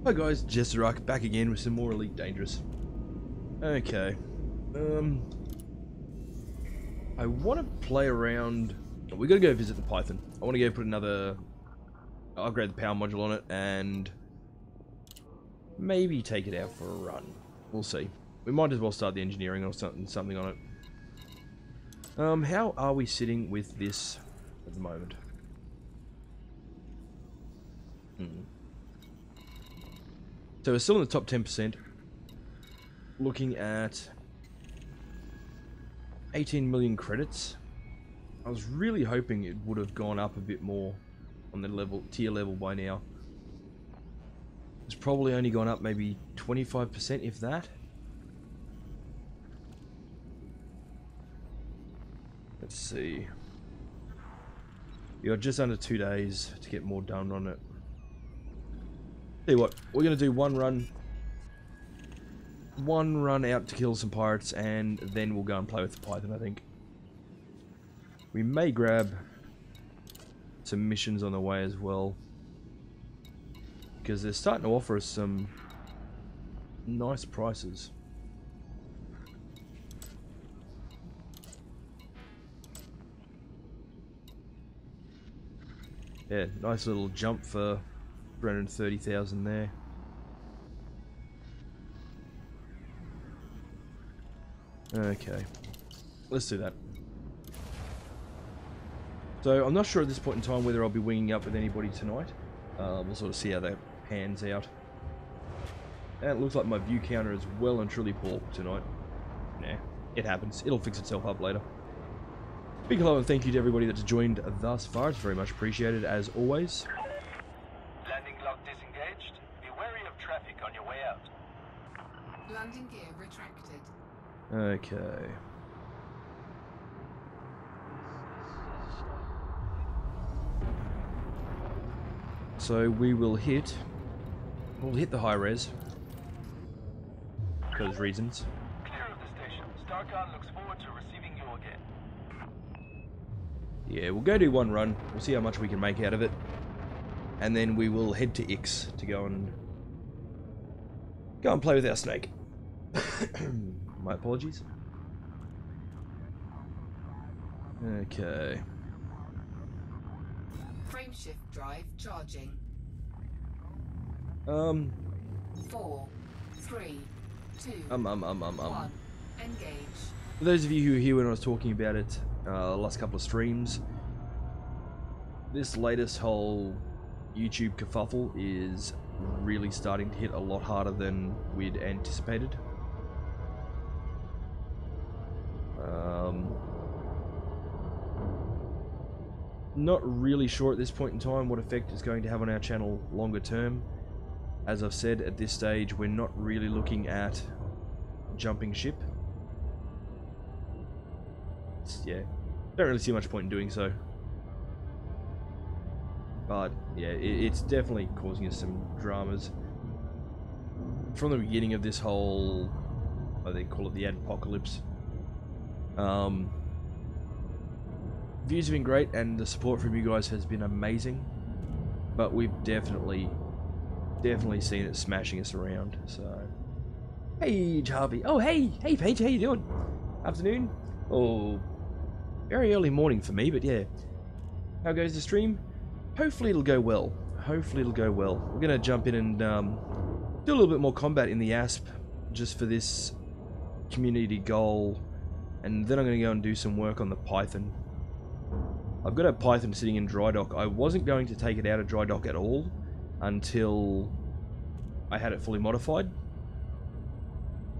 Hi guys, JesterArke back again with some more Elite Dangerous. Okay. I want to play around. We gotta go visit the Python. I want to go put another. Upgrade the power module on it and maybe take it out for a run. We'll see. We might as well start the engineering or something on it. How are we sitting with this at the moment? So we're still in the top 10%. Looking at 18 million credits. I was really hoping it would have gone up a bit more on the tier level by now. It's probably only gone up maybe 25%, if that. Let's see. You got just under 2 days to get more done on it. Tell you what, we're gonna do one run out to kill some pirates, and then we'll go and play with the Python, I think. We may grab some missions on the way as well, because they're starting to offer us some nice prices. Yeah, nice little jump for 330,000 there. Okay, let's do that. So I'm not sure at this point in time whether I'll be winging up with anybody tonight. We'll sort of see how that pans out. And it looks like my view counter is well and truly poor tonight. Nah, it happens. It'll fix itself up later. Big hello and thank you to everybody that's joined thus far. It's very much appreciated as always. Landing lock disengaged. Be wary of traffic on your way out. Landing gear retracted. Okay. So we'll hit the high res. For those reasons. Clear of the station. StarCon looks forward to receiving you again. Yeah, we'll go do one run. We'll see how much we can make out of it. And then we will head to Ix to go and play with our snake. My apologies. Okay. Frameshift drive charging. 4, 3, 2, 1. Engage. For those of you who were here when I was talking about it the last couple of streams, this latest whole YouTube kerfuffle is really starting to hit a lot harder than we'd anticipated. Not really sure at this point in time what effect it's going to have on our channel longer term. As I've said, at this stage we're not really looking at jumping ship. Yeah, don't really see much point in doing so. But yeah, it's definitely causing us some dramas. From the beginning of this whole, what they call it, the adpocalypse. Views have been great and the support from you guys has been amazing, but we've definitely seen it smashing us around. So, hey Harvey, oh hey Paige, how you doing? Afternoon? Oh, very early morning for me, but yeah. How goes the stream? Hopefully it'll go well. Hopefully it'll go well. We're gonna jump in and do a little bit more combat in the ASP just for this community goal, and then I'm gonna go and do some work on the Python. I've got a Python sitting in dry dock. I wasn't going to take it out of dry dock at all until I had it fully modified,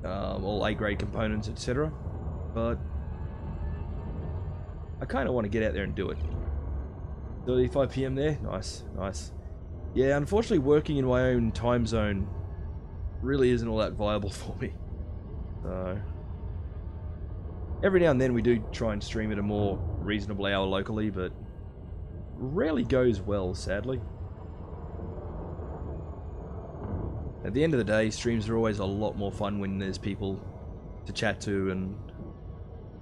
all A-grade components, etc. But I kind of want to get out there and do it. 35 PM there, nice, nice. Yeah, unfortunately, working in my own time zone really isn't all that viable for me. So every now and then we do try and stream at a more reasonable hour locally, but rarely goes well, sadly. At the end of the day, streams are always a lot more fun when there's people to chat to, and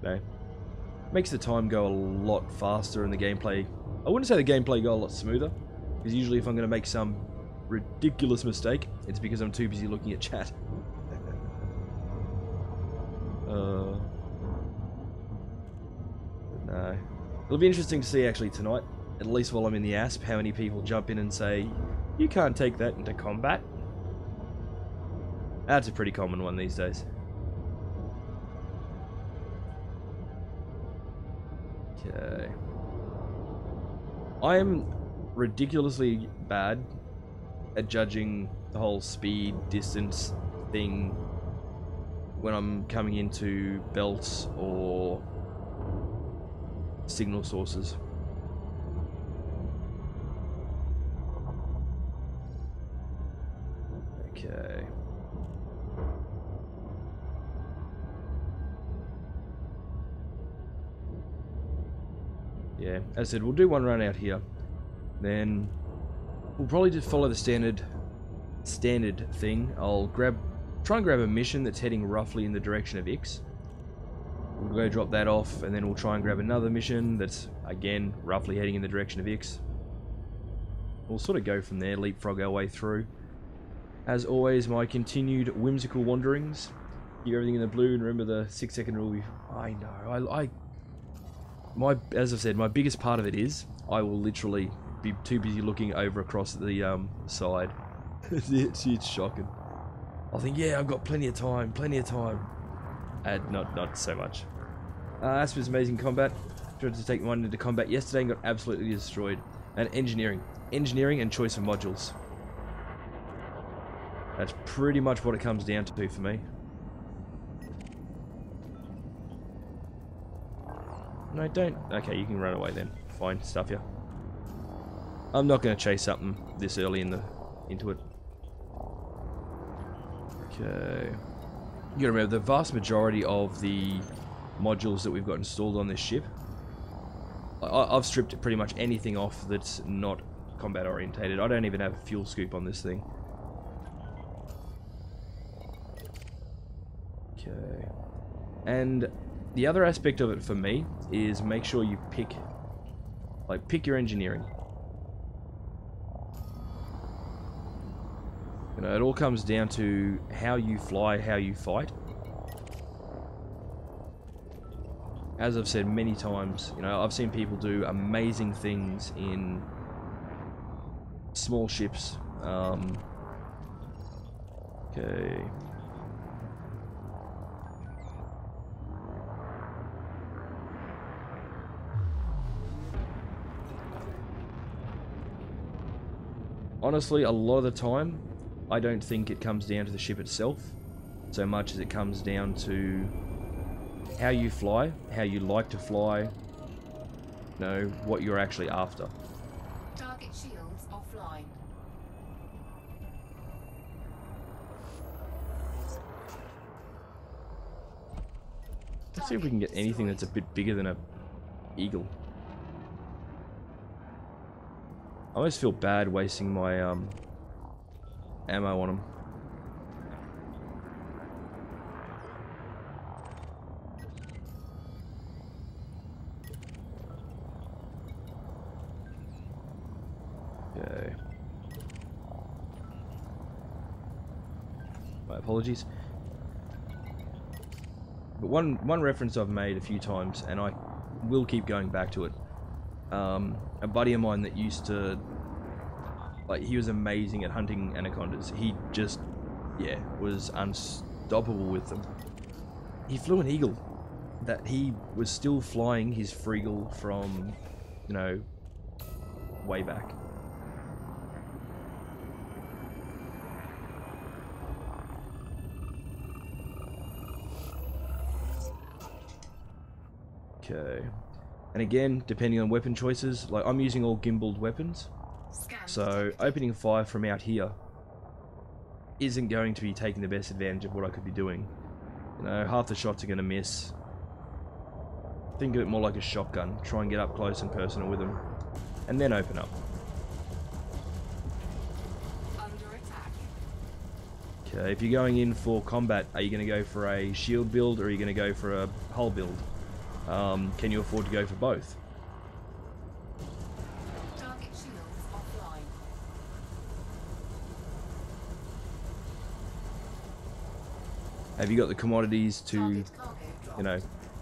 you know, makes the time go a lot faster and the gameplay. I wouldn't say the gameplay go a lot smoother, because usually if I'm going to make some ridiculous mistake. It's because I'm too busy looking at chat. No. It'll be interesting to see actually tonight, at least while I'm in the ASP, how many people jump in and say, you can't take that into combat. That's a pretty common one these days. Okay. I am ridiculously bad at judging the whole speed, distance thing when I'm coming into belts or signal sources. Okay. Yeah, as I said, we'll do one run out here. Then we'll probably just follow the standard thing. I'll try and grab a mission that's heading roughly in the direction of X. We'll go drop that off, and then we'll try and grab another mission that's, again, roughly heading in the direction of X. We'll sort of go from there, leapfrog our way through. As always, my continued whimsical wanderings. Keep everything in the blue, and remember the 6-second rule. I know, as I've said, my biggest part of it is, I will literally be too busy looking over across the side. It's shocking. I'll think, yeah, I've got plenty of time. And not so much. As for his amazing combat, tried to take one into combat yesterday and got absolutely destroyed. And engineering and choice of modules. That's pretty much what it comes down to for me. No, don't. Okay, you can run away then. Fine, stuff ya. I'm not going to chase something this early into it. Okay. You gotta remember, the vast majority of the modules that we've got installed on this ship, I've stripped pretty much anything off that's not combat orientated. I don't even have a fuel scoop on this thing. Okay. And the other aspect of it for me is make sure you pick your engineering. You know, it all comes down to how you fly, how you fight. As I've said many times, you know, I've seen people do amazing things in small ships. Okay. Honestly, a lot of the time, I don't think it comes down to the ship itself so much as it comes down to how you fly, how you like to fly, you know, what you're actually after. Target shields offline. Let's see if we can get anything that's a bit bigger than a eagle. I always feel bad wasting my ammo on them. Okay. My apologies. But one reference I've made a few times, and I will keep going back to it. A buddy of mine that used to, like, he was amazing at hunting anacondas. He just, yeah, was unstoppable with them. He flew an eagle that he was still flying his Freegal from, you know, way back. Okay. And again, depending on weapon choices, like I'm using all gimbaled weapons, so opening fire from out here isn't going to be taking the best advantage of what I could be doing. You know, half the shots are going to miss. Think of it more like a shotgun. Try and get up close and personal with them, and then open up. Under attack. Okay, if you're going in for combat, are you going to go for a shield build or are you going to go for a hull build? Can you afford to go for both? Target shields offline. Have you got the commodities to, Target cargo dropped. you know,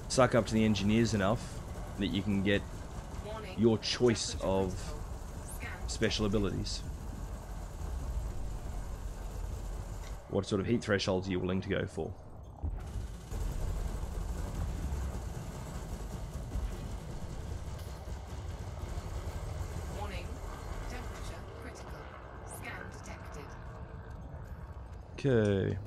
suck up to the engineers enough that you can get Warning. your choice Temperature of critical. Scan special abilities? What sort of heat thresholds are you willing to go for? Warning. Temperature critical. Scan detected. Okay.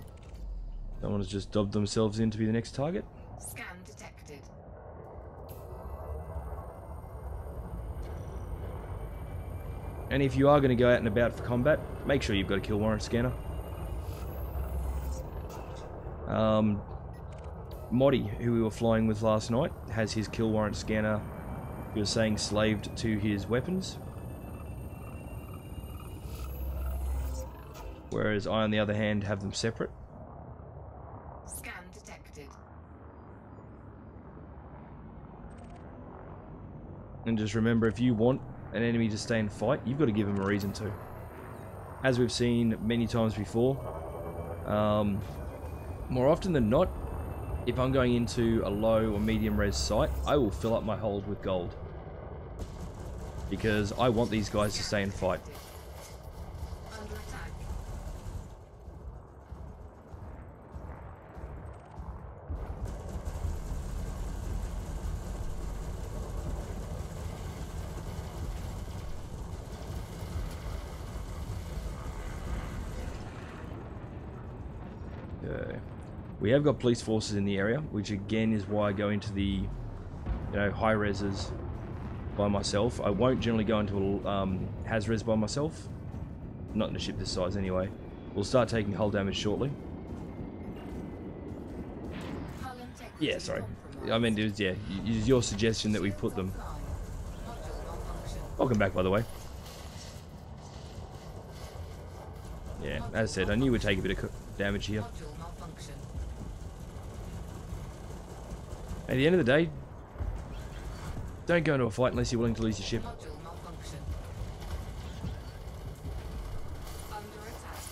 Someone's just dubbed themselves in to be the next target. Scan detected. And if you are going to go out and about for combat, make sure you've got a kill warrant scanner. Moddy, who we were flying with last night, has his kill warrant scanner, he was saying, slaved to his weapons. Whereas I, on the other hand, have them separate. Scan detected. And just remember, if you want an enemy to stay and fight, you've got to give them a reason to. As we've seen many times before, more often than not, if I'm going into a low or medium res site, I will fill up my hold with gold. Because I want these guys to stay and fight. Under attack. Okay. We have got police forces in the area, which again is why I go into the, high reses by myself. I won't generally go into a has res by myself. Not in a ship this size anyway. We'll start taking hull damage shortly. Hull integrity Yeah, sorry. compromised. I mean, it was, yeah, it's your suggestion that we put them. Offline. Module malfunction. Welcome back, by the way. Yeah, as I said, I knew we'd take a bit of damage here. Module malfunction. At the end of the day, don't go into a fight unless you're willing to lose your ship. Module malfunction. Under attack.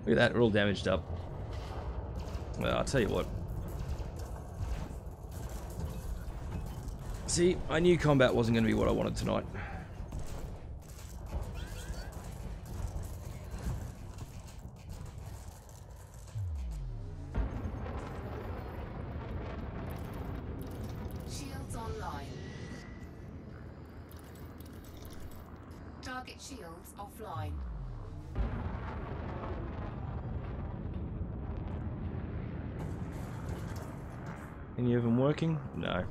Look at that, we're all damaged up. Well, I'll tell you what. See, I knew combat wasn't going to be what I wanted tonight. Shields online. Target shields offline. Any of them working? No.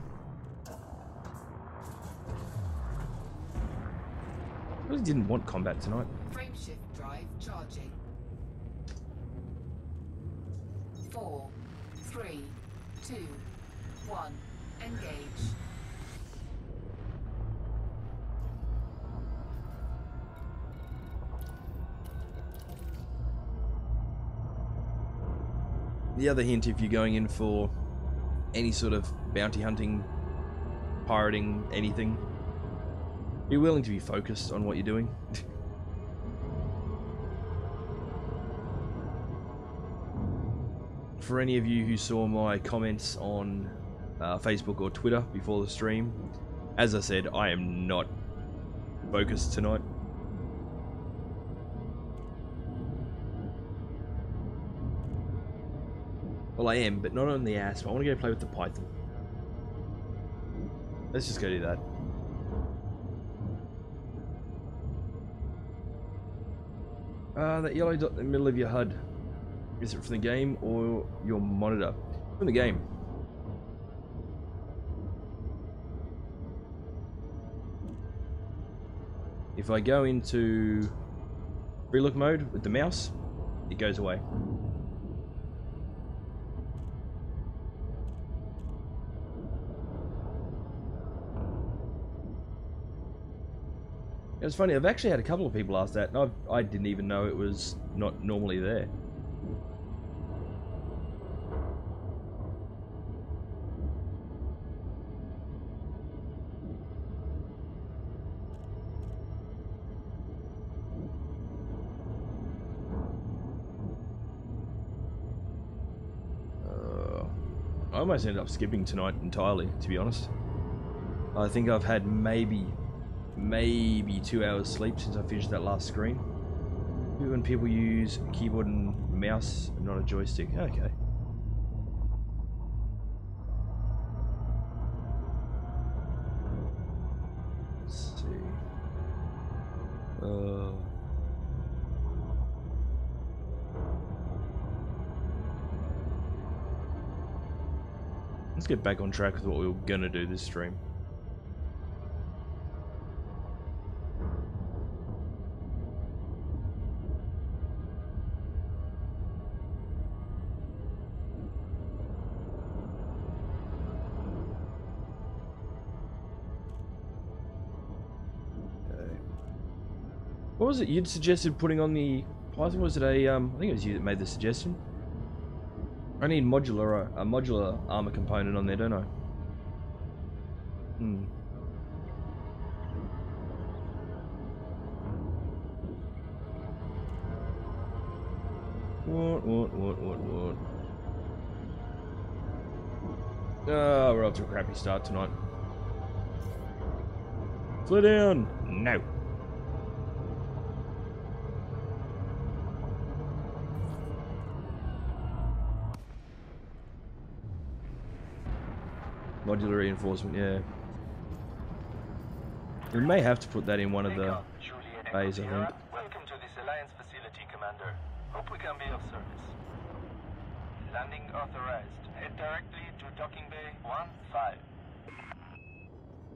I really didn't want combat tonight. Frameshift drive charging. 4, 3, 2, 1. Engage. The other hint, if you're going in for any sort of bounty hunting, pirating, anything, be willing to be focused on what you're doing. For any of you who saw my comments on Facebook or Twitter before the stream, as I said, I am not focused tonight. Well, I am, but not on the asp. I want to go play with the python. Let's just go do that. That yellow dot in the middle of your HUD. Is it from the game or your monitor? From the game. If I go into free look mode with the mouse, it goes away. It's funny, I've actually had a couple of people ask that, and I didn't even know it was not normally there. I almost ended up skipping tonight entirely, to be honest. I think I've had maybe 2 hours sleep since I finished that last screen. When people use keyboard and mouse and not a joystick. Okay. Let's see. Let's get back on track with what we were gonna do this stream. What was it you'd suggested putting on the Python? Was it a, I think it was you that made the suggestion. I need a modular armor component on there, don't I? Hmm. What? Oh, we're off to a crappy start tonight. Slow down! No! Modular reinforcement, yeah. We may have to put that in one of the bays, I think. Welcome to this Alliance facility, Commander. Hope we can be of service. Landing authorized. Head directly to docking bay 1-5.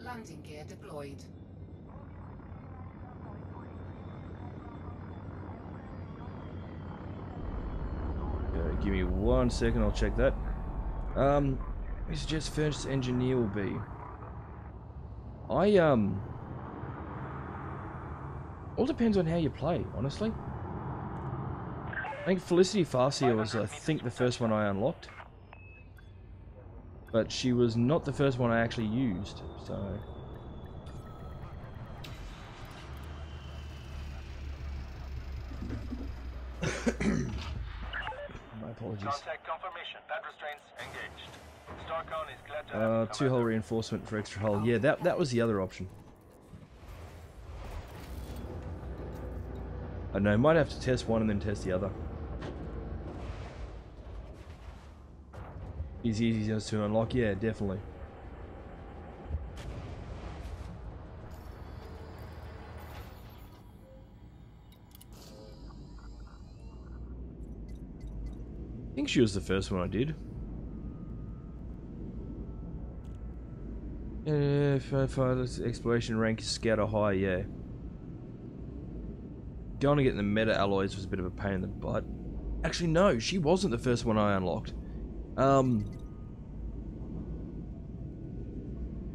Landing gear deployed. Give me 1 second, I'll check that. We suggest first engineer will be. All depends on how you play, honestly. I think Felicity Farseer was, I think, the first one I unlocked. But she was not the first one I actually used, so... My apologies. Contact confirmation. Pad restraints engaged. Starcon is glad to have you, 2-hull reinforcement for extra hull. Yeah, that was the other option. I know, might have to test one and then test the other. Is easy to unlock? Yeah, definitely. I think she was the first one I did. Exploration rank is Scouter high, yeah. Going to get the meta alloys was a bit of a pain in the butt. Actually, no, she wasn't the first one I unlocked.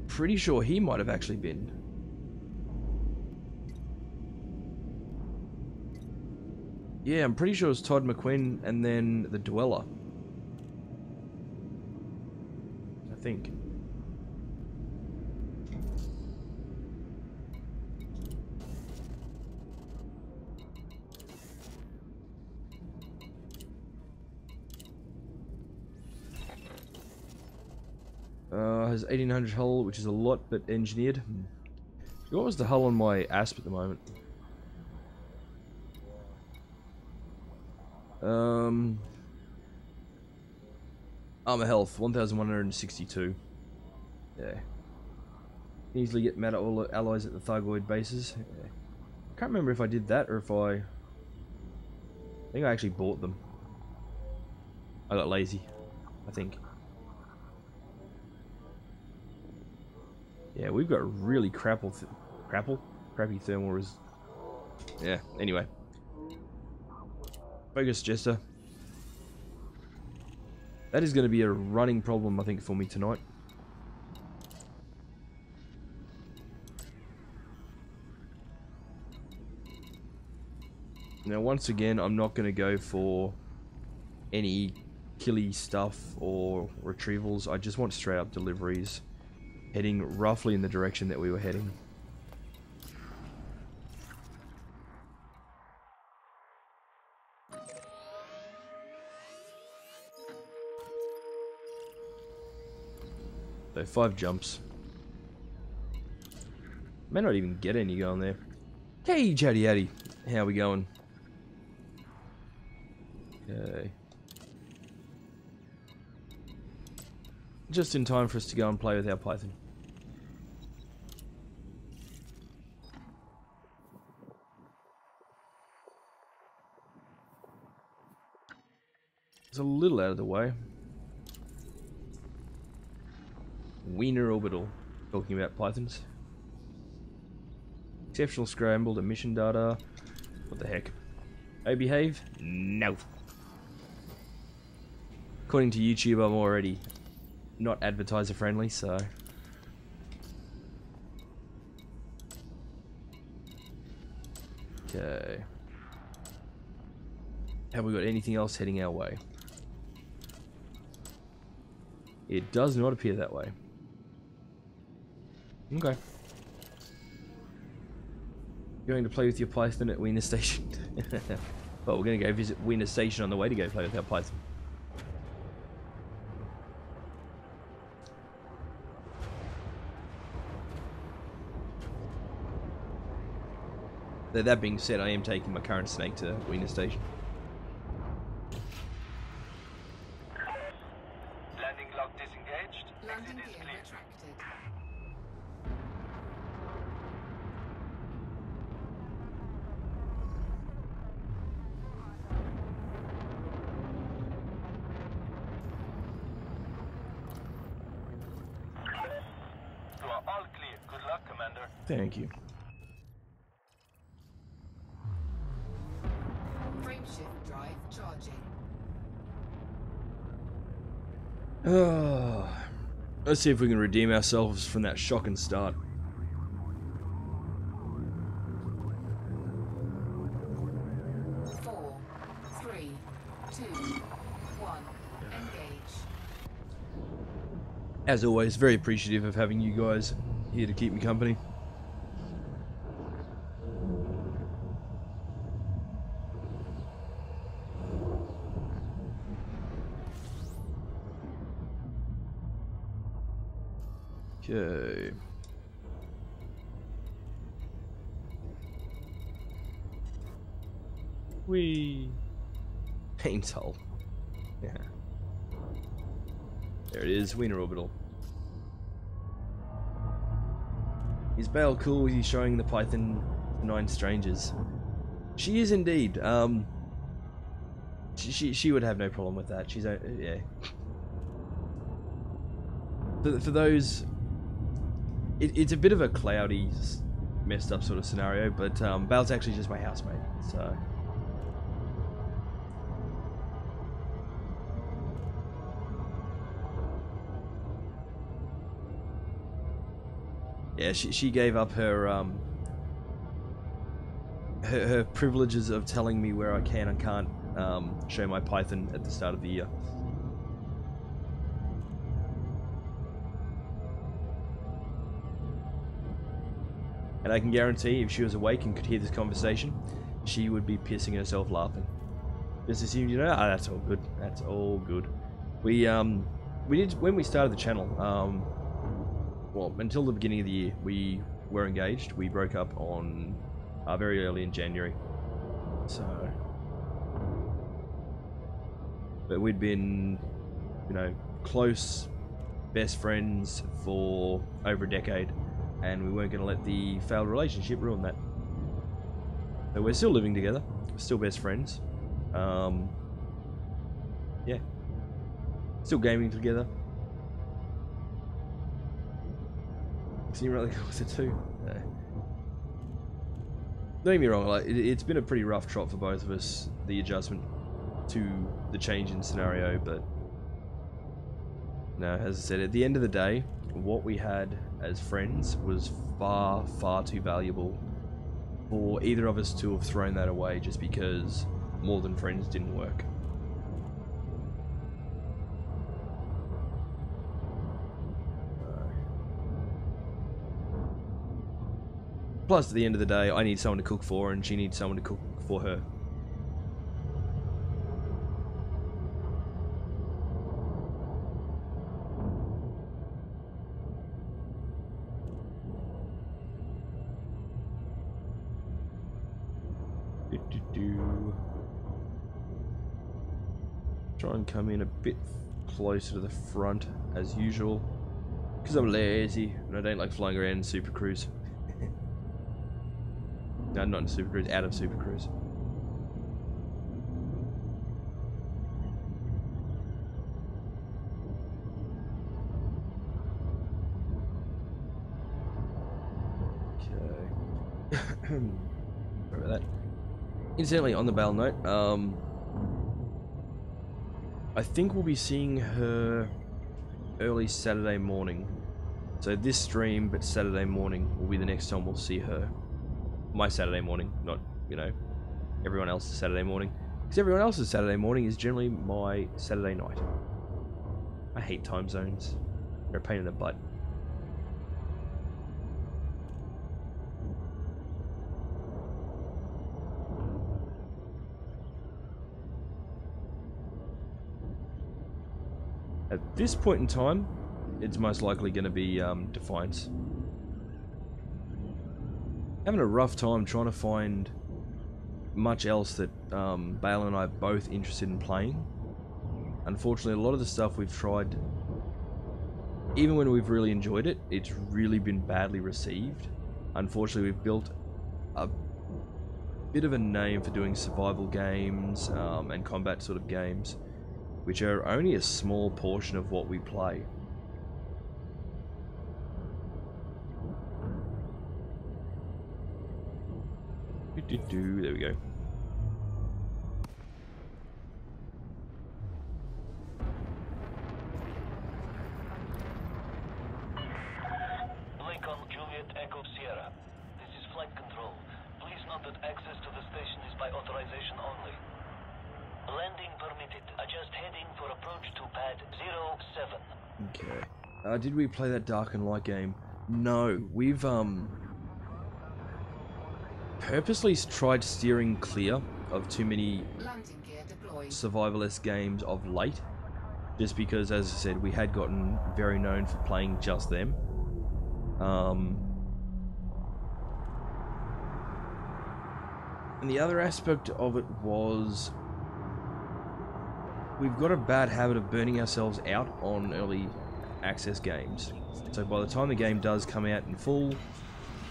Pretty sure he might have actually been. Yeah, I'm pretty sure it was Todd McQuinn and then the Dweller. I think. Has 1800 hull, which is a lot, but engineered. What was the hull on my ASP at the moment? Armor health, 1162. Yeah. Easily get meta alloys at the Thargoid bases. Yeah. Can't remember if I did that or if I think I actually bought them. I got lazy, I think. Yeah, we've got really crappy thermal res. Yeah, anyway. Focus, Jester. That is going to be a running problem, I think, for me tonight. Now, once again, I'm not going to go for any killy stuff or retrievals. I just want straight up deliveries, heading roughly in the direction that we were heading. So 5 jumps. May not even get any going there. Hey, Chatty Hattie. How we going? Okay. Just in time for us to go and play with our Python. It's a little out of the way. Wiener Orbital. Talking about Pythons. Exceptional scrambled emission data. What the heck? I behave? No. According to YouTube, I'm already not advertiser friendly, so. Okay. Have we got anything else heading our way? It does not appear that way. Okay. Going to play with your Python at Wiener Station. Well, we're going to go visit Wiener Station on the way to go play with our Python. That being said, I am taking my current snake to Wiener Station. Landing log disengaged. Landing Exit is gear clear. retracted. You are all clear. Good luck, Commander. Thank you. Frameshift drive charging. Let's see if we can redeem ourselves from that shocking start. Four, three, two, one. Engage. As always, very appreciative of having you guys here to keep me company. Okay. We paint hole. Yeah. There it is, Wiener Orbital. Is Bale cool with you showing the Python 9 strangers? She is indeed. She would have no problem with that. She's yeah. For those, it's a bit of a cloudy, messed up sort of scenario, but Bale's actually just my housemate, so. Yeah, she gave up her her privileges of telling me where I can and can't show my Python at the start of the year. And I can guarantee if she was awake and could hear this conversation, she would be pissing herself laughing. Just assume, you know, ah, that's all good. That's all good. We did, when we started the channel, well, until the beginning of the year, we were engaged. We broke up on very early in January. So, but we'd been, you know, close best friends for over a decade, and we weren't going to let the failed relationship ruin that. So we're still living together, still best friends. Yeah, still gaming together. Seem really cool with it too. Yeah. Don't get me wrong, like it's been a pretty rough trot for both of us, the adjustment to the change in scenario, but no, as I said, at the end of the day, what we had as friends was far, far too valuable for either of us to have thrown that away just because more than friends didn't work. Plus, at the end of the day, I need someone to cook for, and she needs someone to cook for her. Try and come in a bit closer to the front as usual, because I'm lazy and I don't like flying around in Super Cruise. No, not in Super Cruise, out of Super Cruise. Okay. Sorry about that. Incidentally, on the bail note, I think we'll be seeing her early Saturday morning. So this stream, but Saturday morning will be the next time we'll see her. My Saturday morning, not, you know, everyone else's Saturday morning. Because everyone else's Saturday morning is generally my Saturday night. I hate time zones. They're a pain in the butt. At this point in time, it's most likely going to be Defiance. Having a rough time trying to find much else that Bale and I are both interested in playing. Unfortunately, a lot of the stuff we've tried, even when we've really enjoyed it, it's really been badly received. Unfortunately, we've built a bit of a name for doing survival games and combat sort of games, which are only a small portion of what we play. There we go. Lincoln, Juliet, Echo, Sierra. This is flight control. Please note that access to the station is by authorization only. Landing permitted. Adjust heading for approach to pad 07. Okay. Did we play that Dark and Light game? No. We've purposely tried steering clear of too many Landing gear deployed. survivalist games of late, just because, as I said, we had gotten very known for playing just them. And the other aspect of it was we've got a bad habit of burning ourselves out on early access games. So by the time the game does come out in full,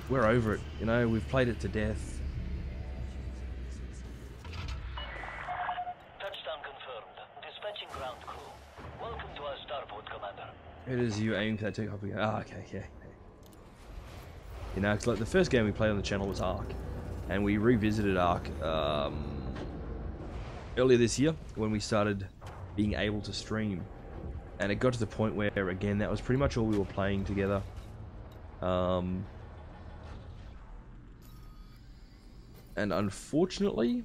we're over it. You know, we've played it to death. Touchdown confirmed. Dispatching ground crew. Welcome to our starport, Commander. It is you aiming for that take off again. Ah, okay, yeah. You know, 'cause like the first game we played on the channel was Ark, and we revisited Ark earlier this year when we started being able to stream, and it got to the point where, again, that was pretty much all we were playing together. And unfortunately,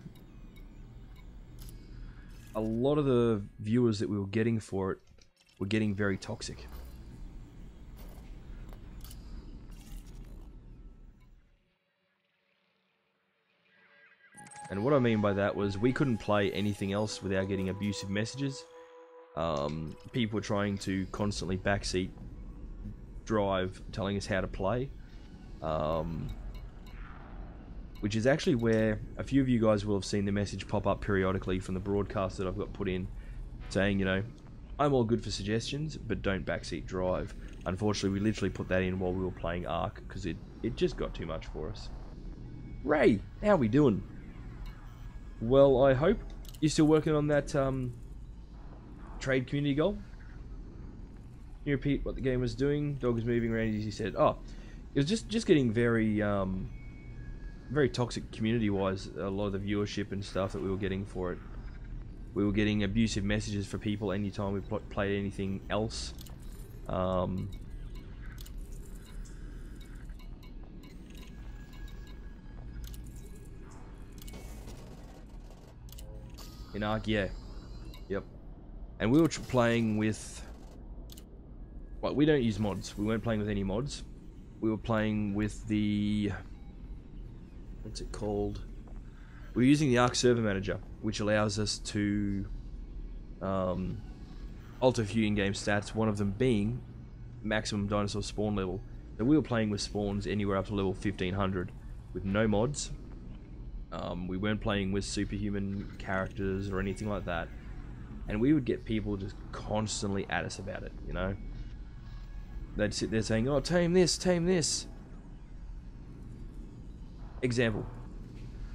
a lot of the viewers that we were getting for it were getting very toxic. And what I mean by that was we couldn't play anything else without getting abusive messages. People were trying to constantly backseat drive, telling us how to play. Which is actually where a few of you guys will have seen the message pop up periodically from the broadcast that I've got put in, saying, you know, I'm all good for suggestions, but don't backseat drive. Unfortunately, we literally put that in while we were playing Ark, because it just got too much for us. Ray, how we doing? Well, I hope you're still working on that trade community goal. Can you repeat what the game was doing? Dog was moving around, as you said. Oh, it was just getting very very toxic community-wise. A lot of the viewership and stuff that we were getting for it. We were getting abusive messages for people anytime we played anything else. In Ark, yeah. Yep. And we were playing with... Well, we don't use mods. We weren't playing with any mods. We were playing with the... What's it called? We're using the Ark Server Manager, which allows us to alter a few in-game stats, one of them being maximum dinosaur spawn level. So we were playing with spawns anywhere up to level 1500 with no mods. We weren't playing with superhuman characters or anything like that. And we would get people just constantly at us about it, you know? They'd sit there saying, oh, tame this, tame this. Example.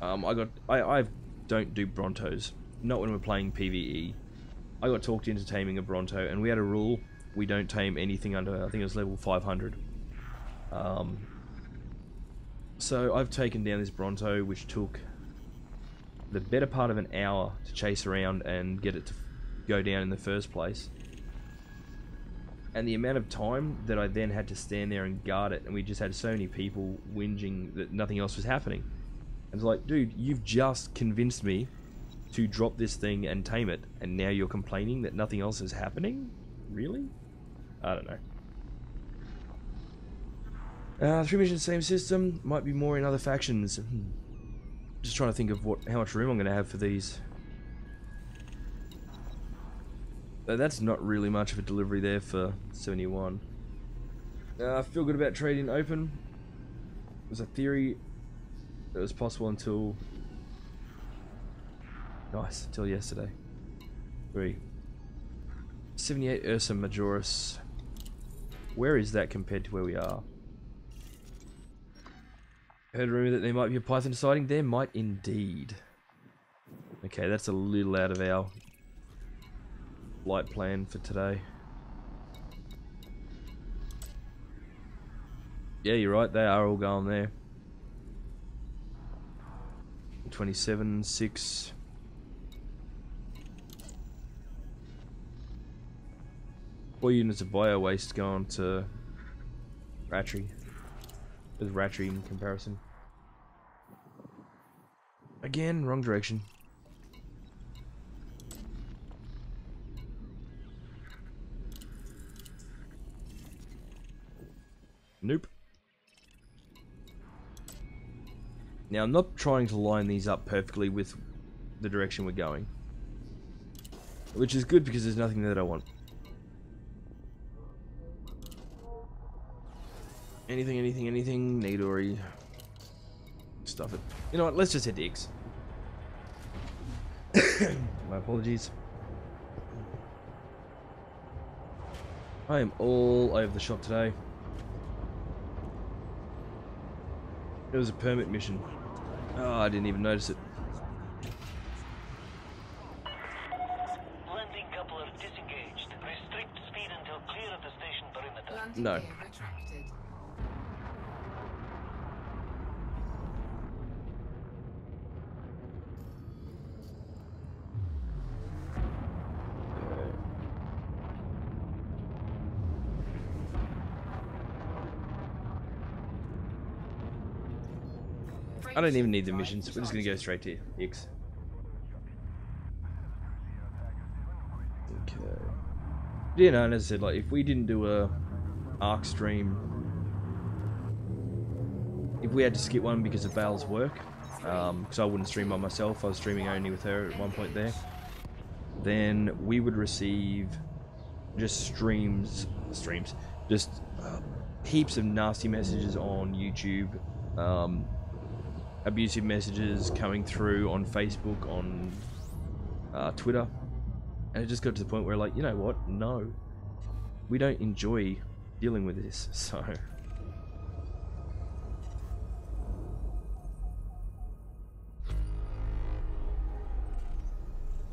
I don't do Brontos. Not when we're playing PvE. I got talked into taming a Bronto, and we had a rule, we don't tame anything under, I think it was level 500. So I've taken down this Bronto, which took the better part of an hour to chase around and get it to go down in the first place. And the amount of time that I then had to stand there and guard it, and we just had so many people whinging that nothing else was happening. And it's like, dude, you've just convinced me to drop this thing and tame it, and now you're complaining that nothing else is happening? Really? I don't know. 3 missions, same system, might be more in other factions. Just trying to think of how much room I'm going to have for these. That's not really much of a delivery there for 71. I feel good about trading open. It was a theory that was possible until... Nice, until yesterday. 3. 78 Ursa Majoris. Where is that compared to where we are? Heard a rumor that there might be a Python sighting. There might indeed. Okay, that's a little out of our flight plan for today. Yeah, you're right, they are all going there. 27, 6. Four units of bio waste going to Ratry. With Ratry in comparison. Again, wrong direction. Nope. Now, I'm not trying to line these up perfectly with the direction we're going. Which is good because there's nothing that I want. Anything, Nidori. Stuff it. You know what, let's just hit the X. My apologies. I am all over the shop today. It was a permit mission. Oh, I didn't even notice it. Landing coupler disengaged. Restrict speed until clear of the station perimeter. Landing No. gear retracted. I don't even need the missions. We're just gonna go straight to X. Okay. You know, and as I said, like if we didn't do a Ark stream, if we had to skip one because of Bale's work, because I wouldn't stream by myself, I was streaming only with her at one point there, then we would receive just just heaps of nasty messages on YouTube, abusive messages coming through on Facebook, on Twitter, and it just got to the point where, like, you know what? No, we don't enjoy dealing with this.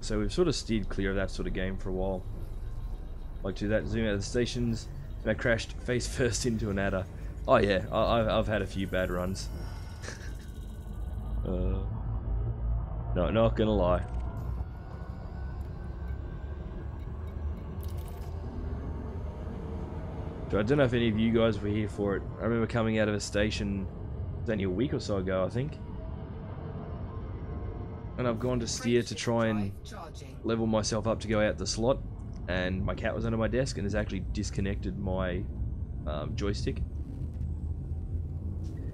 So we've sort of steered clear of that sort of game for a while. Like, do that, zoom out of the stations, and I crashed face first into an adder. Oh yeah, I've had a few bad runs. No, not gonna lie. So I don't know if any of you guys were here for it. I remember coming out of a station, it was only a week or so ago, I think. And I've gone to steer to try and level myself up to go out the slot, and my cat was under my desk and has actually disconnected my joystick.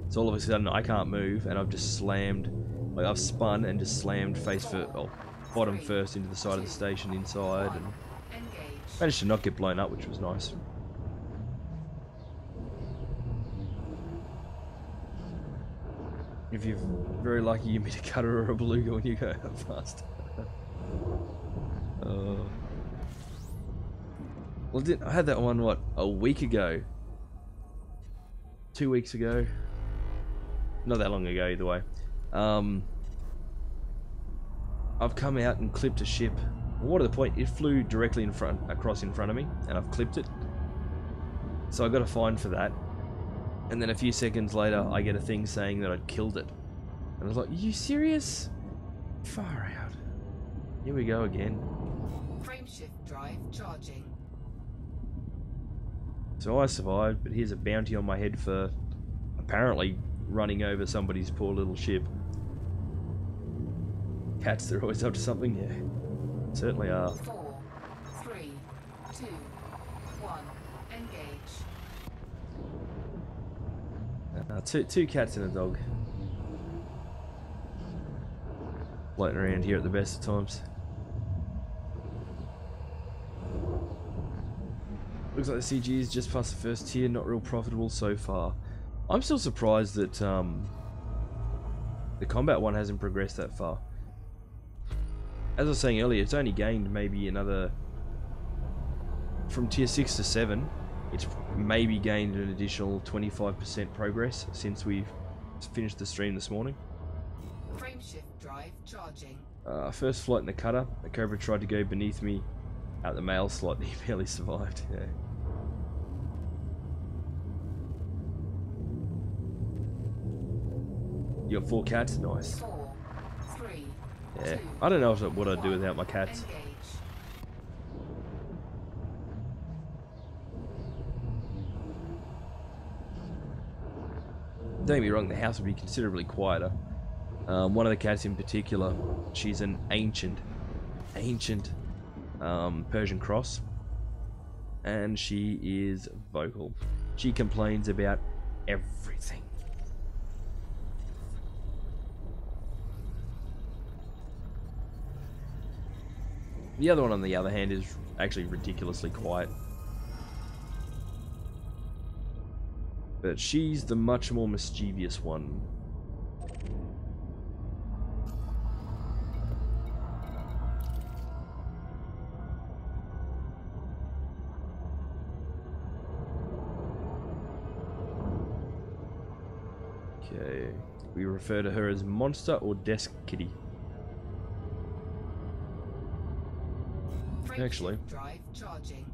So all of a sudden I can't move, and I've just slammed, like I've spun and just slammed bottom first into the side of the station inside, and managed to not get blown up, which was nice. If you're very lucky, you meet a cutter or a beluga when you go out fast. Well, I had that one, what, a week ago? 2 weeks ago? Not that long ago, either way. I've come out and clipped a ship. What to the point? It flew directly across in front of me, and I've clipped it. So I got a fine for that. And then a few seconds later, I get a thing saying that I'd killed it. And I was like, are you serious? Far out. Here we go again. Frameshift drive charging. So I survived, but here's a bounty on my head for apparently running over somebody's poor little ship. Cats, they're always up to something, yeah. Certainly are. 4, 3, 2, 1. Engage. Two cats and a dog. Floating around here at the best of times. Looks like the CG is just past the first tier, not real profitable so far. I'm still surprised that the combat one hasn't progressed that far. As I was saying earlier, it's only gained maybe another... From tier 6 to 7, it's maybe gained an additional 25% progress since we've finished the stream this morning. Frameshift drive charging. First flight in the cutter, the Cobra tried to go beneath me at the mail slot and he barely survived. Yeah. You got 4 cats? Nice. 4, 3, Yeah. 2, I don't know what I'd do without my cats. Engage. Don't get me wrong, the house would be considerably quieter. One of the cats in particular, she's an ancient Persian cross, and she is vocal. She complains about everything. The other one, on the other hand, is actually ridiculously quiet. But she's the much more mischievous one. Okay, we refer to her as monster or desk kitty. Actually, Drive charging.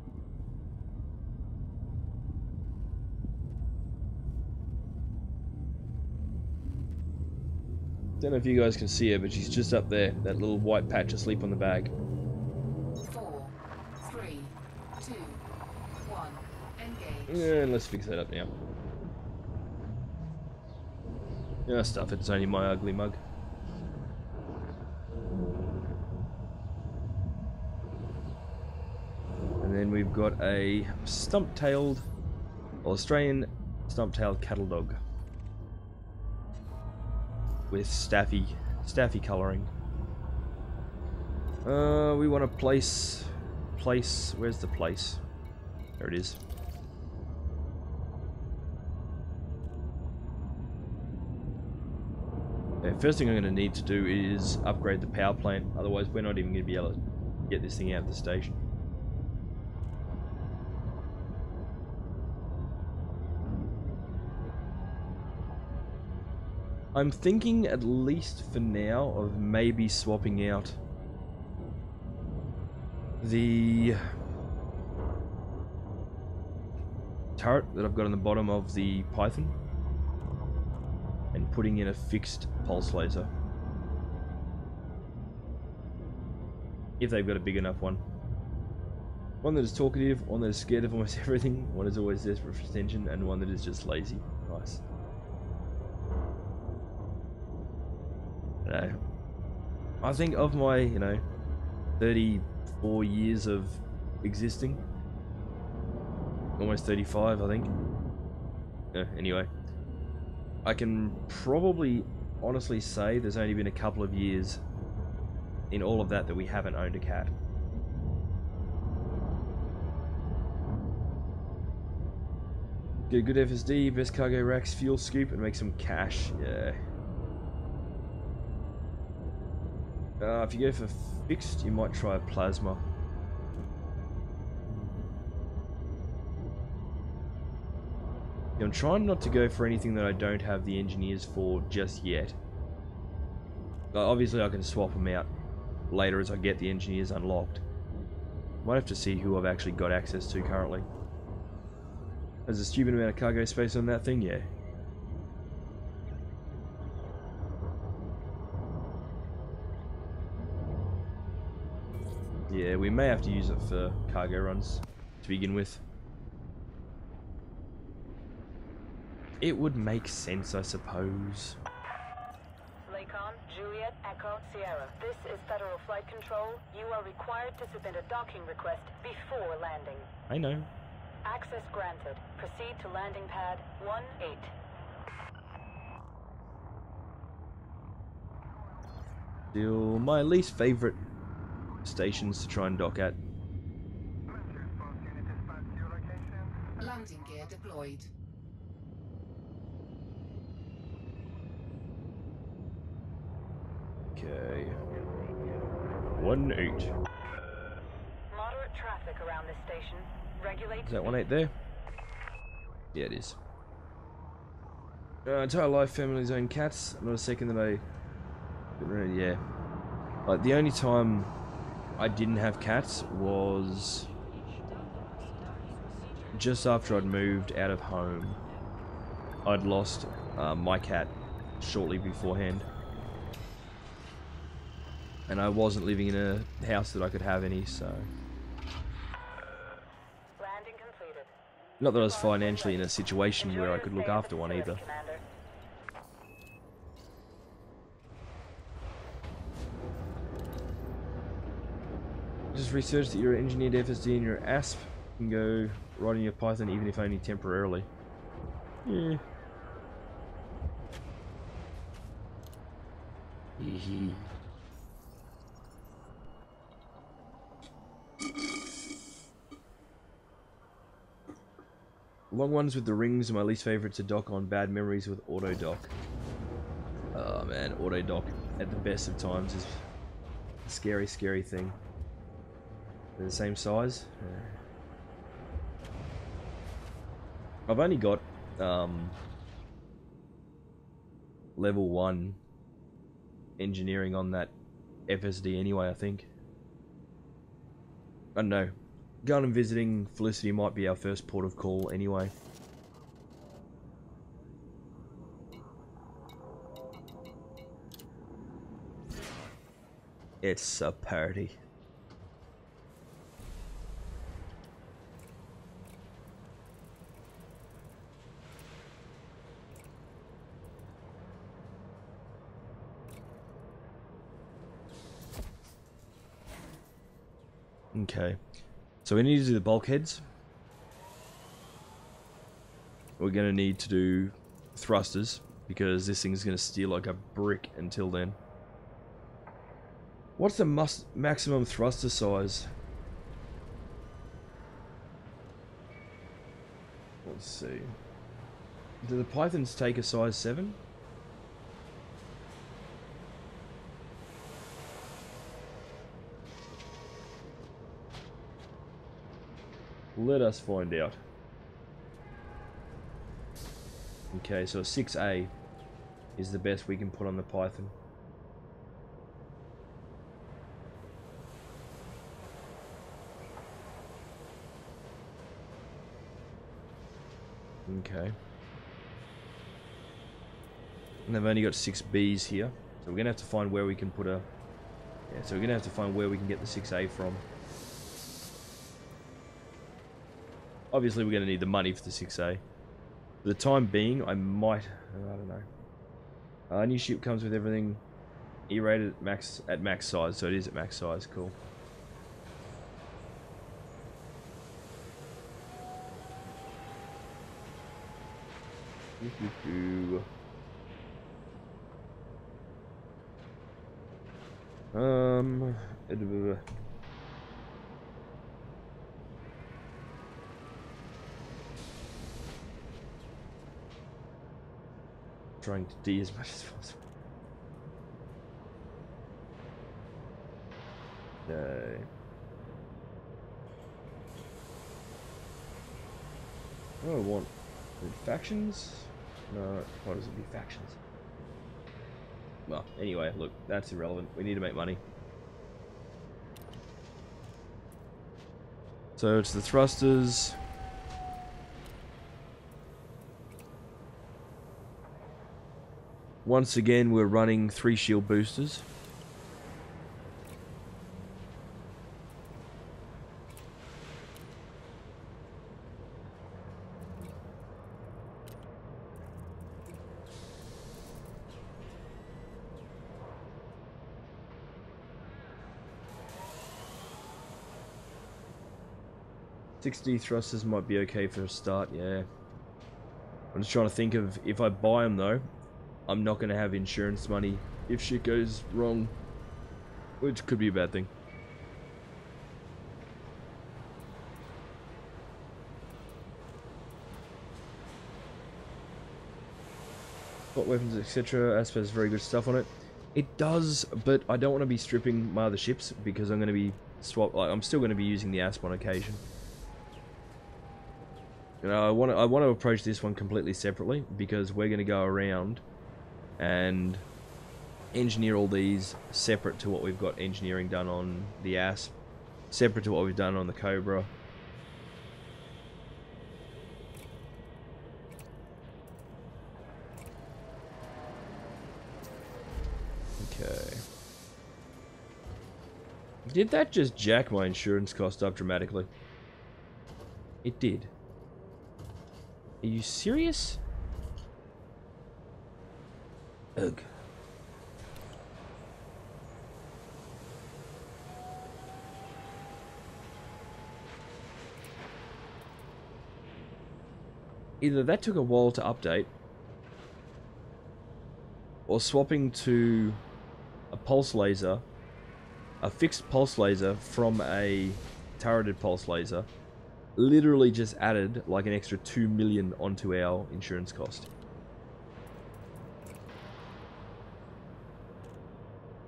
don't know if you guys can see her, but she's just up there, that little white patch asleep on the bag. 4, 3, 2, 1. Engage. Yeah, let's fix that up now. Yeah, stuff it, it's only my ugly mug. And then we've got a stump-tailed, Australian stump-tailed cattle dog with staffy colouring. We want to place. Where's the place? There it is. Okay, first thing I'm going to need to do is upgrade the power plant. Otherwise, we're not even going to be able to get this thing out of the station. I'm thinking, at least for now, of maybe swapping out the turret that I've got on the bottom of the Python and putting in a fixed pulse laser. If they've got a big enough one. One that is talkative, one that is scared of almost everything, one is always desperate for attention, and one that is just lazy. Nice. I think of my, 34 years of existing, almost 35, I think. Anyway, I can probably honestly say there's only been a couple of years in all of that we haven't owned a cat. Get a good FSD, best cargo racks, fuel scoop, and make some cash. Yeah. If you go for fixed, you might try a plasma. Yeah, I'm trying not to go for anything that I don't have the engineers for just yet. Obviously I can swap them out later as I get the engineers unlocked. Might have to see who I've actually got access to currently. There's a stupid amount of cargo space on that thing, yeah. Yeah, we may have to use it for cargo runs to begin with. It would make sense, I suppose. Lacon, Juliet, Echo, Sierra. This is Federal Flight Control. You are required to submit a docking request before landing. I know. Access granted. Proceed to landing pad 18. Still my least favorite stations to try and dock at. Landing gear deployed. Okay. 18. Moderate traffic around this station. Regulate. Is that 18 there? Yeah, it is. Entire life family's own cats. Not a second that I... Yeah. Like, the only time I didn't have cats was just after I'd moved out of home. I'd lost my cat shortly beforehand. And I wasn't living in a house that I could have any, so... Landing completed. Not that I was financially in a situation where I could look after one either. Commander. Just research that your engineered FSD and your ASP can go right in your Python, even if only temporarily. Yeah. Long ones with the rings are my least favorite to dock on. Bad memories with auto dock. Oh man, auto dock at the best of times is a scary, scary thing. They're the same size. I've only got level 1 engineering on that FSD anyway, I think. I don't know. Going and visiting Felicity might be our first port of call anyway. It's a party. Okay, so we need to do the bulkheads. We're going to need to do thrusters, because this thing's going to steer like a brick until then. What's the maximum thruster size? Let's see. Do the Pythons take a size 7? Let us find out. Okay, so a 6A is the best we can put on the Python. Okay. And they've only got 6Bs here, so we're gonna have to find where we can put a... Yeah, so we're gonna have to find where we can get the 6A from. Obviously, we're going to need the money for the 6A. For the time being, I might... I don't know. New ship comes with everything E-rated at max size, so it is at max size. Cool. Trying to D as much as possible. Okay. Oh, I want factions? No, why does it be factions? Well, anyway, look, that's irrelevant. We need to make money. So it's the thrusters. Once again, we're running 3 shield boosters. $60 thrusters might be okay for a start, yeah. I'm just trying to think of, if I buy them though, I'm not going to have insurance money if shit goes wrong, which could be a bad thing. Spot weapons, etc. Asp has very good stuff on it. It does, but I don't want to be stripping my other ships because I'm going to be I'm still going to be using the Asp on occasion. You know, I want to approach this one completely separately because we're going to go around and engineer all these separate to what we've got engineering done on the Asp, separate to what we've done on the Cobra. Okay. Did that just jack my insurance cost up dramatically? It did. Are you serious? Ugh. Either that took a while to update, or swapping to a pulse laser, a fixed pulse laser from a turreted pulse laser, literally just added like an extra 2 million onto our insurance cost.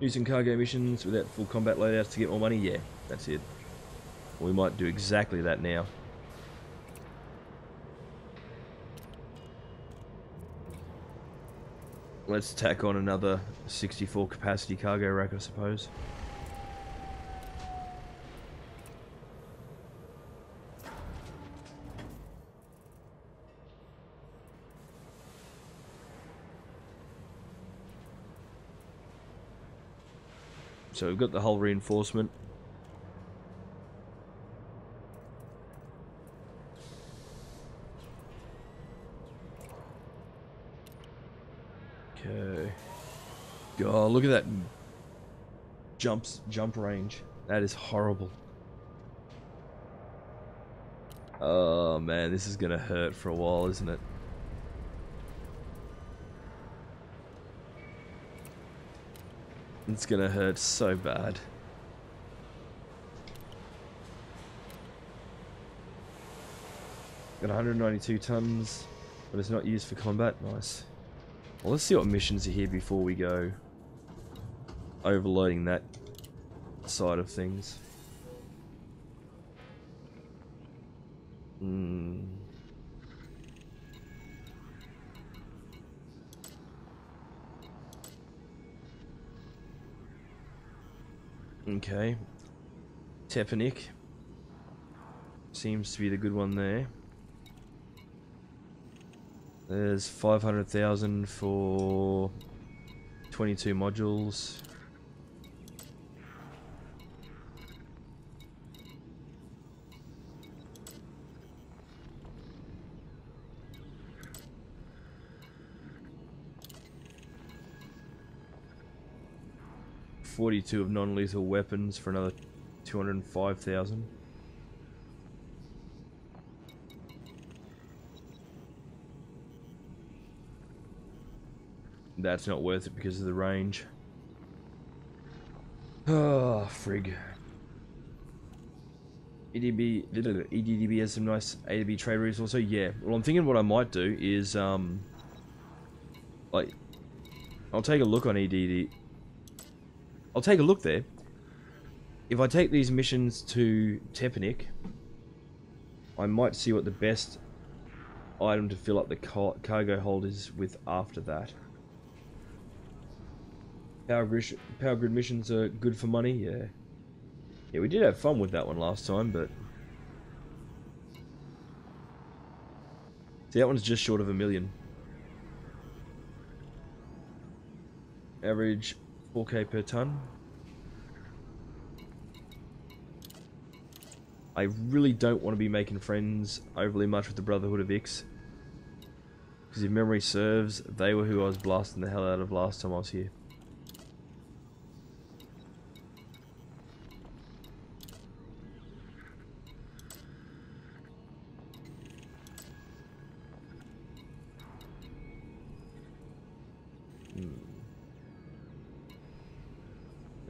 Using cargo missions without full combat loadouts to get more money? Yeah, that's it. We might do exactly that now. Let's tack on another 64 capacity cargo rack, I suppose. So we've got the hull reinforcement. Okay. God, look at that jump range. That is horrible. Oh man, this is gonna hurt for a while, isn't it? It's gonna hurt so bad. Got 192 tons, but it's not used for combat. Nice. Well, let's see what missions are here before we go overloading that side of things. Okay. Tepanik seems to be the good one there. There's 500,000 for 22 modules. $42 of non-lethal weapons for another 205,000. That's not worth it because of the range. Oh, frig. EDDB has some nice A to B trade routes also. Yeah. Well, I'm thinking what I might do is, like, I'll take a look on EDD. I'll take a look there. if I take these missions to Tepanik, I might see what the best item to fill up the cargo hold is with after that. Power grid missions are good for money, yeah. Yeah, we did have fun with that one last time, but... See, that one's just short of 1 million. Average 4k per ton. I really don't want to be making friends overly much with the Brotherhood of Ix. Because if memory serves, they were who I was blasting the hell out of last time I was here.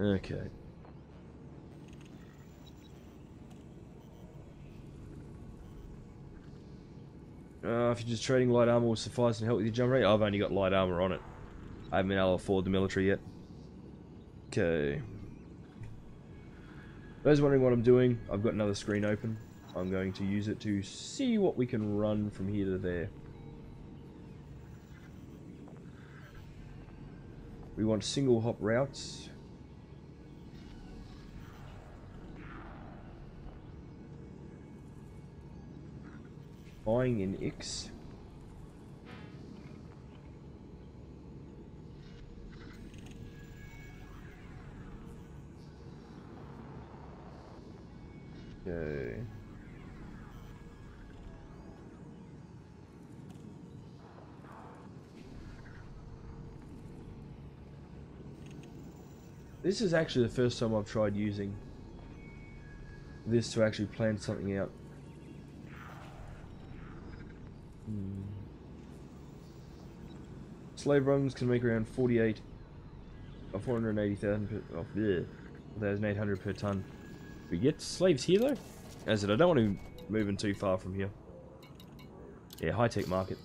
Okay. If you're just trading light armor will suffice and help with your jump rate. I've only got light armor on it. I haven't been able to afford the military yet. Okay. Those wondering what I'm doing, I've got another screen open. I'm going to use it to see what we can run from here to there. We want single hop routes. Buying in Ix. Okay. This is actually the first time I've tried using this to actually plan something out. Slave runs can make around 48 or 480,000 per, 1,800 per ton. We get slaves here though? As I said, I don't want to be moving too far from here. Yeah, high-tech market.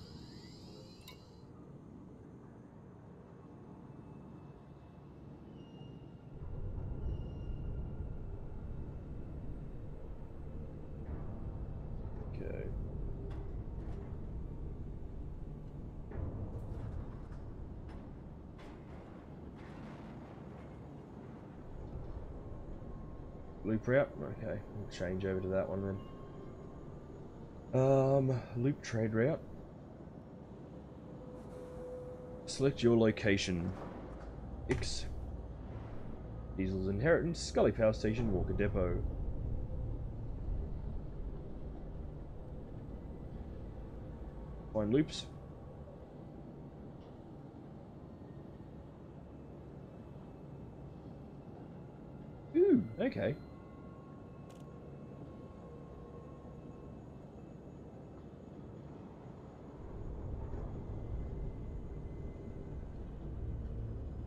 Okay. Loop route? Okay, we'll change over to that one then. Loop trade route. Select your location. Ix. Diesel's Inheritance, Scully Power Station, Walker Depot. Find loops. Ooh, okay.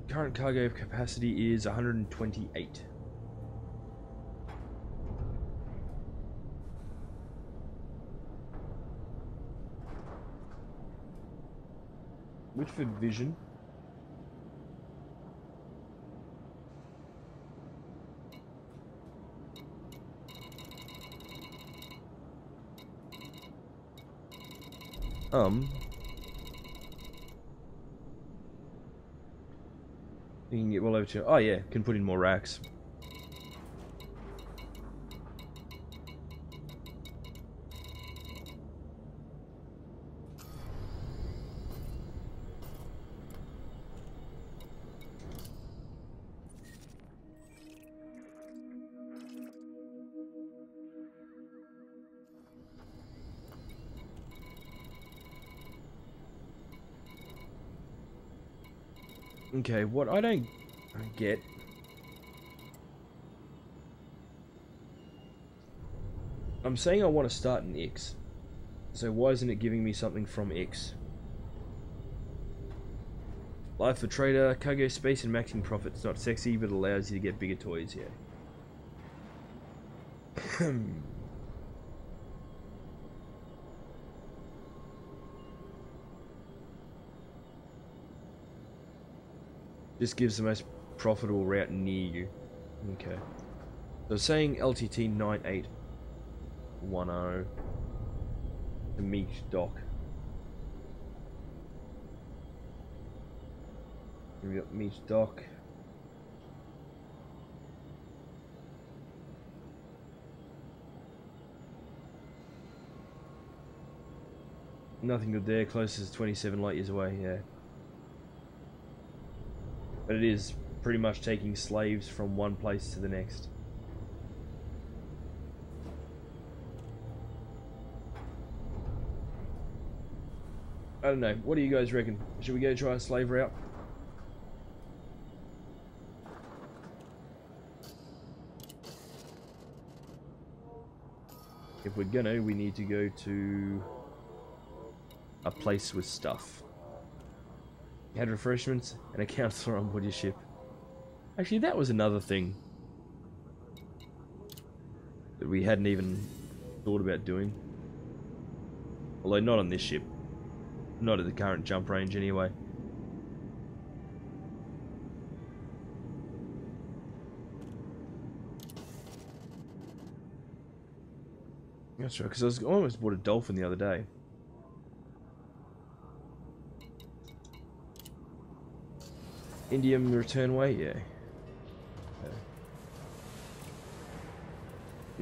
Current cargo capacity is 128. Whitford Vision. You can get well over to. Oh yeah, can put in more racks. Okay, what I don't get. I'm saying I want to start in X. So why isn't it giving me something from X? Life for trader, cargo space and maxing profits. Not sexy, but allows you to get bigger toys, yeah. Just gives the most profitable route near you. Okay. So saying LTT 9810 to meet dock. We got meet dock. Nothing good there. Closest is 27 light years away. Yeah, but it is pretty much taking slaves from one place to the next. I don't know. What do you guys reckon? Should we go try a slave route? If we're gonna, we need to go to a place with stuff. You had refreshments and a counselor on board your ship. Actually, that was another thing that we hadn't even thought about doing. Although not on this ship. Not at the current jump range anyway. That's right, because I almost bought a dolphin the other day. Indium return way, yeah.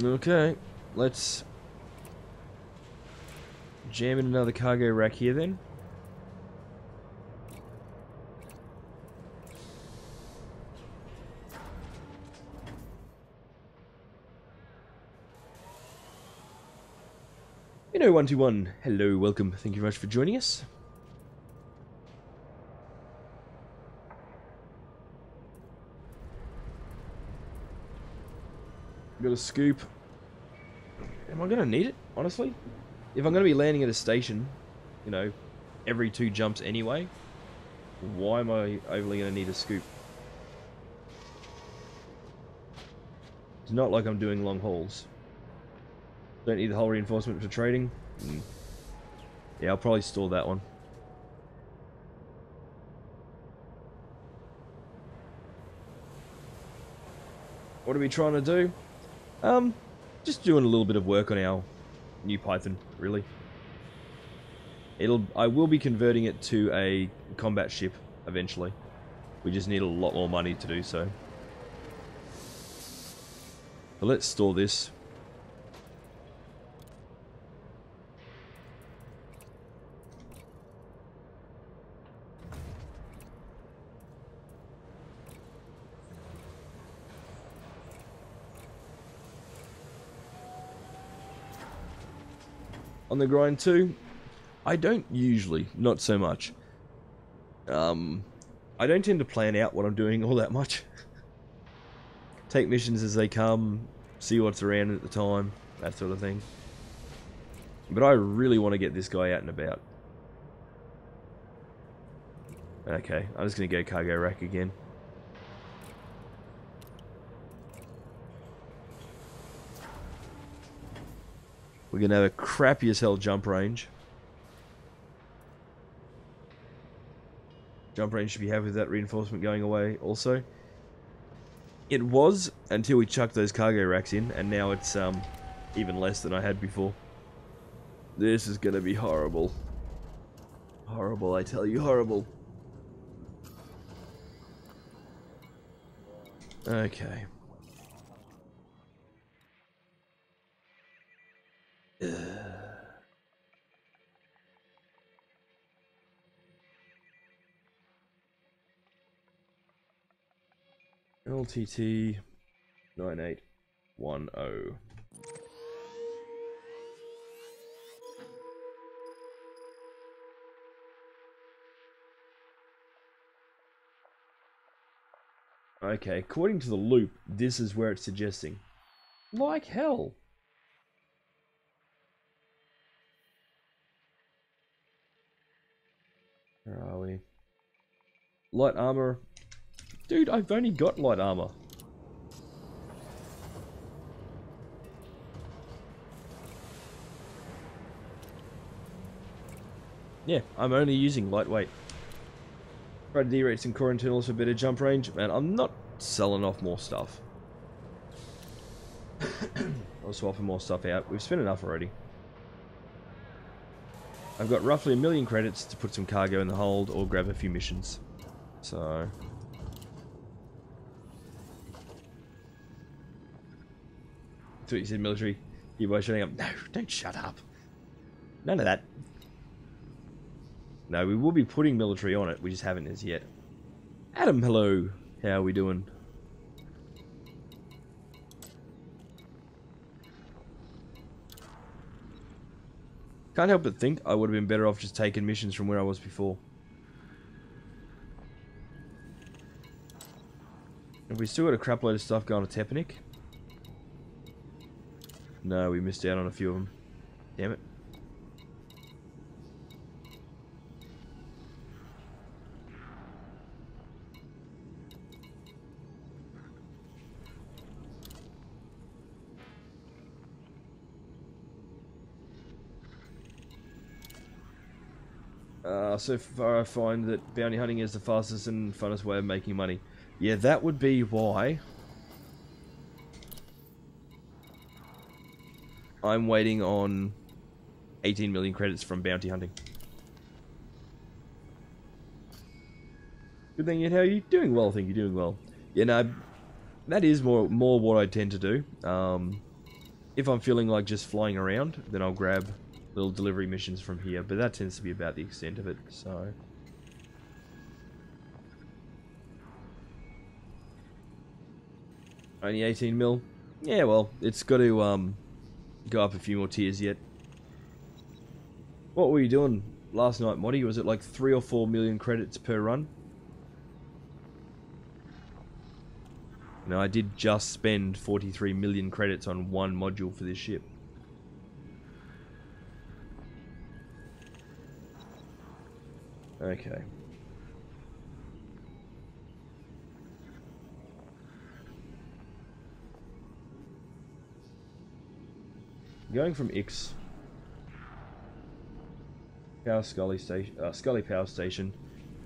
Okay, let's jam in another cargo rack here then. You know, 121, hello, welcome, thank you very much for joining us. Got a scoop. Am I going to need it, honestly? If I'm going to be landing at a station, you know, every 2 jumps anyway, why am I overly going to need a scoop? It's not like I'm doing long hauls. Don't need the hull reinforcement for trading. Yeah, I'll probably store that one. What are we trying to do? Just doing a little bit of work on our new Python, really. I will be converting it to a combat ship eventually. We just need a lot more money to do so. But let's store this. On the grind too, I don't usually, not so much. I don't tend to plan out what I'm doing all that much. Take missions as they come, see what's around at the time, that sort of thing. But I really want to get this guy out and about. Okay, I'm just going to go cargo rack again. We're going to have a crappy as hell jump range. Jump range should be happy with that reinforcement going away also. It was until we chucked those cargo racks in, and now it's even less than I had before. This is going to be horrible. Horrible, I tell you, horrible. Okay. LTT 9810. Okay, according to the loop, this is where it's suggesting. Like hell. Where are we? Light armor. Dude, I've only got light armor. Yeah, I'm only using lightweight. Try to derate some core internals for better jump range. Man, I'm not selling off more stuff. I'll swapping more stuff out. We've spent enough already. I've got roughly 1 million credits to put some cargo in the hold or grab a few missions. So... I thought you said military. You boys shutting up. No, don't shut up. None of that. No, we will be putting military on it. We just haven't as yet. Adam, hello. How are we doing? Can't help but think I would have been better off just taking missions from where I was before. Have we still got a crap load of stuff going to Tepanik? No, we missed out on a few of them. Damn it. So far I find that bounty hunting is the fastest and funnest way of making money. Yeah, that would be why I'm waiting on 18 million credits from bounty hunting. Good thing, how are you doing well? I think you're doing well. Yeah, no, that is more what I tend to do. If I'm feeling like just flying around, then I'll grab little delivery missions from here, but that tends to be about the extent of it, so... Only 18 mil? Yeah, well, it's got to go up a few more tiers yet. What were you doing last night, Moddy? Was it like 3 or 4 million credits per run? No, I did just spend 43 million credits on one module for this ship. Okay. Going from Ix Power Scully Station, Scully Power Station,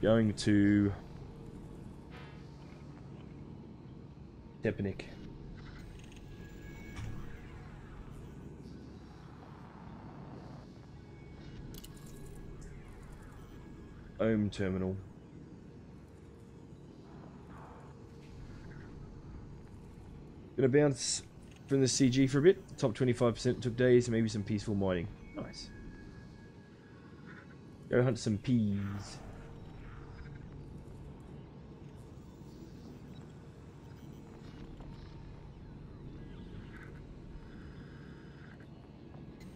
going to Tepanik. Ohm Terminal. Gonna bounce from the CG for a bit. Top 25% took days, maybe some peaceful mining. Nice. Go hunt some peas.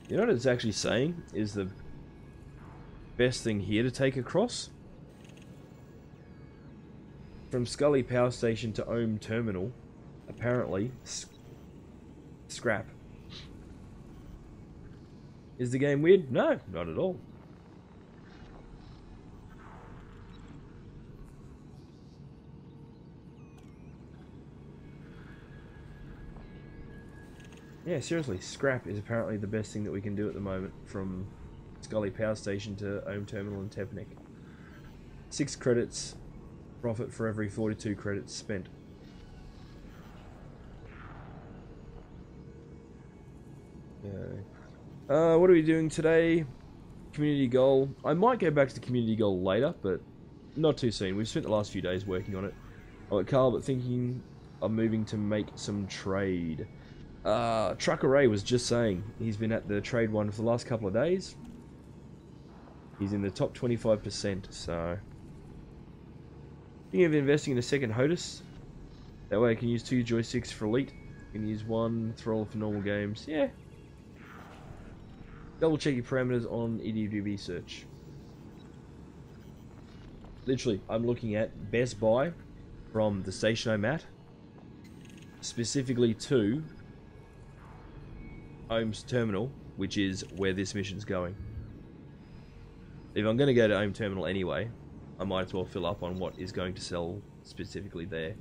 You know what it's actually saying is the best thing here to take across? From Scully Power Station to Ohm Terminal, apparently, scrap. Is the game weird? No, not at all. Yeah, seriously, scrap is apparently the best thing that we can do at the moment from Scully Power Station to Ohm Terminal and Tepanik. 6 credits, profit for every 42 credits spent. What are we doing today? Community goal. I might go back to the community goal later, but not too soon. We've spent the last few days working on it. I like Carl, but thinking of moving to make some trade. Trucker Ray was just saying he's been at the trade one for the last couple of days. He's in the top 25%, so... Thinking of investing in a second HOTUS. That way I can use 2 joysticks for Elite. I can use 1 throttle for normal games. Yeah. Double check your parameters on EDGB search. Literally, I'm looking at Best Buy from the station I'm at. Specifically to Ohm's Terminal, which is where this mission's going. If I'm going to go to Ohm Terminal anyway, I might as well fill up on what is going to sell specifically there.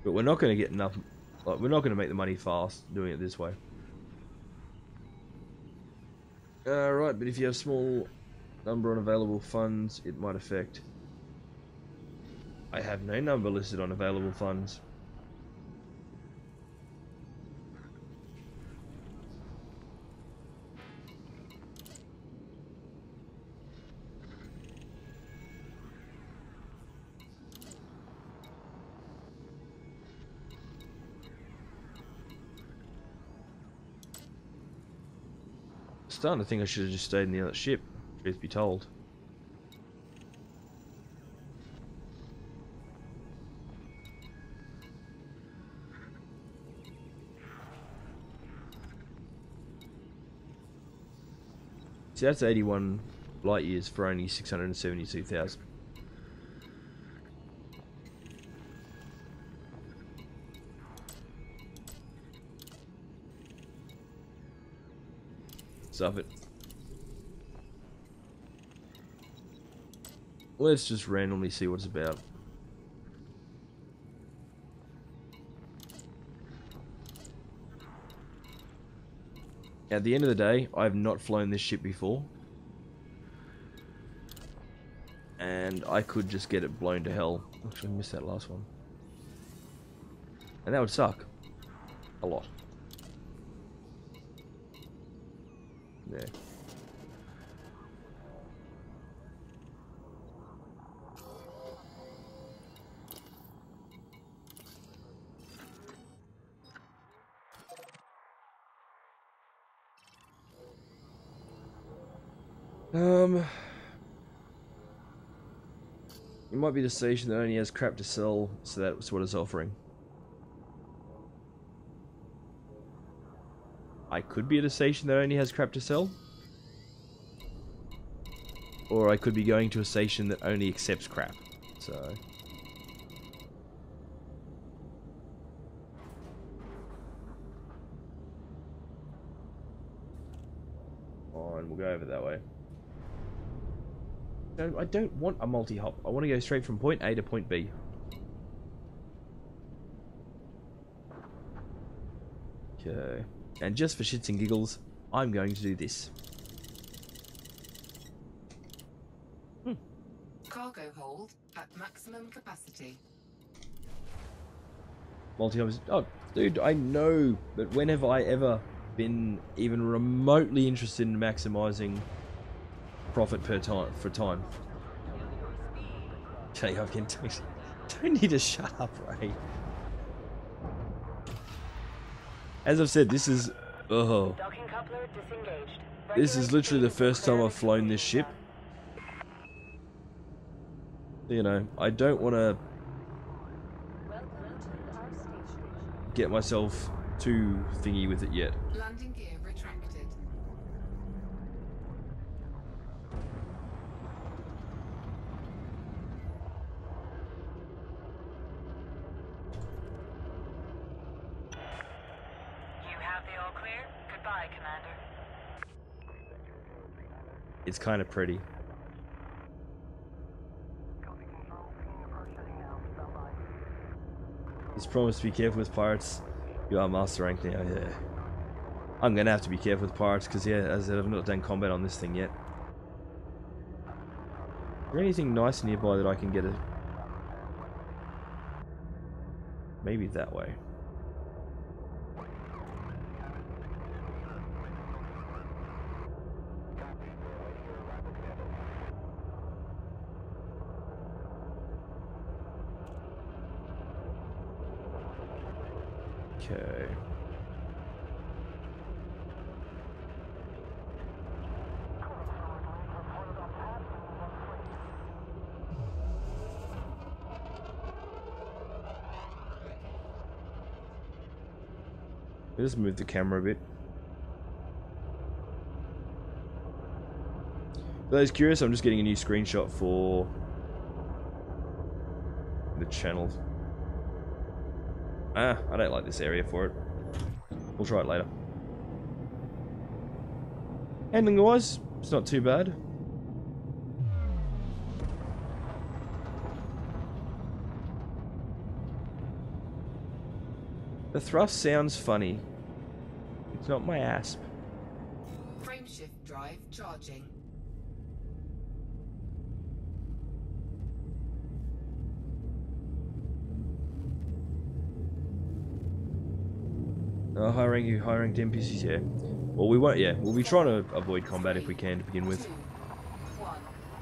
But we're not going to get enough, like, we're not going to make the money fast doing it this way. Right, but if you have small number on available funds, it might affect. I have no number listed on available funds. Starting to think I should have just stayed in the other ship, truth be told. See, that's 81 light years for only 672,000. Stuff it. Let's just randomly see what it's about. At the end of the day, I've not flown this ship before. And I could just get it blown to hell. Actually, I missed that last one. And that would suck. A lot. There. It might be the station that only has crap to sell, so that's what it's offering. I could be at a station that only has crap to sell. Or I could be going to a station that only accepts crap. So... and we'll go over that way. No, I don't want a multi-hop. I want to go straight from point A to point B. Okay. And just for shits and giggles, I'm going to do this. Cargo hold at maximum capacity. Multi-hops. Oh, dude, I know. But when have I ever been even remotely interested in maximizing profit per time for time? Okay, I can don't need to shut up, Ray. As I've said, this is this is literally the first time I've flown this ship. You know, I don't want to get myself too thingy with it yet. Landing gear retracted. You have the all clear? Goodbye, Commander. It's kind of pretty. He's promised to be careful with pirates. You are master rank now, yeah. I'm gonna have to be careful with pirates because, yeah, as I said, I've not done combat on this thing yet. Is there anything nice nearby that I can get a... Maybe that way. Okay. Just move the camera a bit. For those curious, I'm just getting a new screenshot for the channel. I don't like this area for it. We'll try it later. Handling wise, it's not too bad. The thrust sounds funny. It's not my asp. Frame shift drive drive charging. High ranked NPCs, yeah. Well, we won't, yeah. We'll be trying to avoid combat if we can to begin with. 2, 1,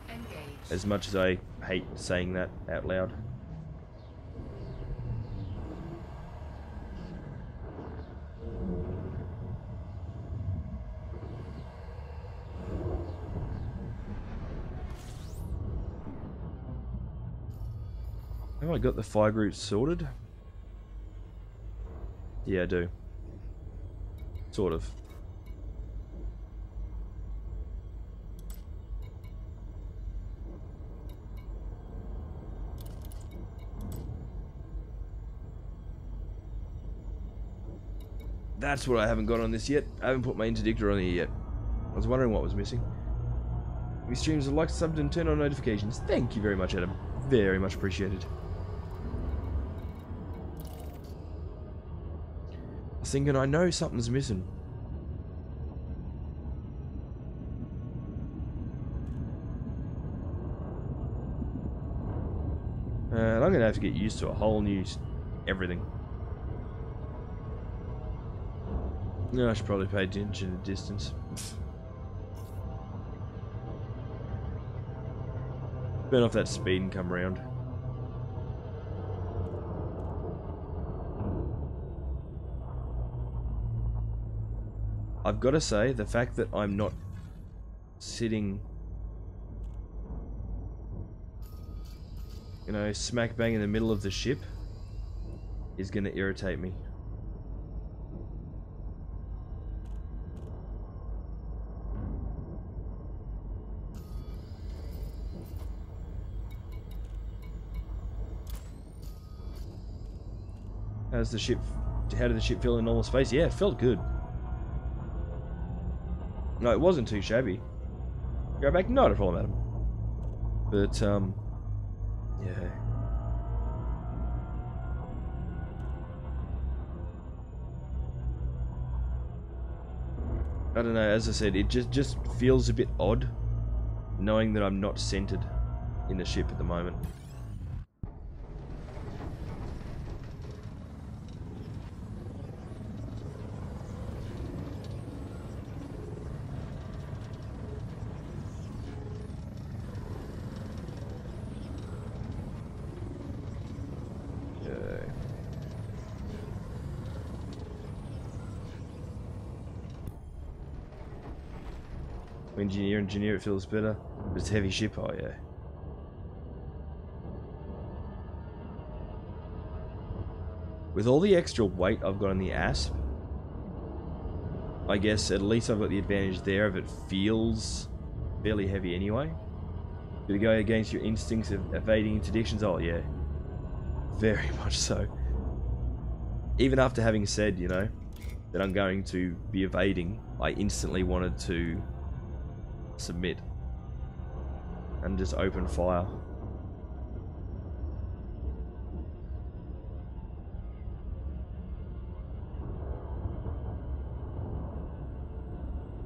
engage. As much as I hate saying that out loud. Have I got the fire group sorted? Yeah, I do. Sort of. That's what I haven't got on this yet. I haven't put my interdictor on here yet. I was wondering what was missing. These streams are like, subbed, and turn on notifications. Thank you very much, Adam. Very much appreciated. I was thinking, I know something's missing. And I'm going to have to get used to a whole new everything. No, I should probably pay attention to distance. Burn off that speed and come around. I've got to say, the fact that I'm not sitting, you know, smack bang in the middle of the ship is going to irritate me. How did the ship feel in normal space? Yeah, it felt good. No, it wasn't too shabby. Go back, not a problem, Adam. But, yeah. I don't know, as I said, it just feels a bit odd knowing that I'm not centered in the ship at the moment. Engineer, it feels better. But it's a heavy ship, oh yeah. With all the extra weight I've got on the Asp, I guess at least I've got the advantage there of it feels fairly heavy anyway. Did it go against your instincts of evading interdictions? Oh yeah. Very much so. Even after having said, you know, that I'm going to be evading, I instantly wanted to submit and just open fire.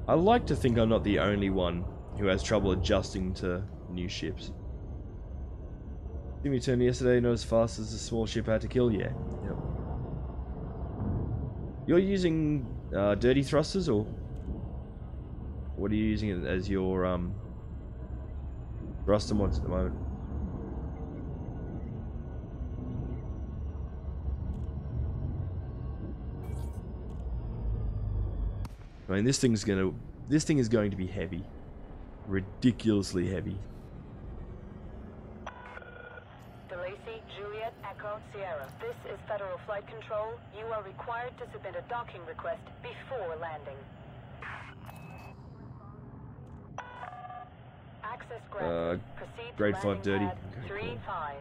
I like to think I'm not the only one who has trouble adjusting to new ships. Jimmy turned yesterday, not as fast as the small ship I had to kill. Yeah. Yep. You're using dirty thrusters, or what are you using it as your thruster mods at the moment? I mean, this thing is going to be heavy, ridiculously heavy. DeLacy, Juliet, Echo, Sierra. This is Federal Flight Control. You are required to submit a docking request before landing. Access granted. Proceed to grade 5 landing dirty. pad Okay, 3-5.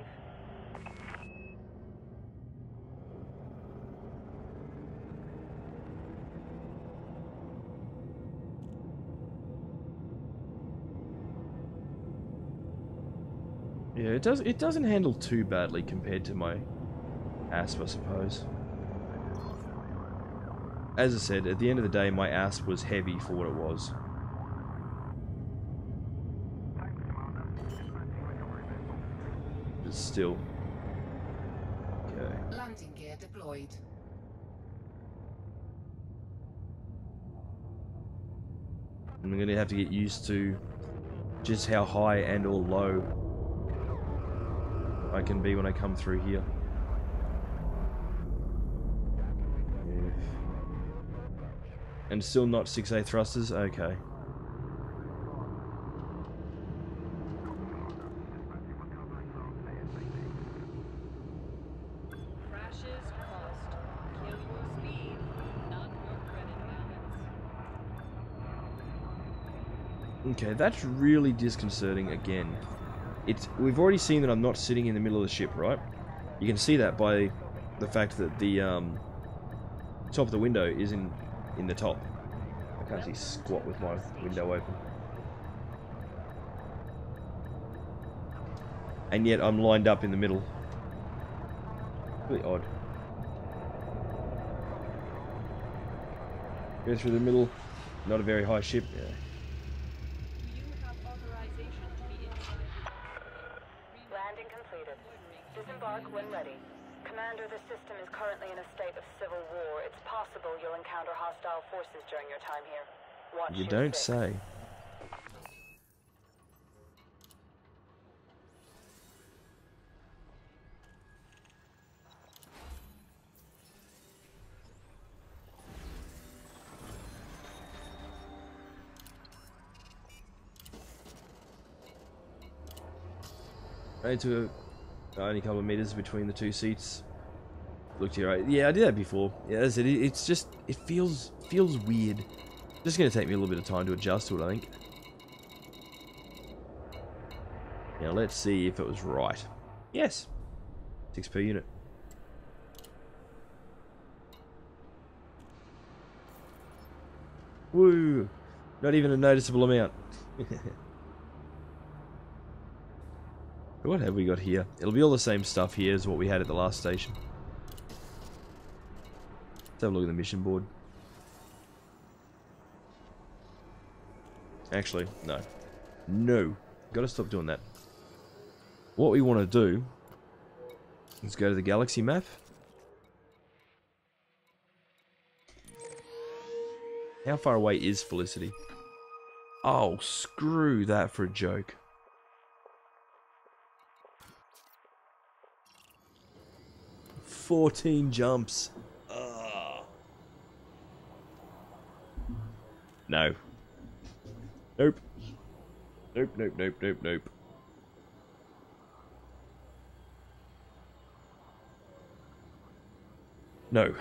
Yeah, it doesn't handle too badly compared to my Asp, I suppose. As I said, at the end of the day, my Asp was heavy for what it was. still. Okay. Landing gear deployed. I'm going to have to get used to just how high and or low I can be when I come through here. Yeah. And still not 6A thrusters? Okay. Crashes caused. Kill your speed, not your credit balance. Okay, that's really disconcerting again. We've already seen that I'm not sitting in the middle of the ship, right? You can see that by the fact that the top of the window is in the top. I can't see squat with my window open. And yet I'm lined up in the middle. Really odd. Go through the middle. Not a very high ship. Yeah. Do you have authorization to be inside the landing completed. Disembark when ready. Commander, the system is currently in a state of civil war. It's possible you'll encounter hostile forces during your time here. Watch You your don't six. say. Only a couple of meters between the two seats. Look to your right. Yeah, I did that before. Yeah, as it. It's just it feels weird. Just gonna take me a little bit of time to adjust to it, I think. Now let's see if it was right. Yes, 6 per unit. Woo! Not even a noticeable amount. What have we got here? It'll be all the same stuff here as what we had at the last station. Let's have a look at the mission board. Actually, no. No. Gotta stop doing that. What we want to do is go to the galaxy map. How far away is Felicity? Oh, screw that for a joke. "14 jumps. No. Nope. Nope, nope, nope, nope, nope. No.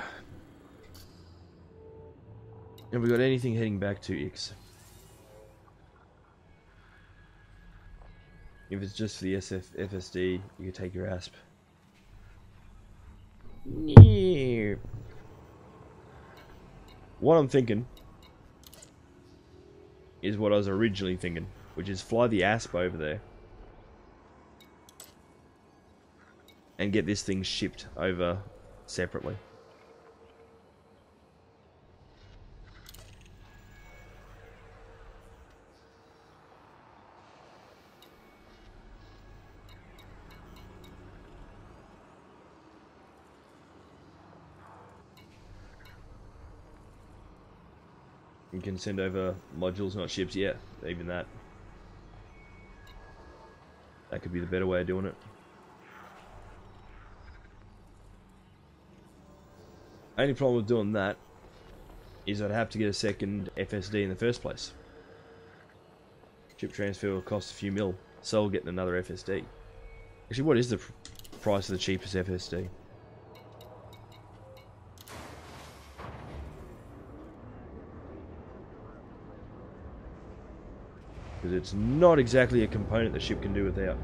Have we got anything heading back to X? If it's just for the FSD, you can take your ASP. Yeah. What I'm thinking is what I was originally thinking, which is fly the ASP over there and get this thing shipped over separately. You can send over modules, not ships. Yeah, even that. That could be the better way of doing it. Only problem with doing that is I'd have to get a second FSD in the first place. Chip transfer will cost a few mil, so I'll get another FSD. Actually, what is the price of the cheapest FSD? Because it's not exactly a component the ship can do without.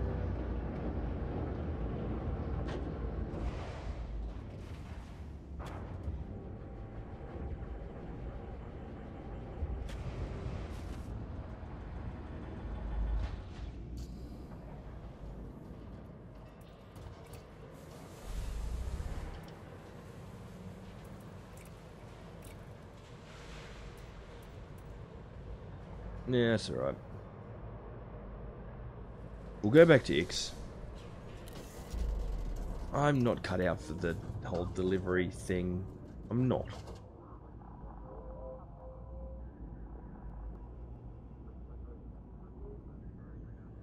Yeah, that's alright. We'll go back to X. I'm not cut out for the whole delivery thing. I'm not.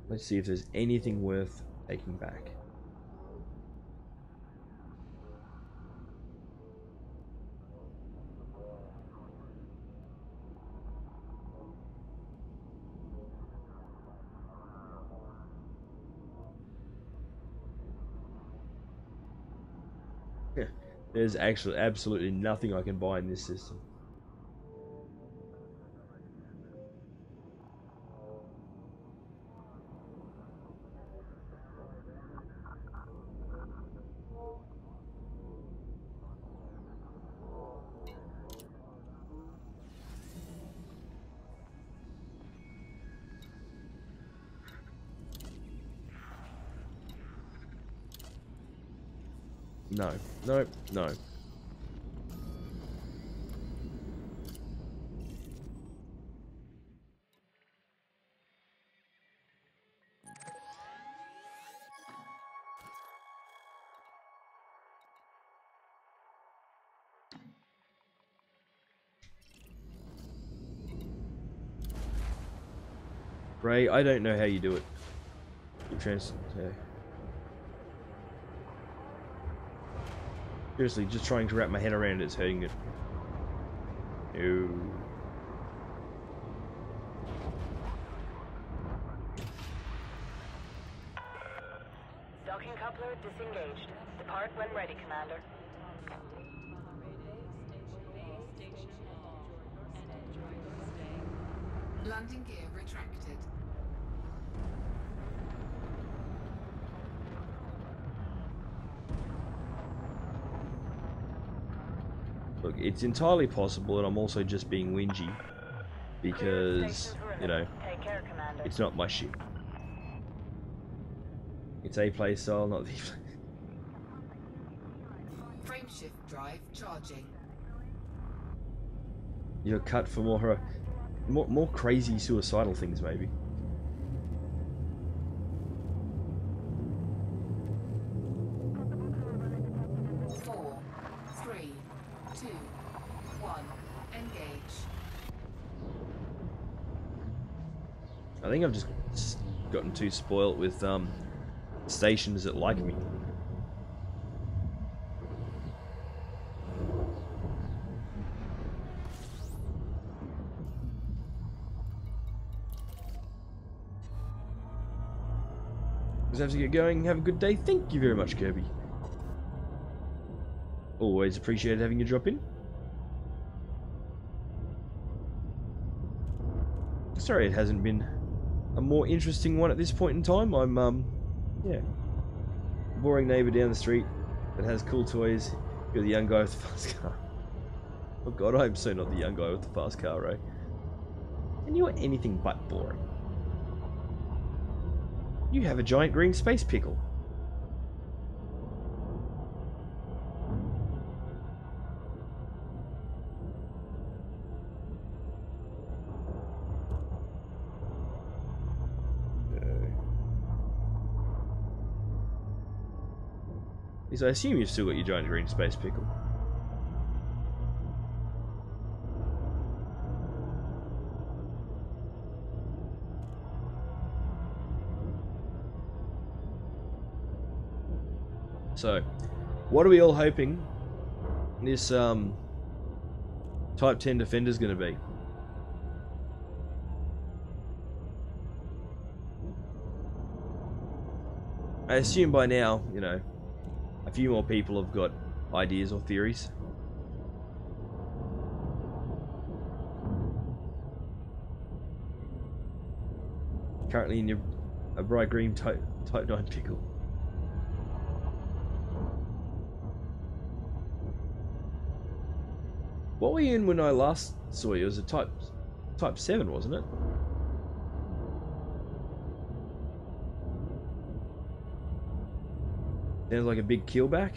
Let's see if there's anything worth taking back. There's actually absolutely nothing I can buy in this system. No, no, no. Ray, I don't know how you do it. Seriously, just trying to wrap my head around it's hurting it. No. Docking coupler disengaged. Depart when ready, Commander. Landing gear retracted. Look, it's entirely possible, and I'm also just being whingy because, you know, Take care, Commander. it's not my ship. It's a playstyle, not the. Frameshift drive charging. You're cut for more crazy suicidal things, maybe. Four, three, two, one. Engage. I think I've just gotten too spoilt with stations that like me. Just have to get going. Have a good day. Thank you very much, Kirby. Always appreciated having you drop in. Sorry it hasn't been a more interesting one at this point in time. I'm, yeah. Boring neighbour down the street that has cool toys. You're the young guy with the fast car. Oh god, I'm so not the young guy with the fast car, right? And you are anything but boring. You have a giant green space pickle. Because I assume you've still got your giant green space pickle. So, what are we all hoping this Type 10 Defender is going to be? I assume by now, you know, a few more people have got ideas or theories. Currently in a bright green Type 9 pickle. What were you in when I last saw you? It was a Type 7, wasn't it? Sounds like a big keelback.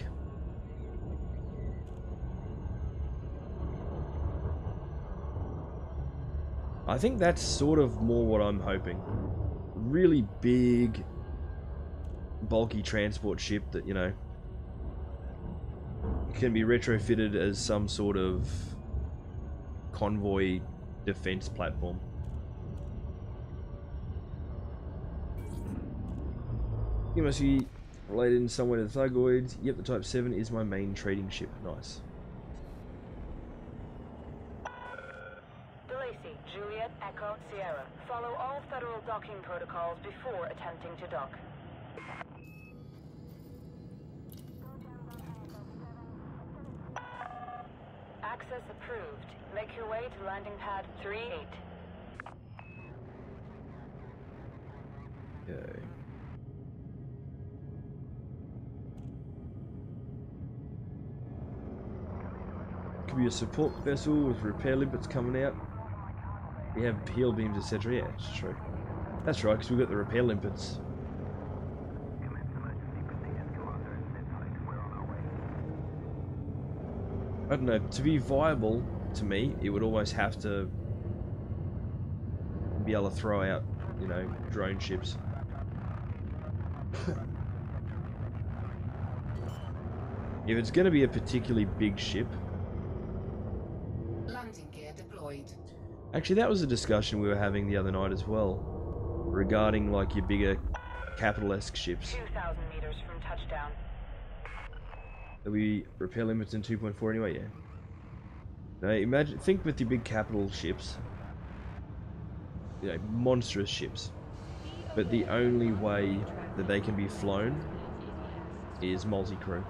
I think that's sort of more what I'm hoping. Really big, bulky transport ship that, you know, can be retrofitted as some sort of convoy defense platform. You must be related in some way to the Thargoids. Yep, the Type 7 is my main trading ship. Nice. DeLacy, Juliet, Echo, Sierra. Follow all federal docking protocols before attempting to dock. Access approved. Make your way to landing pad 38. Okay. Could be a support vessel with repair limpets coming out. We have heal beams, etc. Yeah, it's true. That's right, because we've got the repair limpets. I don't know, to be viable, to me, it would almost have to be able to throw out, you know, drone ships. If it's going to be a particularly big ship... Landing gear deployed. Actually, that was a discussion we were having the other night as well, regarding, like, your bigger capital-esque ships. 2,000 meters from touchdown. That we repair limits in 2.4 anyway, yeah. Now, imagine, think with your big capital ships, you know, monstrous ships, but the only way that they can be flown is multi-crew.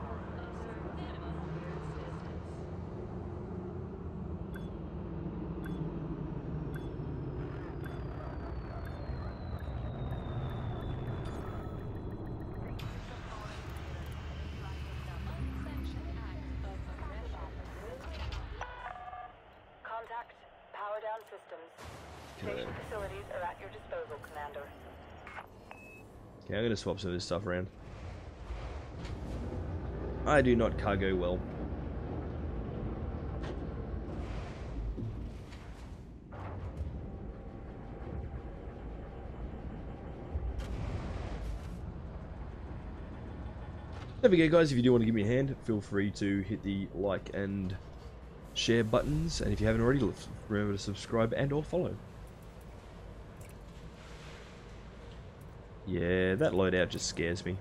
Contact. Power down systems. Station facilities are at your disposal, Commander. Okay, I'm going to swap some of this stuff around. I do not cargo well. Don't forget, guys, if you do want to give me a hand, feel free to hit the like and share buttons, and if you haven't already, remember to subscribe and or follow. Yeah, that loadout just scares me.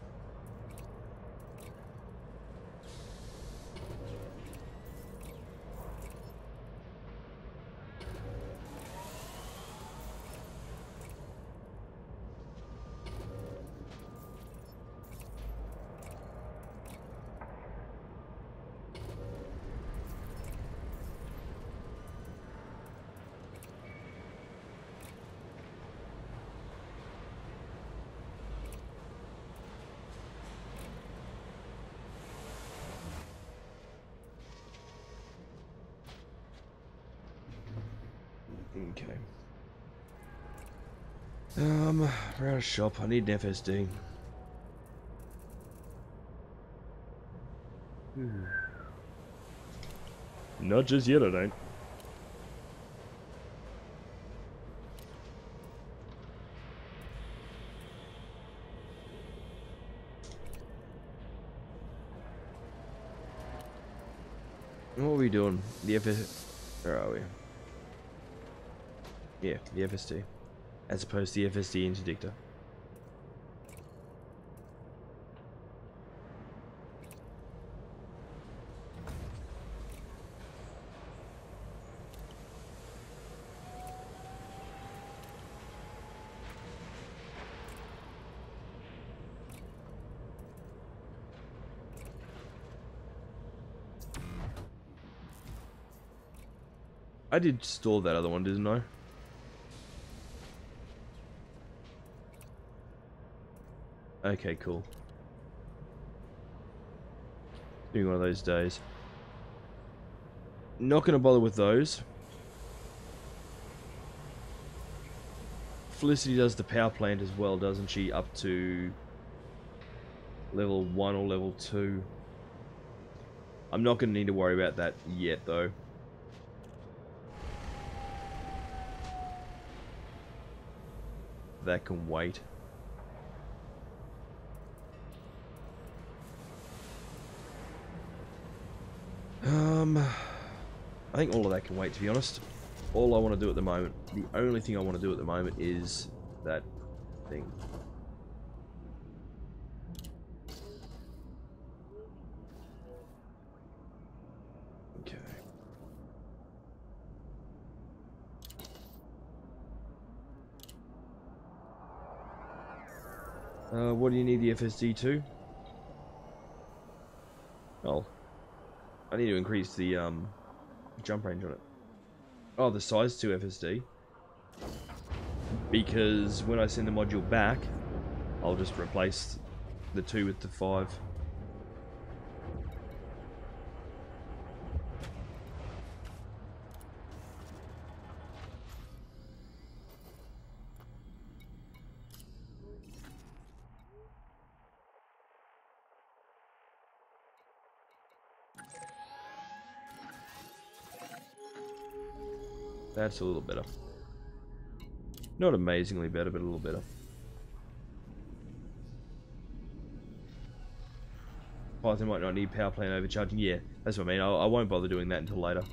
Okay. We're out of shop. I need an FSD. Not just yet, I don't. What are we doing? The Where are we? Yeah, the FSD. As opposed to the FSD interdictor. I did store that other one, didn't I? Okay, cool. Doing one of those days. Not gonna bother with those. Felicity does the power plant as well, doesn't she? Up to level 1 or level 2. I'm not gonna need to worry about that yet, though. That can wait. I think all of that can wait, to be honest. All I want to do at the moment, the only thing I want to do at the moment is that thing. Okay. What do you need the FSD to? Oh. I need to increase the jump range on it. Oh, the size to FSD. Because when I send the module back, I'll just replace the 2 with the 5. That's a little better. Not amazingly better, but a little better. Python might not need power plant overcharging. Yeah, that's what I mean. I won't bother doing that until later.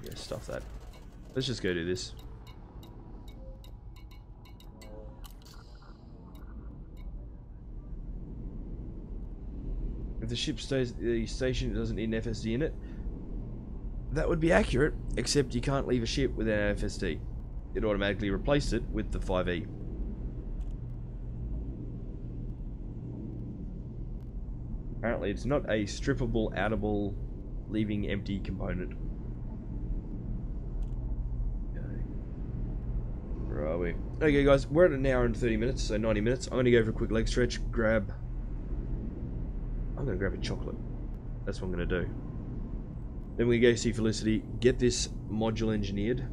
Yeah, stuff that. Let's just go do this. If the ship stays at the station, it doesn't need an FSD in it. That would be accurate, except you can't leave a ship without an FSD. It automatically replaced it with the 5E. Apparently it's not a strippable, outable, leaving empty component. Okay. Where are we? Okay guys, we're at an hour and 30 minutes, so 90 minutes. I'm going to go for a quick leg stretch, I'm going to grab a chocolate. That's what I'm going to do. Then we go see Felicity, get this module engineered.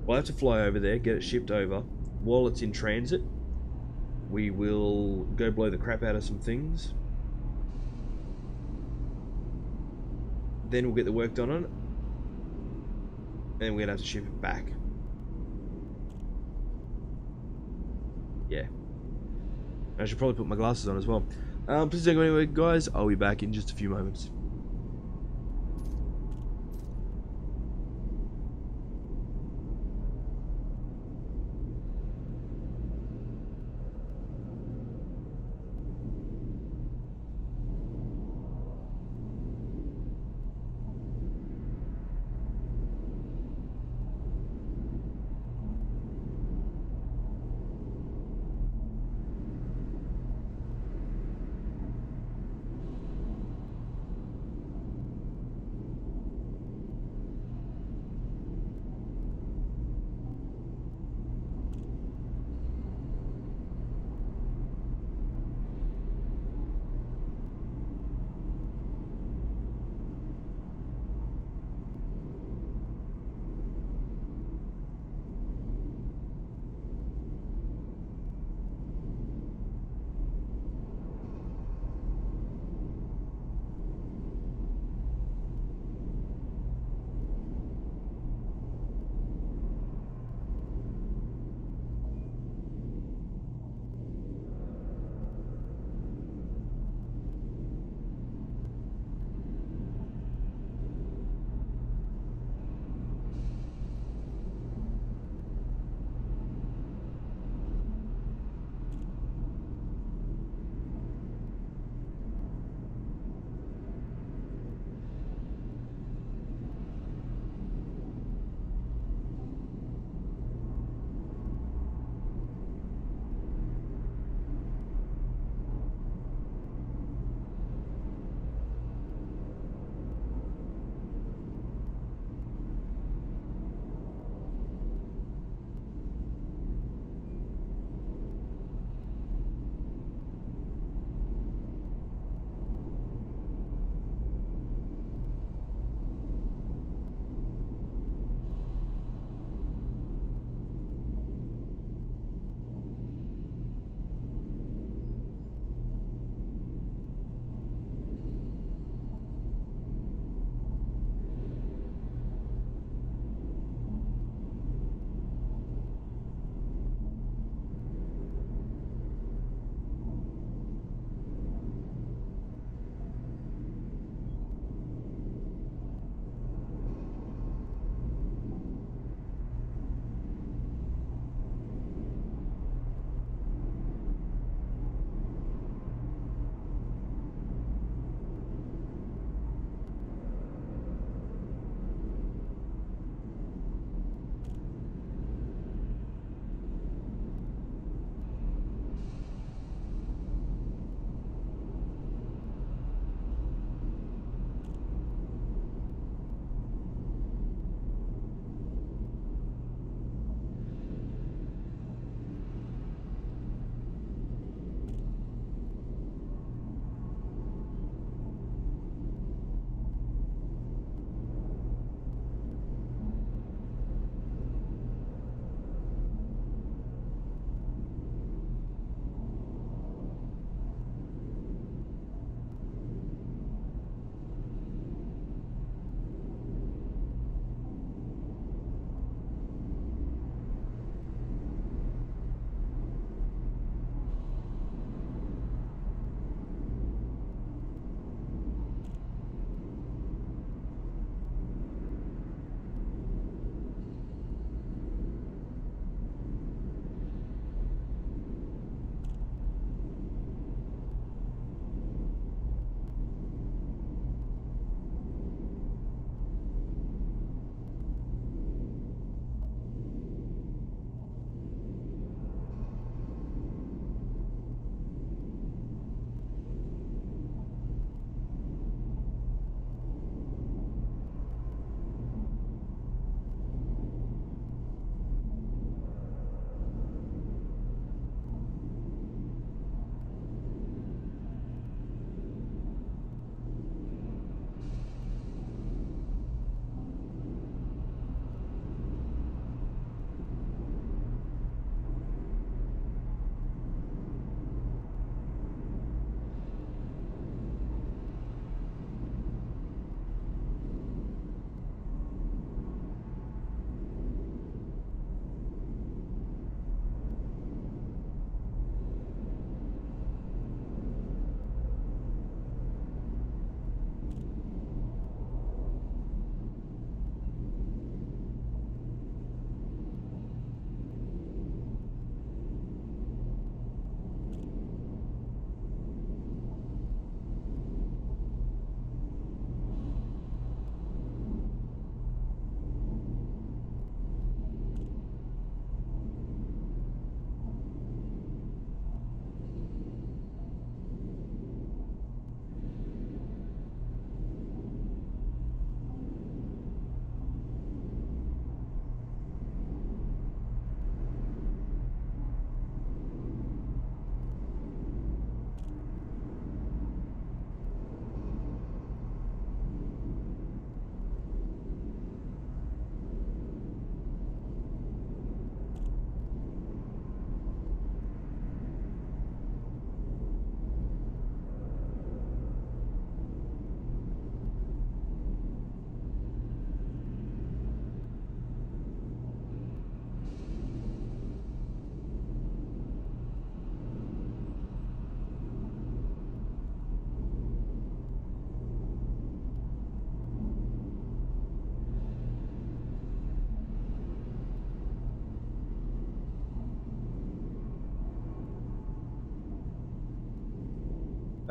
We'll have to fly over there, get it shipped over. While it's in transit, we will go blow the crap out of some things. Then we'll get the work done on it. And we're going to have to ship it back. Yeah. I should probably put my glasses on as well. Please don't go anywhere, guys. I'll be back in just a few moments.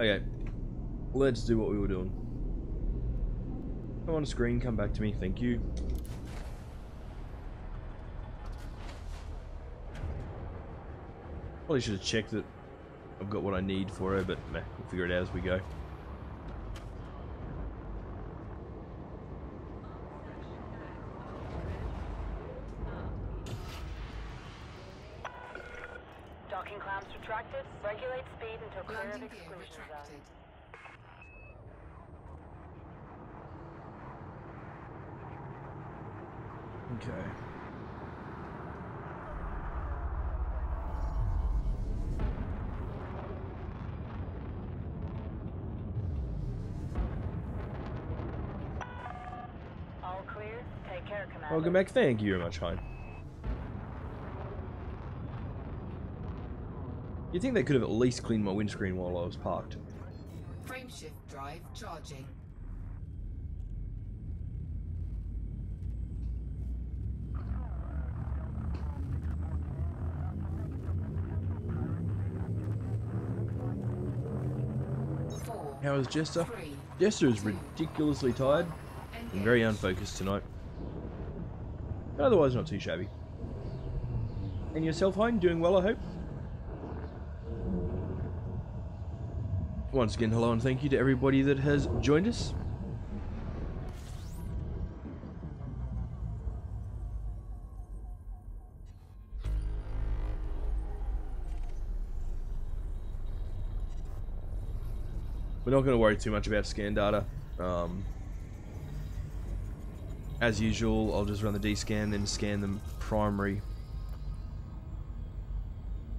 Okay, let's do what we were doing. Come on screen, come back to me, thank you. Probably should have checked that I've got what I need for her, but meh, we'll figure it out as we go. Docking clamps retracted. Regulate speed until clear of Landing gear exclusion zone. retracted. Okay. All clear. Take care, Commander. Welcome back, thank you very much, Hein. You'd think they could have at least cleaned my windscreen while I was parked. Frameshift drive charging. Four, How is Jester? three, Jester is ridiculously tired and very unfocused tonight. But otherwise not too shabby. And yourself, Hein? Doing well, I hope? Once again, hello and thank you to everybody that has joined us. We're not going to worry too much about scan data. As usual, I'll just run the D-scan, then scan them primary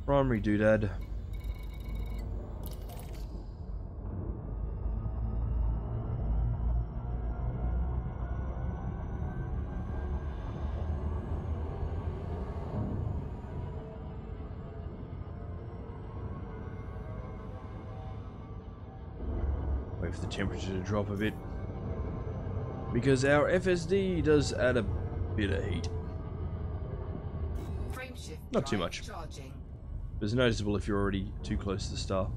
doodad. Wait for the temperature to drop a bit, because our FSD does add a bit of heat. Frameshift Not too drive much. charging. But it's noticeable if you're already too close to the star.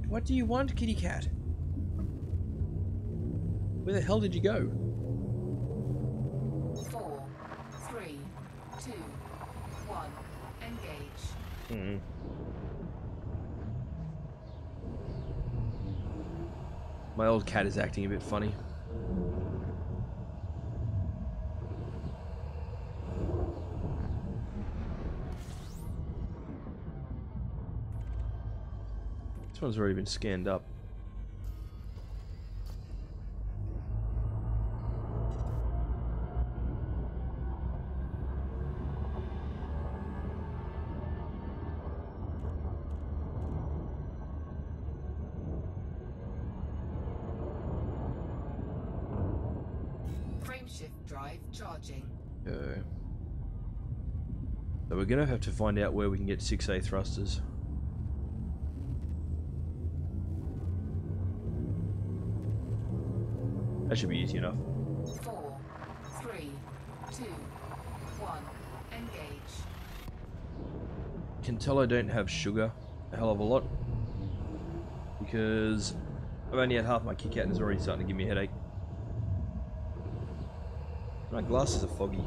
What do you want, kitty cat? Where the hell did you go? 4, 3, 2, 1. Engage. My old cat is acting a bit funny. This one's already been scanned up. Frameshift drive charging. Okay. So we're gonna have to find out where we can get 6A thrusters. That should be easy enough. 4, 3, 2, 1. Engage. Can tell I don't have sugar a hell of a lot, because I've only had half my Kit Kat and it's already starting to give me a headache. My glasses are foggy.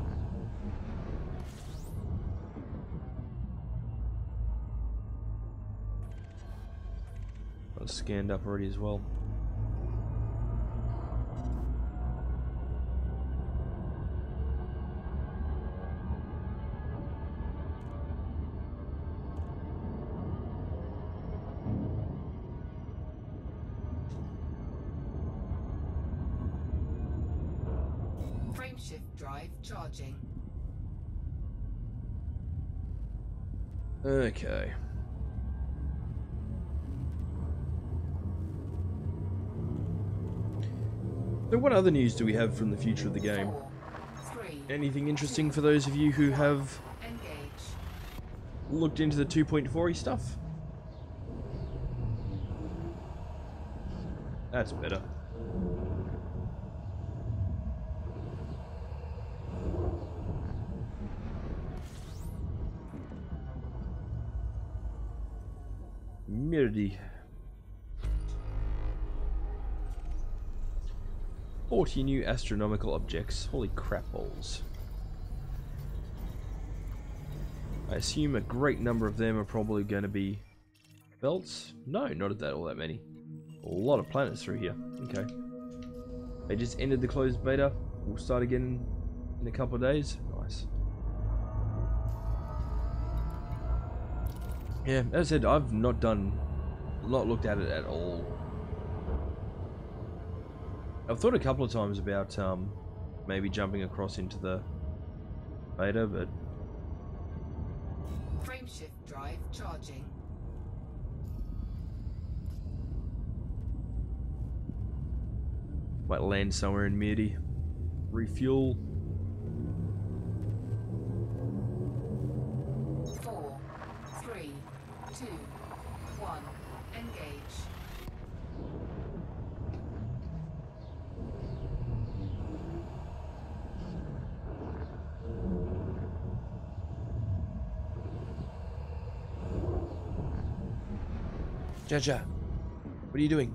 Got it scanned up already as well. Frameshift drive charging. Okay. So what other news do we have from the future of the game? 4, 3, Anything interesting for those of you who have engage. looked into the 2.4 stuff? That's better. Humidity. 40 new astronomical objects. Holy crap balls. I assume a great number of them are probably going to be belts. No, not all that many. A lot of planets through here. Okay. They just ended the closed beta. We'll start again in a couple of days. Nice. Yeah, as I said, I've not looked at it at all. I've thought a couple of times about maybe jumping across into the beta, but Frameshift drive charging. might land somewhere in Midi. Refuel. 4, 3, 2, 1. Engage. Jaja, what are you doing?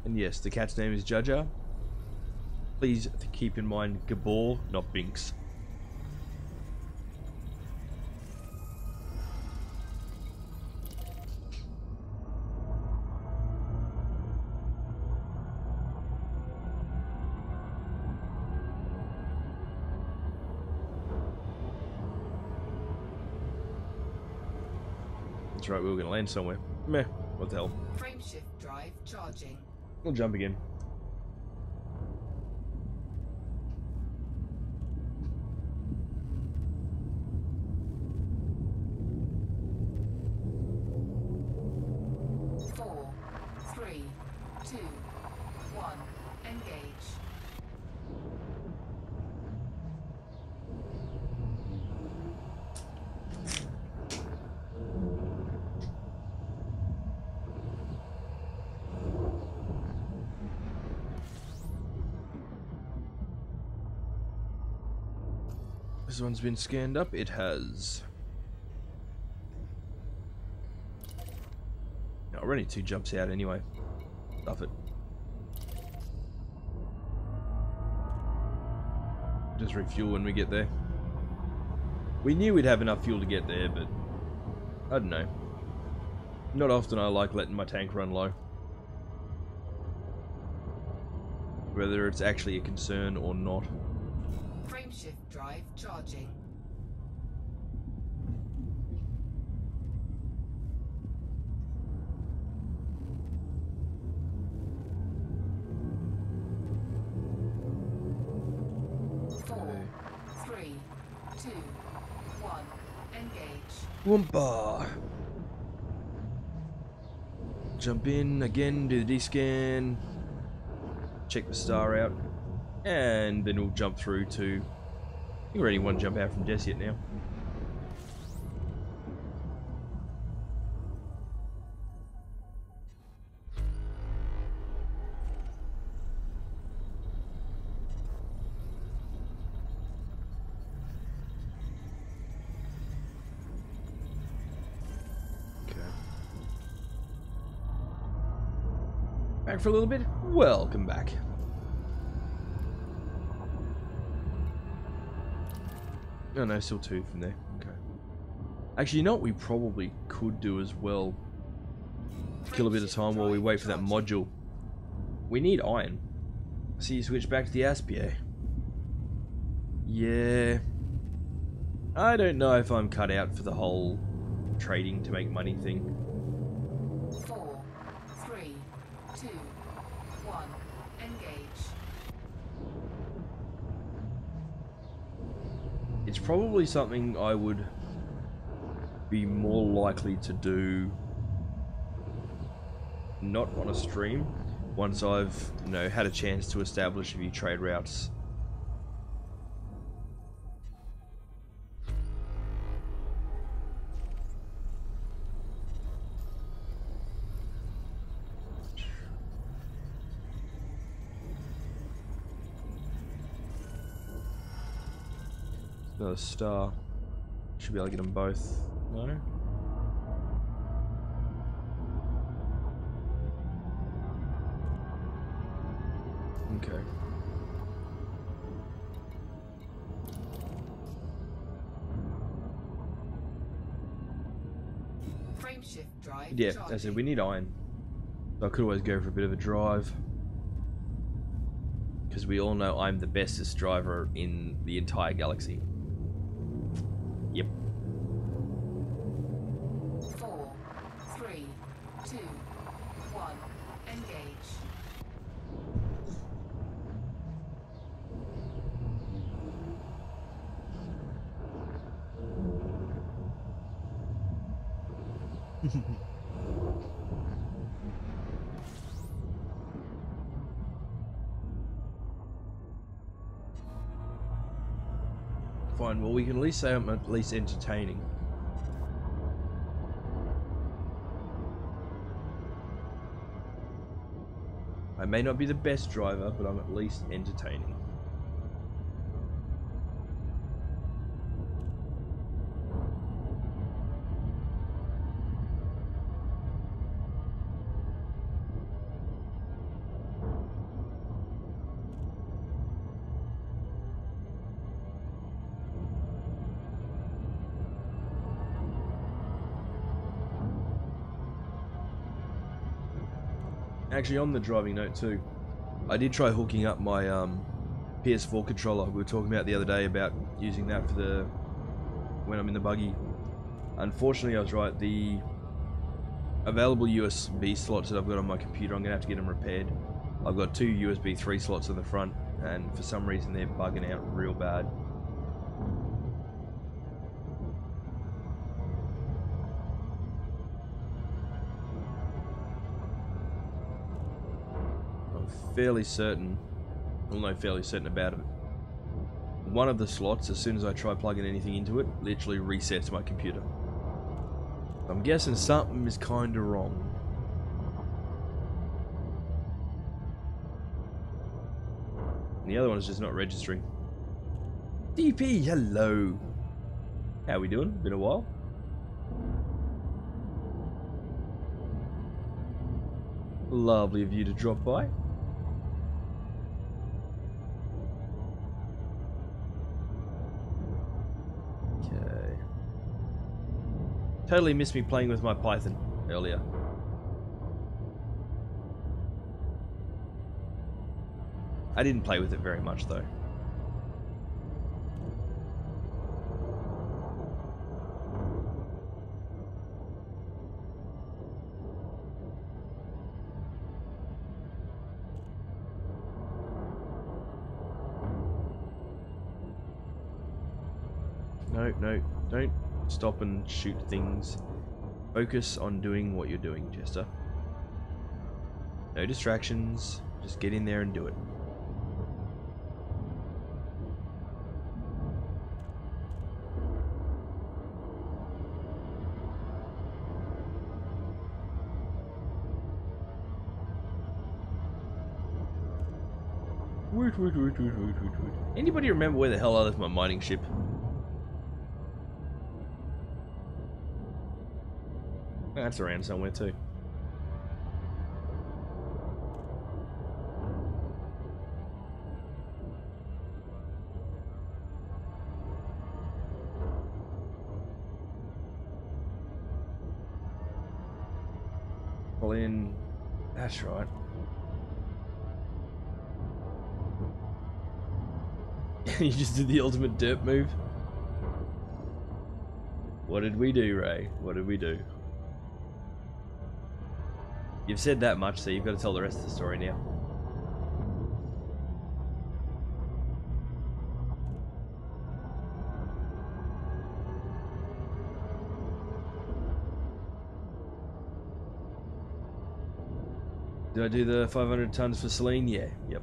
And yes, the cat's name is Jaja. Please keep in mind Gabor, not Binks. That's right, we were going to land somewhere. Meh, what the hell. Frameshift drive charging. We'll jump again. Four, 3, 2, 1. Engage. This one's been scanned up. It has. No, we're only 2 jumps out anyway. Stuff it. Just refuel when we get there. We knew we'd have enough fuel to get there, but I don't know. Not often I like letting my tank run low. Whether it's actually a concern or not. Frameshift drive charging. Four, 3, 2, 1. Engage. Whoompa! Jump in again, do the D-scan, check the star out, and then we'll jump through to... I think we're only 1 jump out from Desiat now. Back for a little bit? Welcome back. Oh no, still 2 from there. Okay. Actually, you know what we probably could do as well? Kill a bit of time while we wait for that module. We need iron. So you switch back to the Aspia. Yeah. I don't know if I'm cut out for the whole trading to make money thing. 4, 3, 2, 1. Engage. It's probably something I would be more likely to do not on a stream once I've, you know, had a chance to establish a few trade routes. Another star. Should be able to get them both. No? Okay. Frame shift drive. Yeah, as I said, we need iron. So I could always go for a bit of a drive. Because we all know I'm the bestest driver in the entire galaxy. Yep. 4, 3, 2, 1. Engage. Fine, well we can at least say I'm at least entertaining. I may not be the best driver, but I'm at least entertaining. Actually, on the driving note too, I did try hooking up my PS4 controller. We were talking about the other day about using that for the when I'm in the buggy. Unfortunately, I was right. The available USB slots that I've got on my computer, I'm gonna have to get them repaired. I've got 2 USB 3 slots on the front, and for some reason they're bugging out real bad. Fairly certain, well no, fairly certain about it. One of the slots, as soon as I try plugging anything into it, literally resets my computer. I'm guessing something is kind of wrong. And the other one is just not registering. DP, hello. How we doing? Been a while. Lovely of you to drop by. Totally missed me playing with my Python earlier. I didn't play with it very much though. No, don't stop and shoot things. Focus on doing what you're doing, Jester. No distractions, just get in there and do it. Woot. Anybody remember where the hell I left my mining ship? That's around somewhere too. Well, in that's right. You just did the ultimate dirt move. What did we do, Ray? What did we do? You've said that much, so you've got to tell the rest of the story now. Did I do the 500 tons for Celine? Yeah, yep.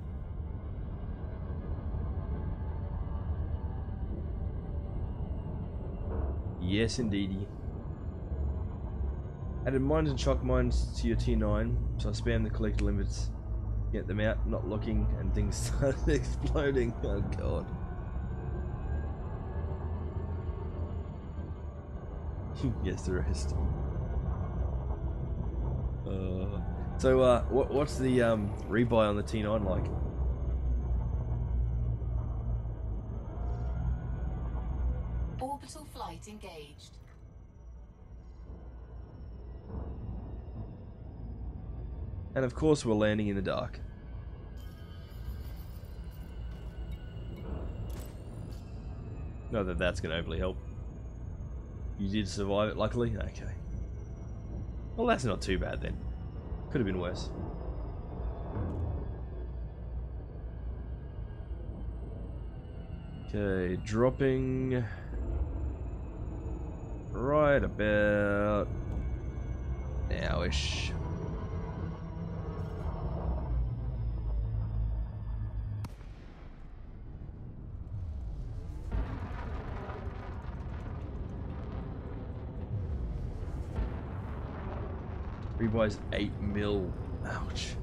Yes, indeedy. Added mines and shock mines to your tier 9, so I spam the collector limits, get them out, not looking, and things started exploding. Oh god. Yes, there is. So, what's the rebuy on the T9 like? Orbital flight engaged. And of course, we're landing in the dark. Not that that's going to overly help. You did survive it, luckily? Okay. Well, that's not too bad then. Could have been worse. Okay, dropping right about now-ish. Rebuy's 8 mil. Ouch.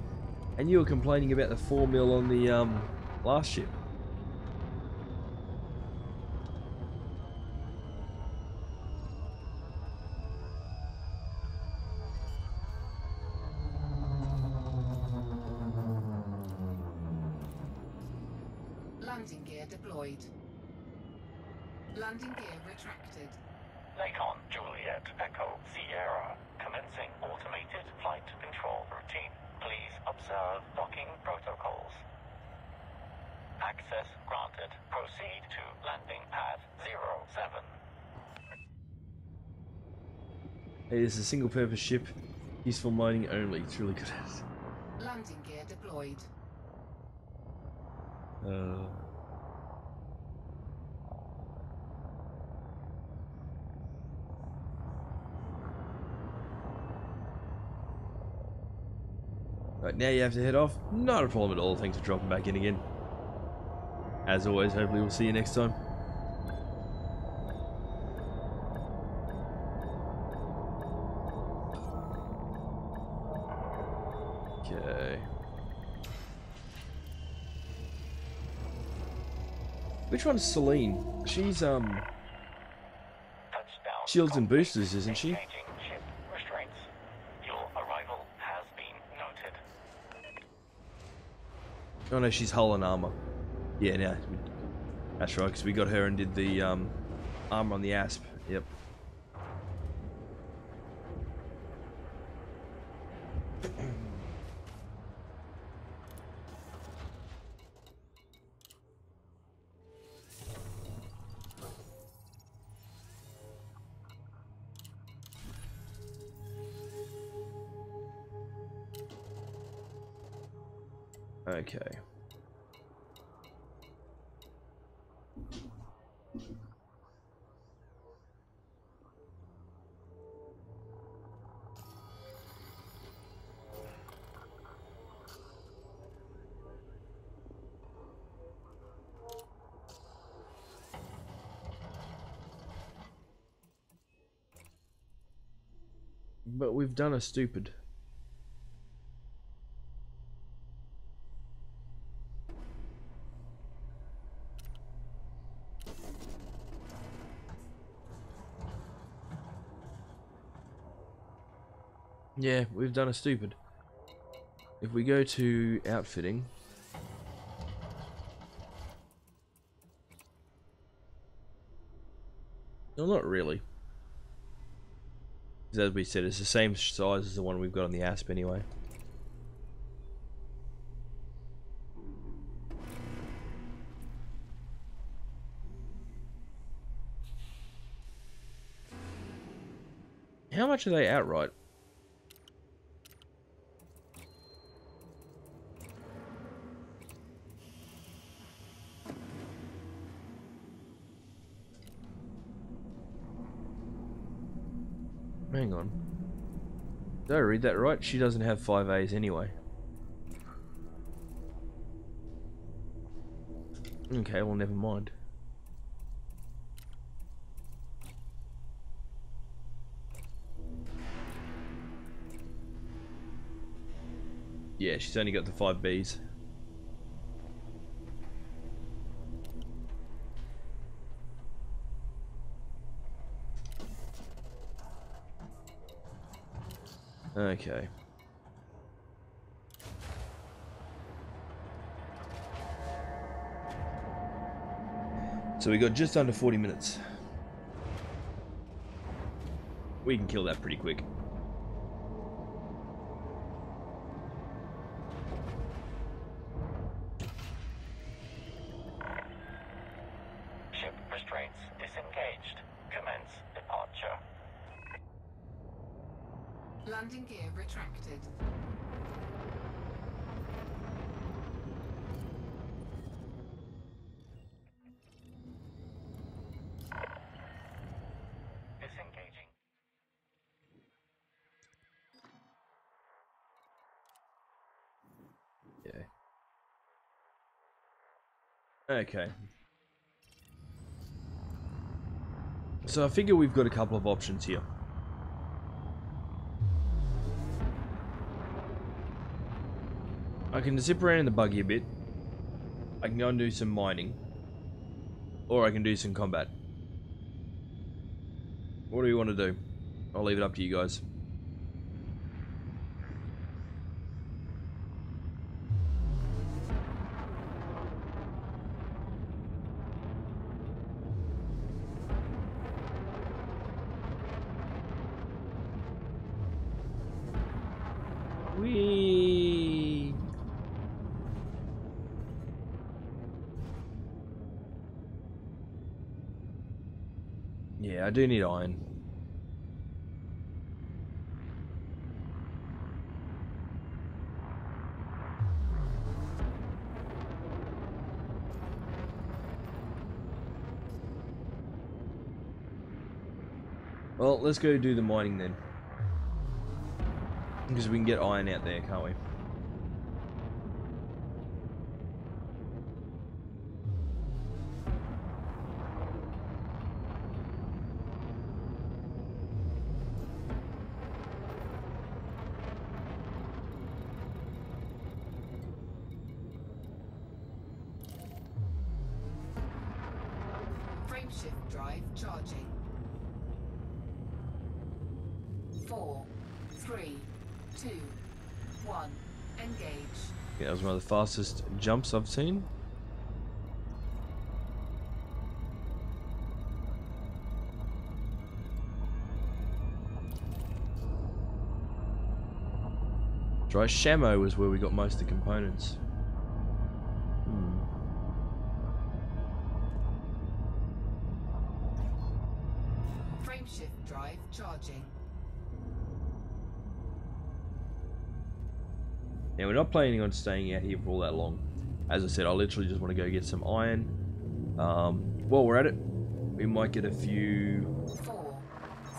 And you were complaining about the 4 mil on the last ship. Landing gear deployed. Landing gear retracted. Lakon Juliet Echo Sierra, commencing automated flight control routine. Please observe docking protocols. Access granted. Proceed to landing pad 07. Hey, this is a single purpose ship. Useful mining only. It's really good at it. Landing gear deployed. Right, now you have to head off. Not a problem at all. Thanks for dropping back in again. As always, hopefully we'll see you next time. Okay. Which one's Celine? She's Touchdown. shields and boosters, isn't she? Engaging ship restraints. Your arrival has been noted. Oh no, she's hull and armor. Yeah, no, that's right, because we got her and did the armor on the Asp. Yep. Okay. But we've done a stupid. Yeah, we've done a stupid. If we go to outfitting, no, not really. As we said, it's the same size as the one we've got on the Asp anyway. How much are they outright? Hang on. Did I read that right? She doesn't have 5As anyway. Okay, well, never mind. Yeah, she's only got the 5Bs. Okay. So we got just under 40 minutes. We can kill that pretty quick. Ship restraints disengaged. Commence departure. Landing gear retracted. Disengaging. Yeah. Okay. So I figure we've got a couple of options here. I can zip around in the buggy a bit. I can go and do some mining. Or I can do some combat. What do you want to do? I'll leave it up to you guys. Whee! Yeah, I do need iron. Well, let's go do the mining then. Because we can get iron out there, can't we? Frameshift drive charging. 4, 3, 2, 1. Engage. Yeah, that was one of the fastest jumps I've seen. Dry Shamo was where we got most of the components. Frameshift drive charging. Now, we're not planning on staying out here for all that long. As I said, I literally just want to go get some iron. While we're at it, we might get a few... 4,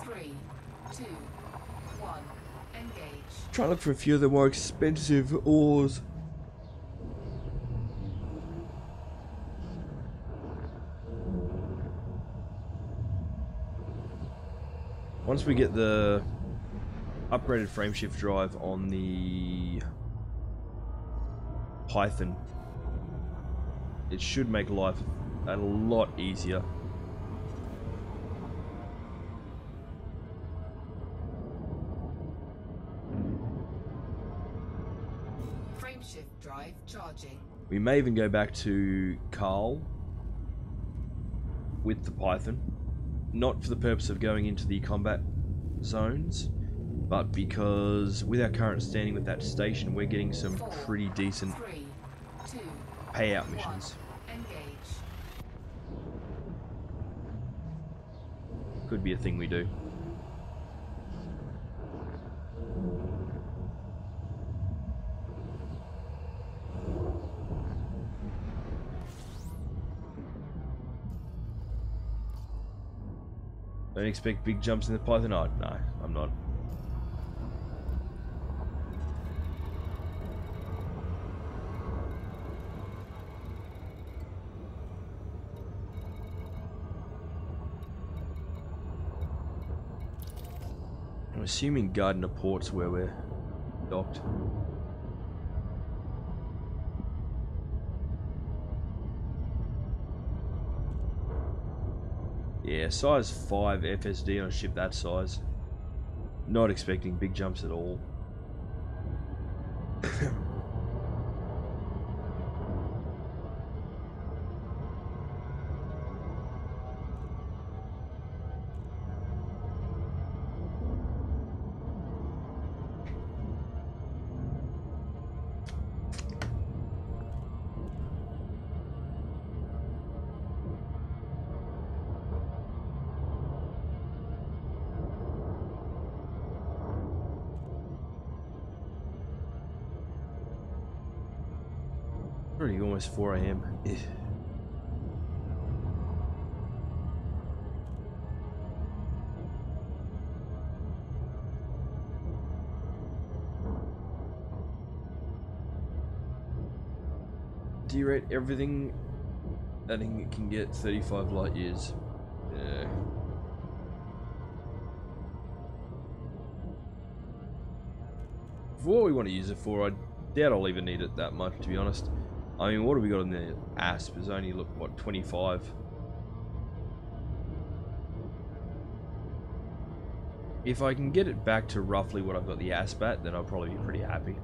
3, 2, 1. Engage. Try to look for a few of the more expensive ores. Once we get the upgraded frameshift drive on the Python, it should make life a lot easier. Frameshift drive charging. We may even go back to Carl with the Python, not for the purpose of going into the combat zones, but because with our current standing with that station, we're getting some pretty decent 3, 2, payout missions. engage. Could be a thing we do. Don't expect big jumps in the Python. Oh, no, I'm not. I'm assuming Gardner Port's where we're docked. Yeah, size 5 FSD on a ship that size. Not expecting big jumps at all. Already almost 4 AM. D-rate everything. I think it can get 35 light years. Yeah. For what we want to use it for, I doubt I'll even need it that much, to be honest. I mean, what have we got in the ASP? Is only, look, what, 25? If I can get it back to roughly what I've got the ASP at, then I'll probably be pretty happy.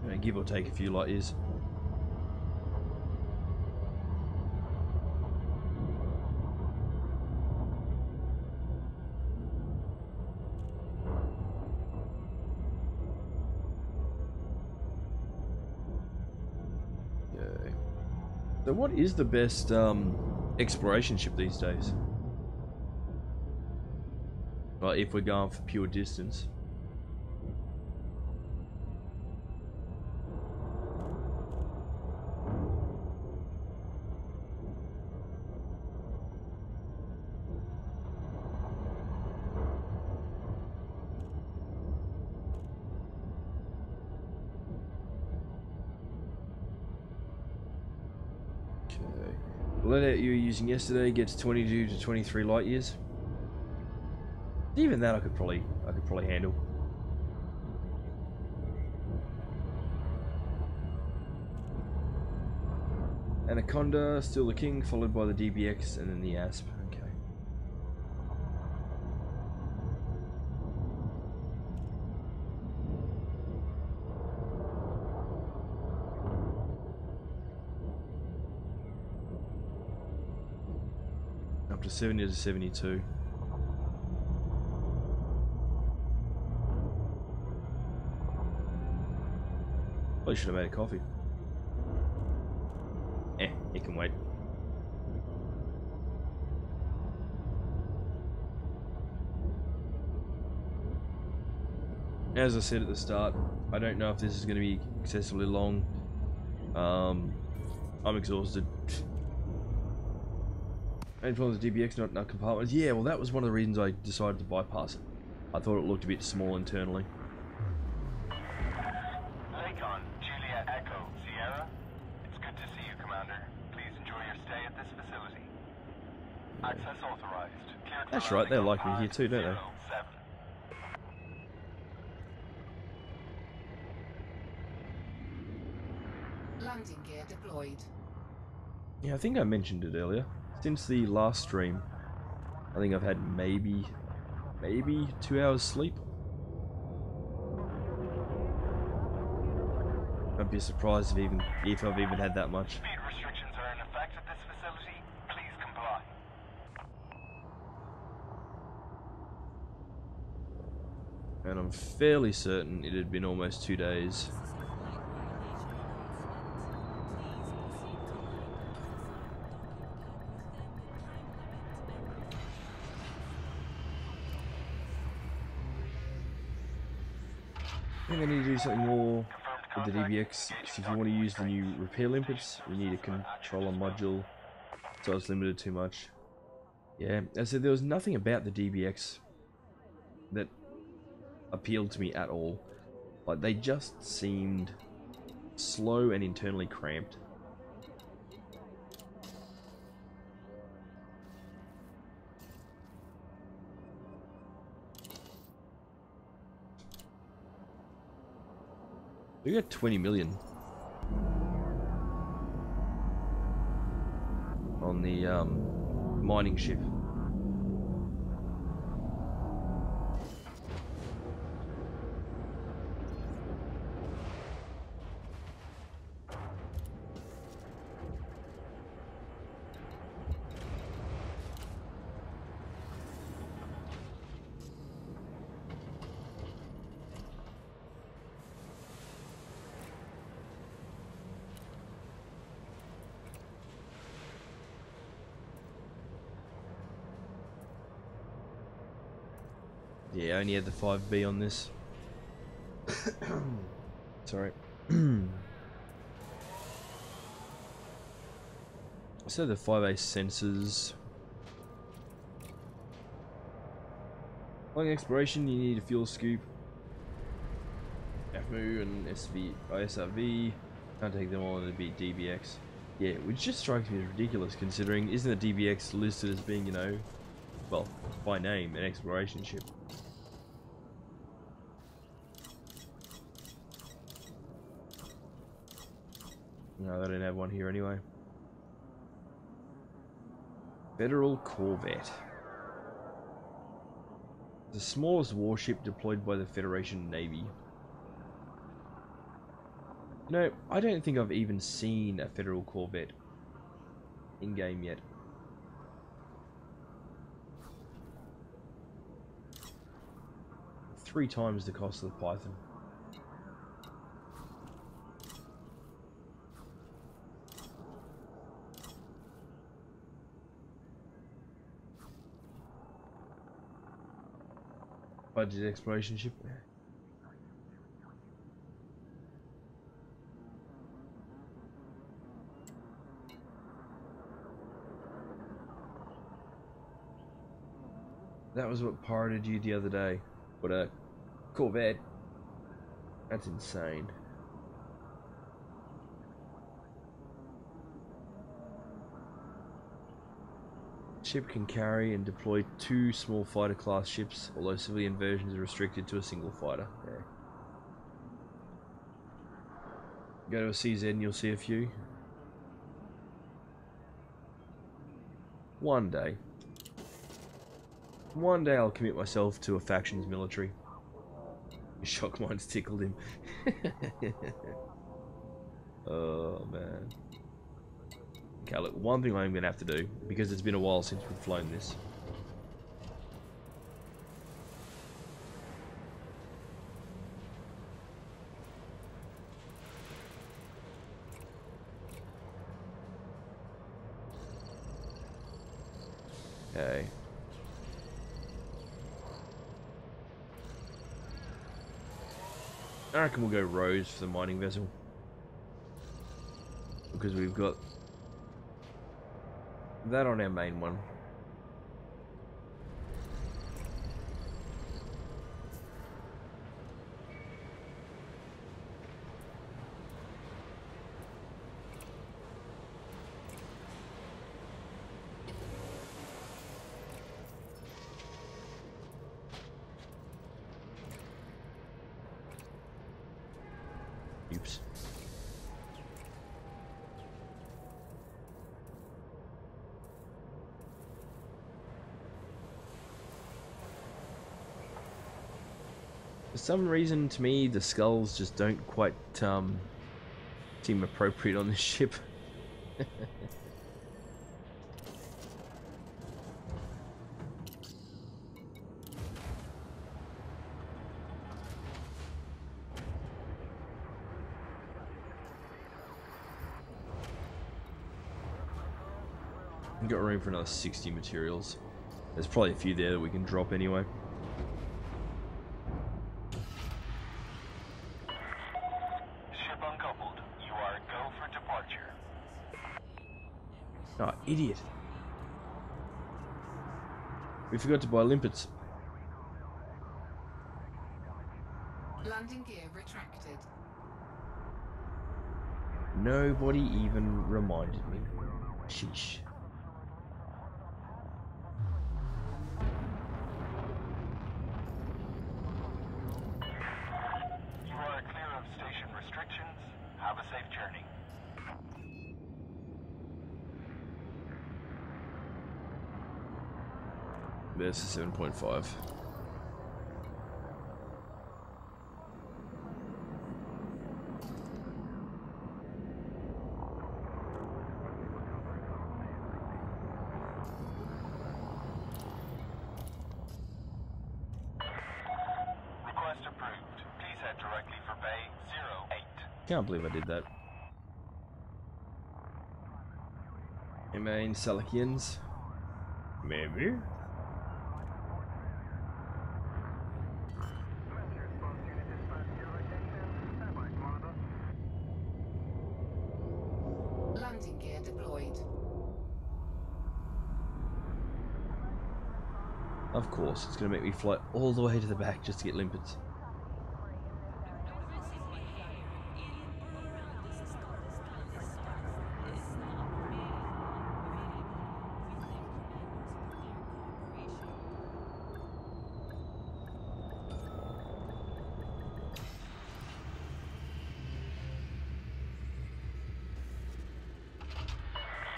You know, give or take a few light years. So what is the best exploration ship these days? Well, if we're going for pure distance. The layout you were using yesterday gets 22 to 23 light years. Even that I could probably handle. Anaconda, still the king, followed by the DBX and then the ASP. Okay. Up to 70 to 72. Probably should have made a coffee. It can wait. As I said at the start, I don't know if this is going to be excessively long. I'm exhausted. And from the DBX not in our compartments. Yeah, well that was one of the reasons I decided to bypass it. I thought it looked a bit small internally. Lakon, Julia Echo, Sierra. It's good to see you, Commander. Please enjoy your stay at this facility. Access authorized. Cleared. That's right, they like me here too, don't they? 07. Landing gear deployed. Yeah, I think I mentioned it earlier. Since the last stream, I think I've had maybe 2 hours sleep. I'd be surprised if I've even had that much. Speed restrictions are in effect at this facility. Please comply. And I'm fairly certain it had been almost 2 days. I think I need to do something more with the DBX, because if you want to use the new repair limpets, you need a controller module, so it's limited too much. Yeah, as I said, there was nothing about the DBX that appealed to me at all. Like, they just seemed slow and internally cramped. We got 20 million. on the mining ship. Yeah, I only had the 5B on this. Sorry. So the 5A sensors. Flying exploration, you need a fuel scoop. FMU and SRV. Can't take them all on the DBX. Yeah, which just strikes me as ridiculous considering isn't the DBX listed as being, you know, well, by name, an exploration ship. No, they don't have one here anyway. Federal Corvette. The smallest warship deployed by the Federation Navy. You know, I don't think I've even seen a Federal Corvette in-game yet. Three times the cost of the Python. Budget exploration ship. That was what pirated you the other day. What a Corvette. That's insane. Ship can carry and deploy 2 small fighter class ships, although civilian versions are restricted to a single fighter. Yeah. Go to a CZ and you'll see a few. One day I'll commit myself to a faction's military. Shock mines tickled him. Oh man. Okay, look, one thing I'm going to have to do, because it's been a while since we've flown this. Okay. I reckon we'll go Rose for the mining vessel. Because we've got that on our main one. Oops. For some reason, to me, the skulls just don't quite seem appropriate on this ship. We've got room for another 60 materials. There's probably a few there that we can drop anyway. Ship uncoupled. You are a go for departure. Oh, idiot. We forgot to buy limpets. Landing gear retracted. Nobody even reminded me. Sheesh. You are clear of station restrictions. Have a safe journey. There's the 7.5. Request approved. Please head directly for Bay 08. Can't believe I did that. You mean Salakians? Maybe. Landing gear deployed. Of course, it's going to make me fly all the way to the back just to get limpets.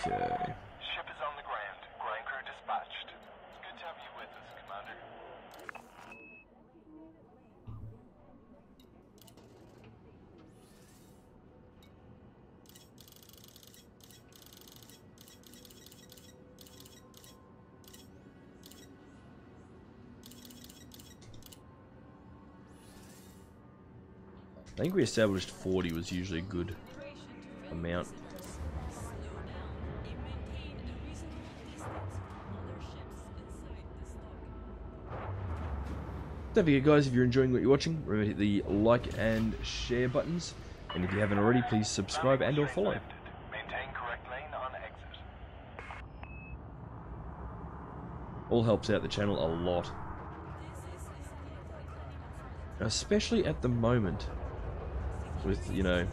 Okay. Ship is on the ground. Ground crew dispatched. It's good to have you with us, Commander. I think we established 40 was usually a good amount. Don't forget guys, if you're enjoying what you're watching, remember to hit the like and share buttons. And if you haven't already, please subscribe and or follow. Maintain correct lane on exit. All helps out the channel a lot. Especially at the moment. With, you know,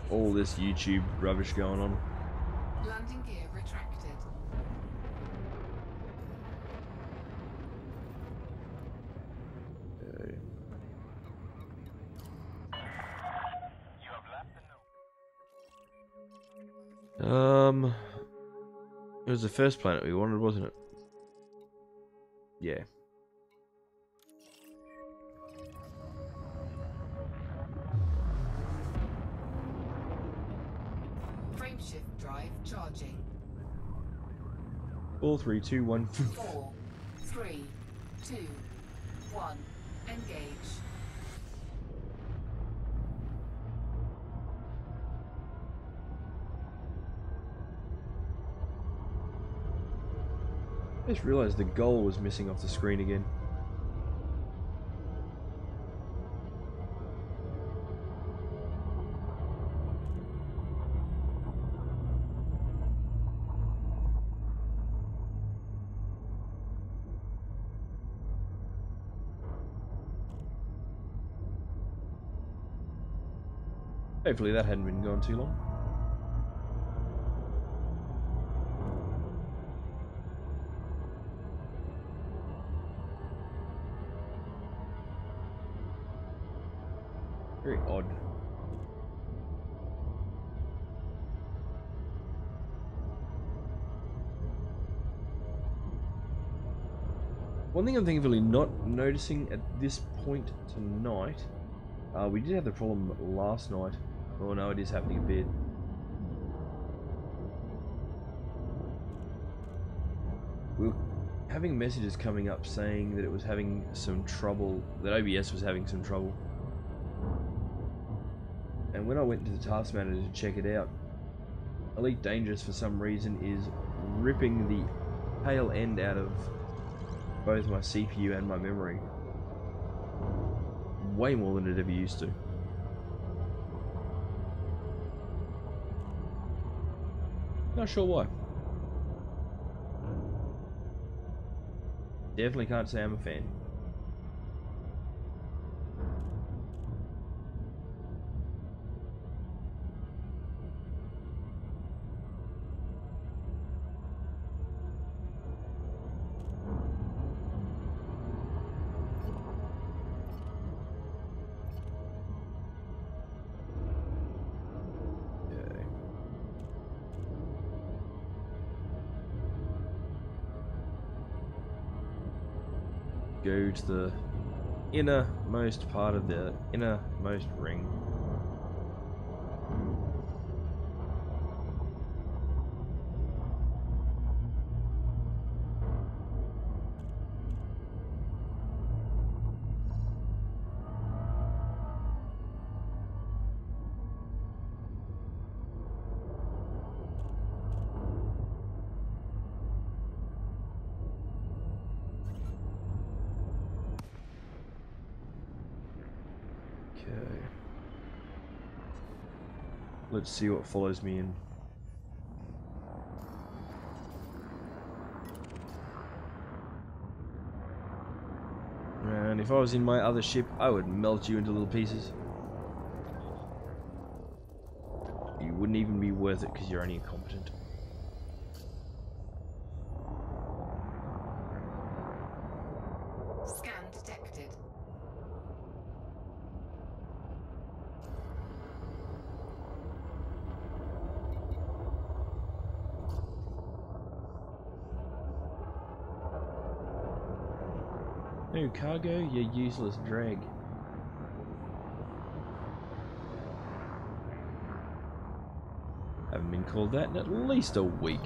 all this YouTube rubbish going on. Landing gear retracted. You have left the node. It was the first planet we wanted, wasn't it? Yeah. Frameshift drive charging. 4, 3, 2, 1. 4, 3, 2, 1. Engage. I just realised the goal was missing off the screen again. Hopefully that hadn't been going too long. Very odd. One thing I'm thankfully not noticing at this point tonight, we did have the problem last night. Oh no, it is happening a bit. We were having messages coming up saying that it was having some trouble, that OBS was having some trouble. And when I went to the task manager to check it out, Elite Dangerous for some reason is ripping the tail end out of both my CPU and my memory. Way more than it ever used to. Not sure why. Definitely can't say I'm a fan. go to the innermost part of the innermost ring. Okay. Let's see what follows me in. And if I was in my other ship, I would melt you into little pieces. You wouldn't even be worth it because you're only incompetent. Scan detected. No cargo, you useless drag. Haven't been called that in at least a week.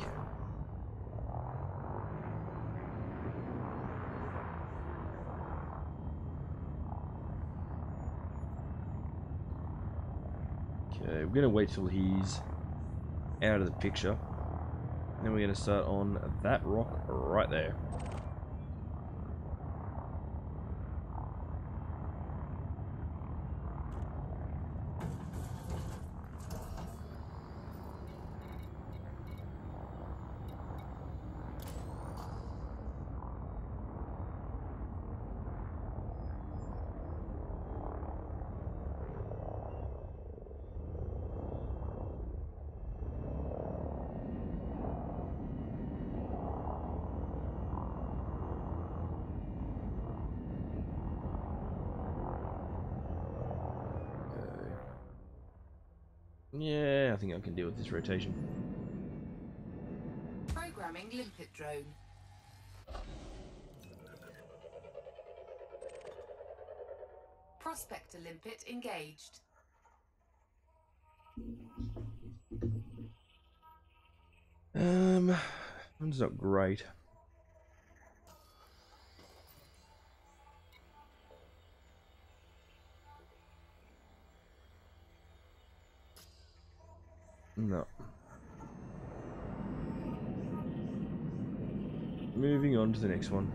Okay, we're gonna wait till he's out of the picture. Then we're gonna start on that rock right there. Yeah, I think I can deal with this rotation. Programming limpet drone. Prospector limpet engaged. One's not great. No. Moving on to the next one.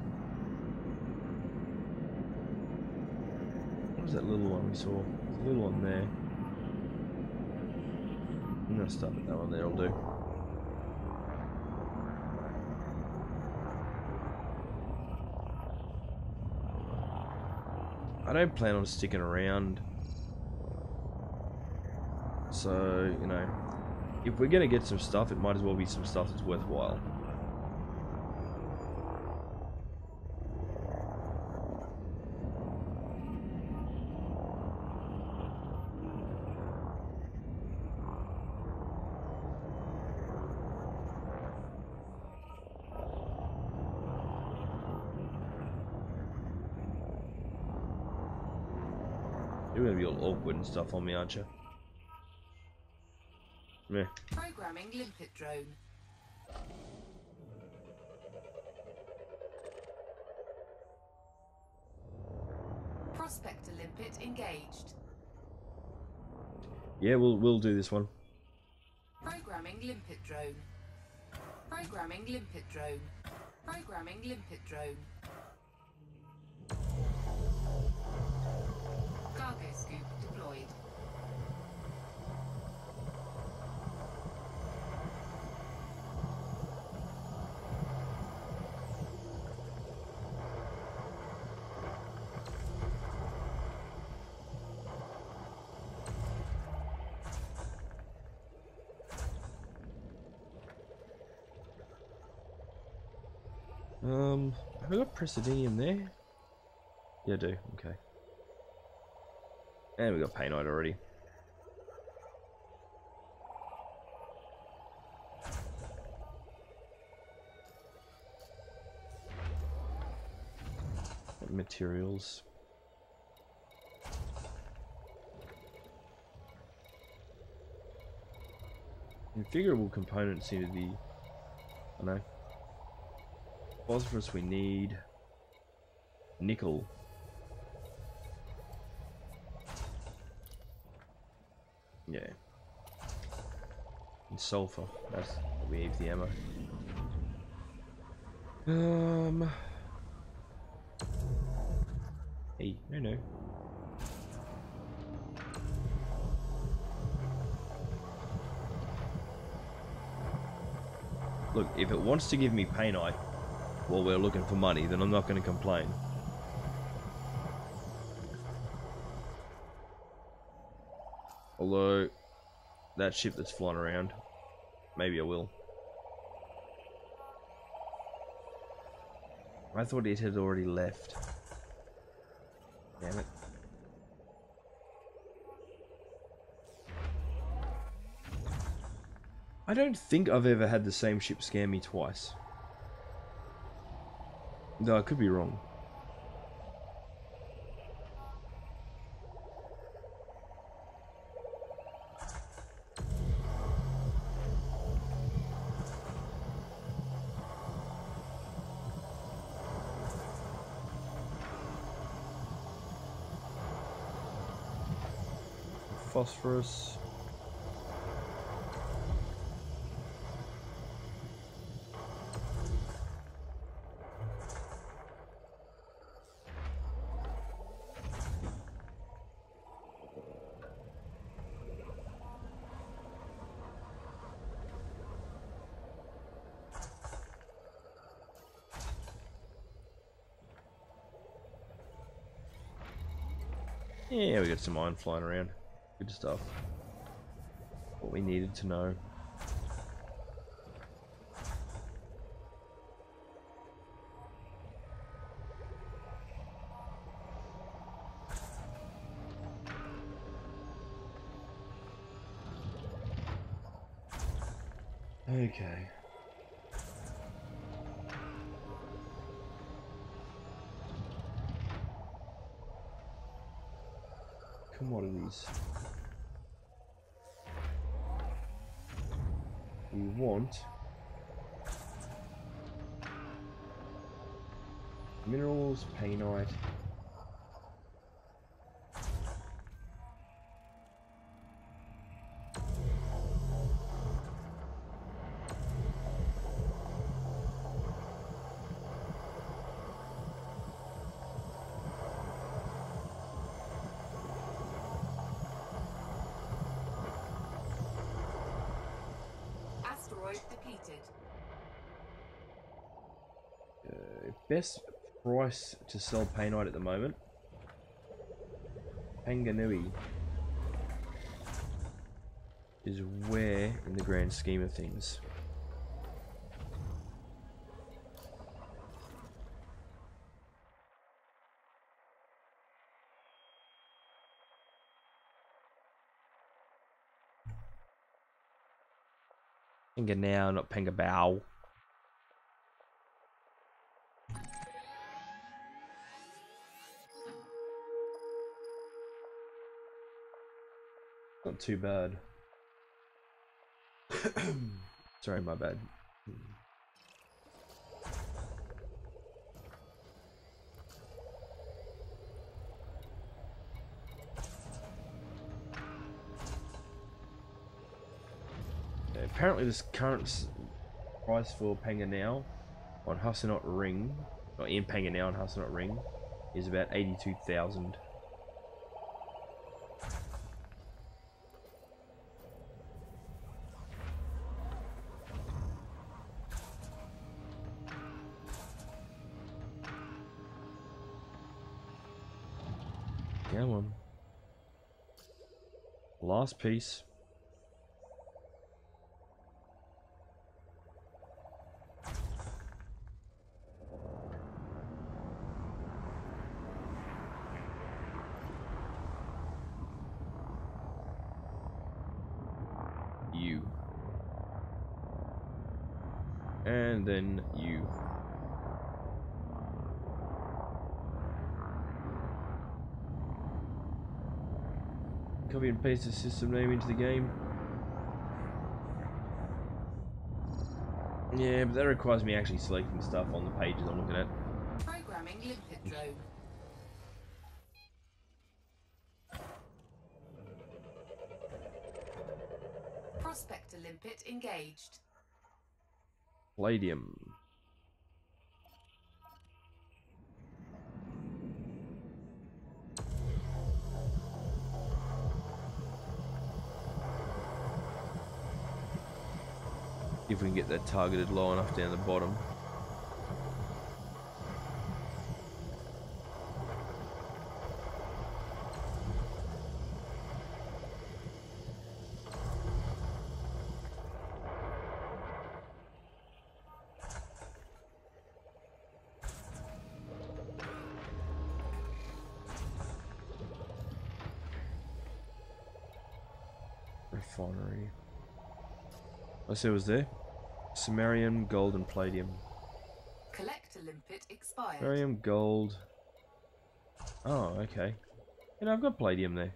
What was that little one we saw? There's a little one there. I'm gonna stop at that one there, will do. I don't plan on sticking around. So, you know, if we're gonna get some stuff, it might as well be some stuff that's worthwhile. You're gonna be all awkward and stuff on me, aren't you? Meh. Programming limpet drone. Prospector limpet engaged. Yeah, we'll do this one. Programming limpet drone. Programming limpet drone. Programming limpet drone. Cargo scoop deployed. Have I got Presidium there? Yeah, I do. Okay. And we got Painite already. materials. Configurable components seem to be, I don't know. Phosphorus we need. Nickel. Yeah. And sulfur. That's what we need for the ammo. Hey, no. Look, if it wants to give me painite while we're looking for money, then I'm not going to complain. Although, that ship that's flying around, maybe I will. I thought it had already left. Damn it. I don't think I've ever had the same ship scare me twice. No, I could be wrong. Phosphorus. Yeah, we got some iron flying around. Good stuff. What we needed to know. Okay. Commodities. We want minerals, painite, Asteroid depleted. best price to sell painite at the moment. Panganui is where in the grand scheme of things. Panganao, not Pangabao. Not too bad. Sorry, my bad. Apparently this current price for Panganao on Hassanot Ring, or in Panganao on Hassanot Ring, is about 82,000. Come on. Last piece. You. And then you. Copy and paste the system name into the game. Yeah, but that requires me actually selecting stuff on the pages I'm looking at. Programming limpet drone. Prospector limpet engaged. Palladium. If we can get that targeted low enough down the bottom. Refinery. I see it was there. Samarium, gold, and palladium. Collector limpet expired. Samarium, gold. Oh, okay. And I've got palladium there.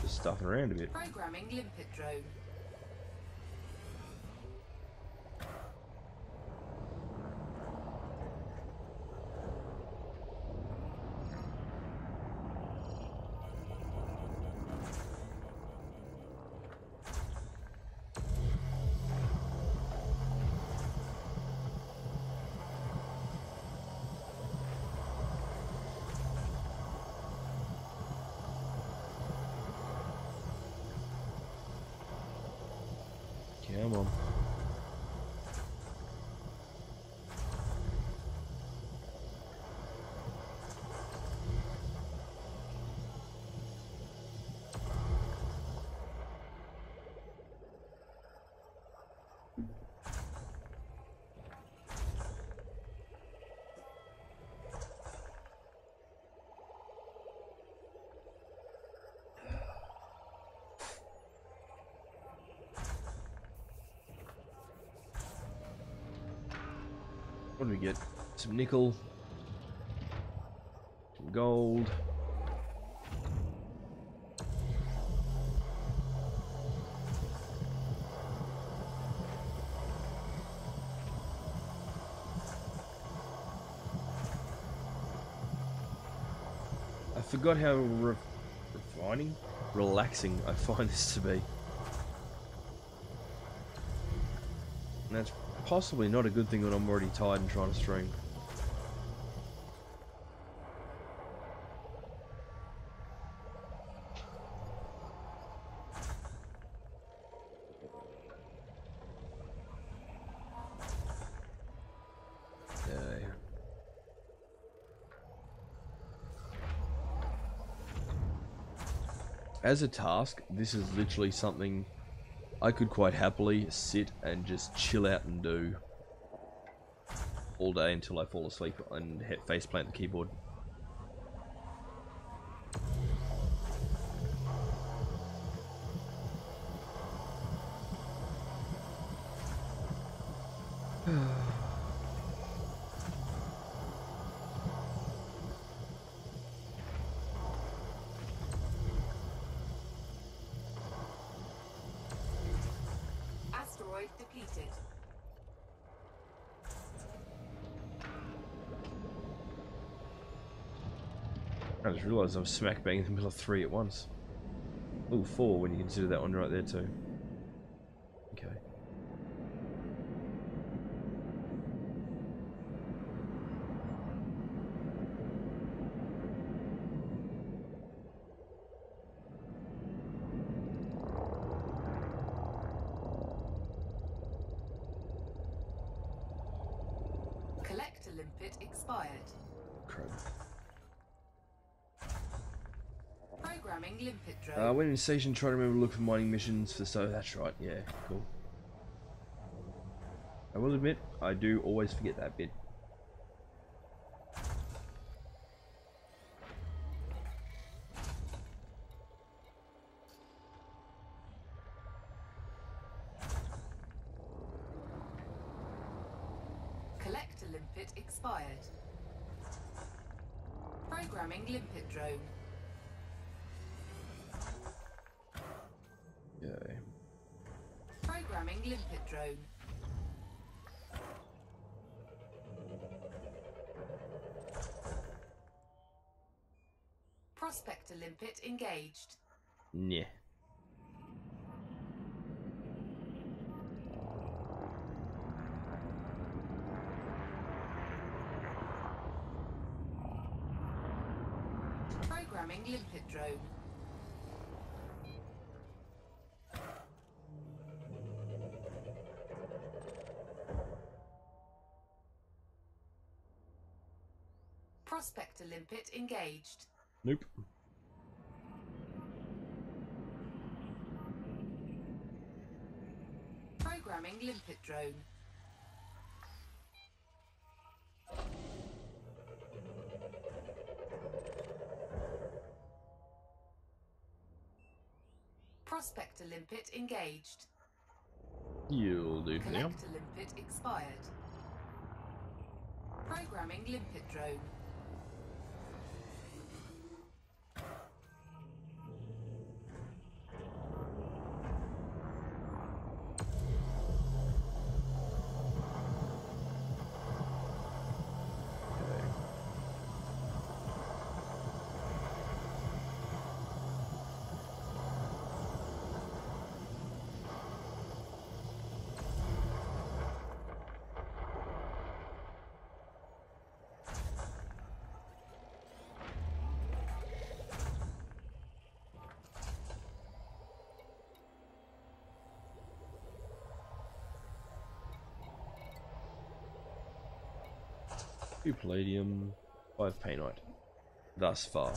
Just stuffing around a bit. Programming limpet drone. Come on. What do we get? Some nickel, some gold. I forgot how relaxing I find this to be. And that's possibly not a good thing when I'm already tired and trying to stream. As a task, this is literally something I could quite happily sit and just chill out and do all day until I fall asleep and face plant the keyboard. Asteroid depleted. I just realised I'm smack bang in the middle of 3 at once. Oh, 4 when you consider that one right there too. Okay. Collector limpet expired. Crap. Programming limpet drone. When in station, try to remember to look for mining missions for so. That's right. Yeah, cool. I will admit, I do always forget that bit. Collector limpet expired. Programming limpet drone. Okay. Programming limpet drone. Prospector limpet engaged. Yeah. Programming limpet drone. Prospector limpet engaged. Nope. Programming limpet drone. Prospector limpet engaged. You'll do for now. Collector limpet expired. Programming limpet drone. Okay. Two palladium, 5 painite. Thus far.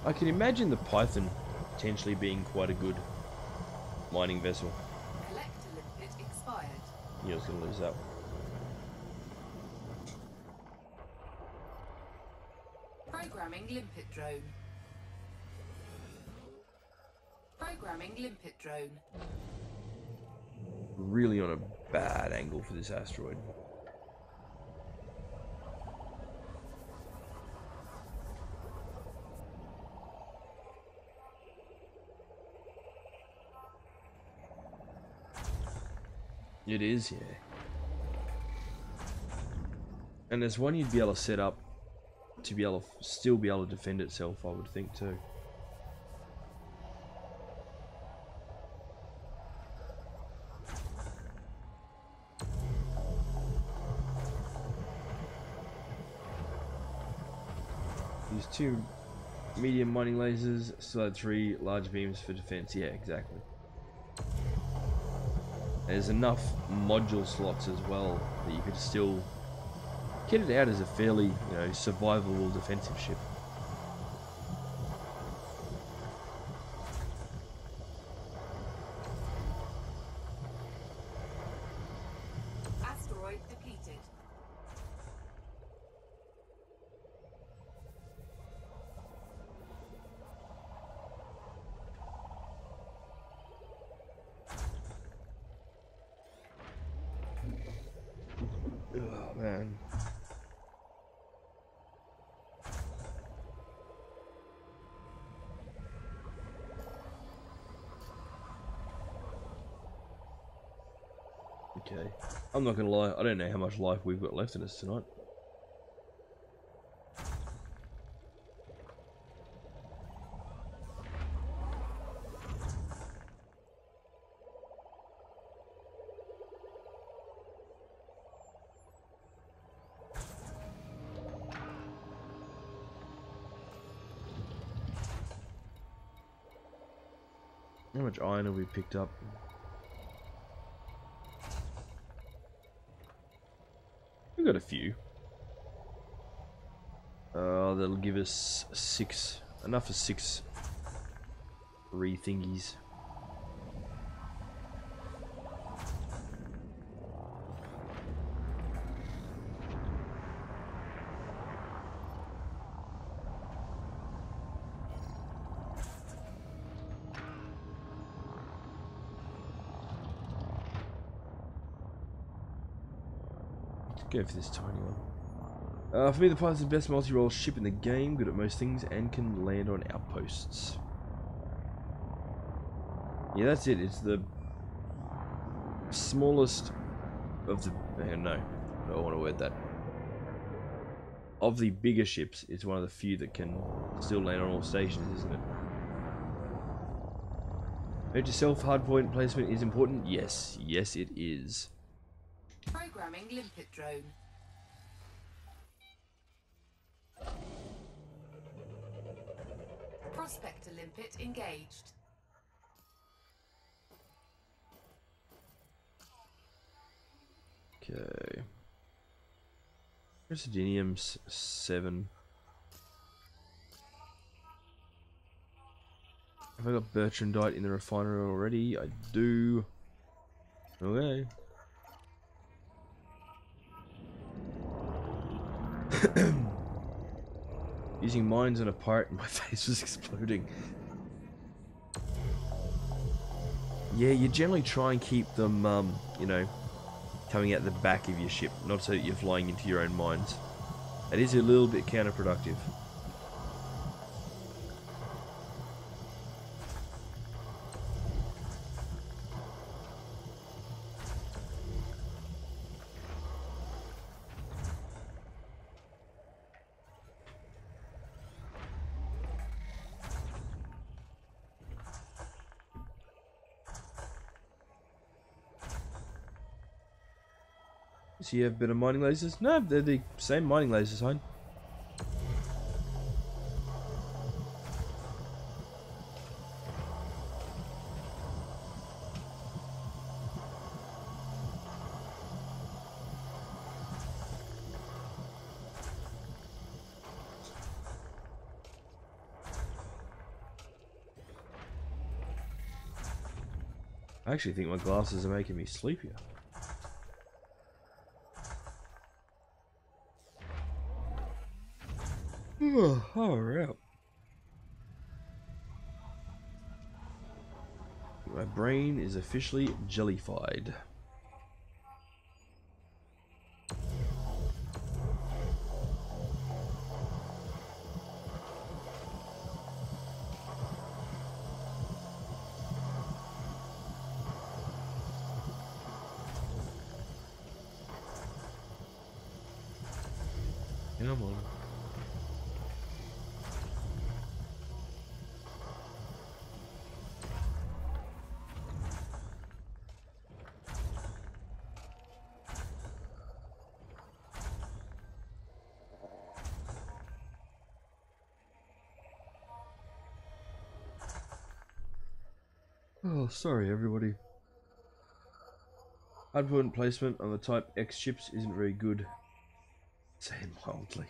I can imagine the Python potentially being quite a good mining vessel. Collector limpet expired. You was gonna lose that one. Programming limpet drone. Programming limpet drone. Really on a bad angle for this asteroid. It is, yeah. And there's one you'd be able to set up to be able to still be able to defend itself, I would think too. These 2 medium mining lasers, still had 3 large beams for defense. Yeah, exactly. There's enough module slots as well that you could still get it out as a fairly, survivable defensive ship. Asteroid depleted. Oh man. Okay. I'm not gonna lie, I don't know how much life we've got left in us tonight. How much iron have we picked up? We've got a few. That'll give us 6, enough for 6 thingies. Go for this tiny one. For me, the pilot's the best multi-role ship in the game, good at most things, and can land on outposts. Yeah, that's it. It's the smallest of the... No, I don't want to word that. Of the bigger ships, it's one of the few that can still land on all stations, isn't it? Note to self, hardpoint placement is important. Yes, yes it is. Programming limpet drone. Prospector limpet engaged. Okay. Presidium's 7. Have I got Bertrandite in the refinery already? I do. Okay. Using mines on a pirate and my face was exploding. Yeah, you generally try and keep them, you know, coming out the back of your ship, not so that you're flying into your own mines. It is a little bit counterproductive. So you have better mining lasers? No, they're the same mining lasers, hon. I actually think my glasses are making me sleepier. Alright. My brain is officially jellified. Come on. Oh, sorry everybody. Hardpoint placement on the Type X ships isn't very good. Say it mildly.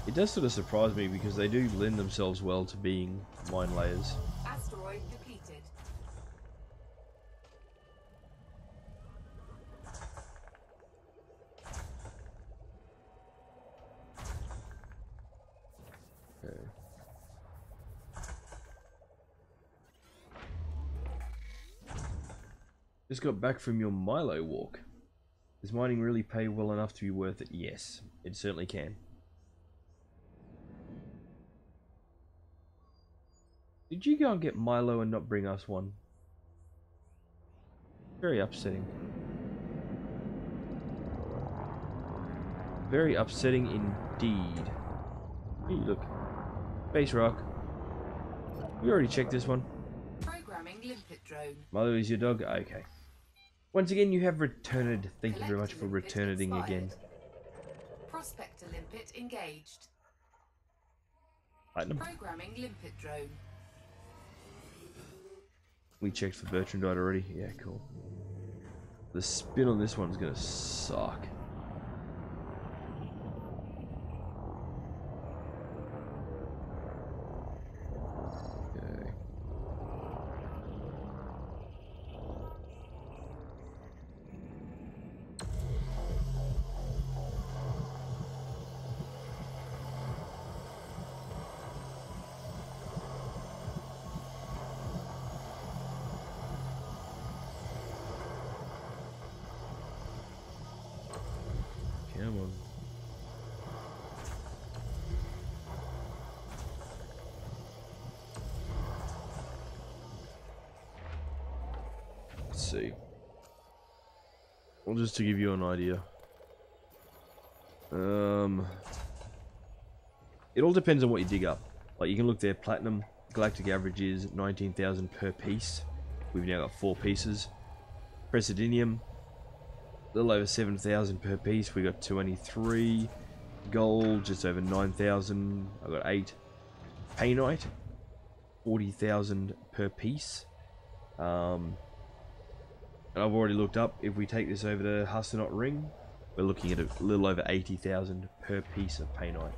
It does sort of surprise me because they do lend themselves well to being mine layers. Asteroid depleted. Okay. Just got back from your Milo walk. Does mining really pay well enough to be worth it? Yes, it certainly can. Did you go and get Milo and not bring us one? Very upsetting. Very upsetting indeed. Hey, look. Base rock. We already checked this one. Programming limpet drone. Milo is your dog? Okay. Once again, you have returned. Thank you very much for returning again. Prospector limpet engaged. Item. Programming limpet drone. We checked for Bertrandite already. Yeah, cool. The spin on this one's gonna suck. Okay. see. Well, just to give you an idea. It all depends on what you dig up. Like, you can look there, platinum, galactic average is 19,000 per piece. We've now got 4 pieces. Praseodymium, a little over 7,000 per piece. We got 23. Gold, just over 9,000. I got 8. Painite, 40,000 per piece. And I've already looked up, if we take this over to Hasselnot Ring, we're looking at a little over 80,000 per piece of painite.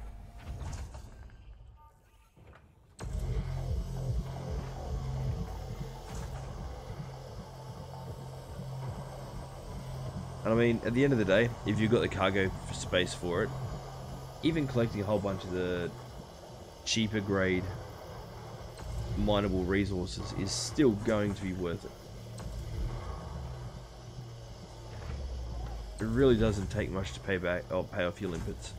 And I mean, at the end of the day, if you've got the cargo space for it, even collecting a whole bunch of the cheaper grade mineable resources is still going to be worth it. It really doesn't take much to pay off your limpets.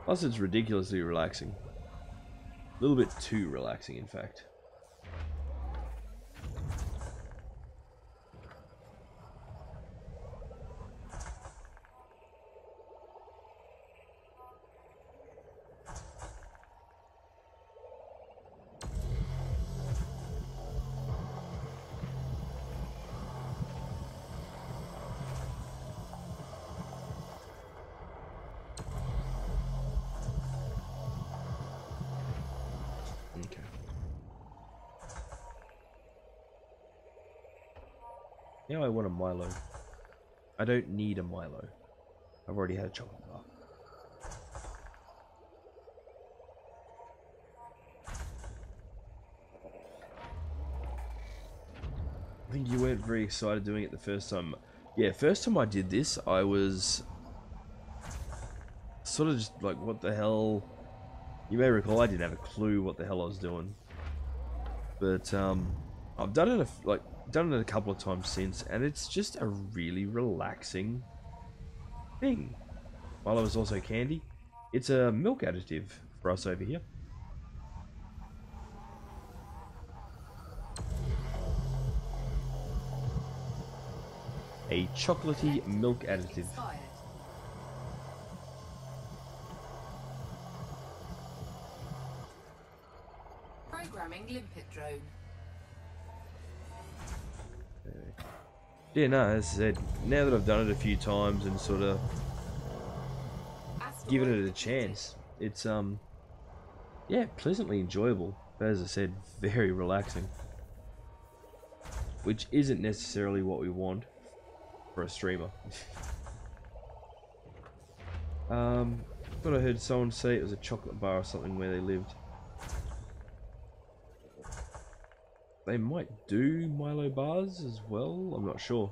Plus, it's ridiculously relaxing. A little bit too relaxing, in fact. Now I want a Milo. I don't need a Milo. I've already had a chocolate bar. I think you weren't very excited doing it the first time. Yeah, first time I did this, I was sort of just like, what the hell? You may recall I didn't have a clue what the hell I was doing. But I've done it a couple of times since, and it's just a really relaxing thing. Milo is also candy. It's a milk additive for us over here. A chocolatey milk additive. Programming limpet drone. Yeah, no, as I said, now that I've done it a few times and sort of given it a chance, it's yeah, pleasantly enjoyable. But as I said, very relaxing, which isn't necessarily what we want for a streamer. But I heard someone say it was a chocolate bar or something where they lived. They might do Milo bars as well, I'm not sure.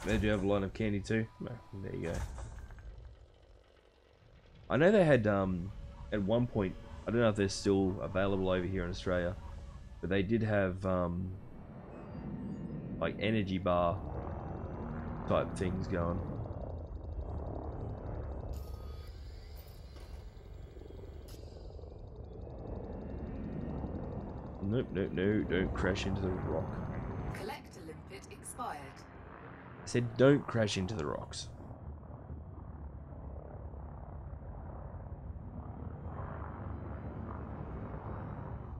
They do have a line of candy too. No, there you go. I know they had at one point, I don't know if they're still available over here in Australia, but they did have like energy bar type things going. Nope, nope, no, don't crash into the rock. Collector limpet expired. I said don't crash into the rocks.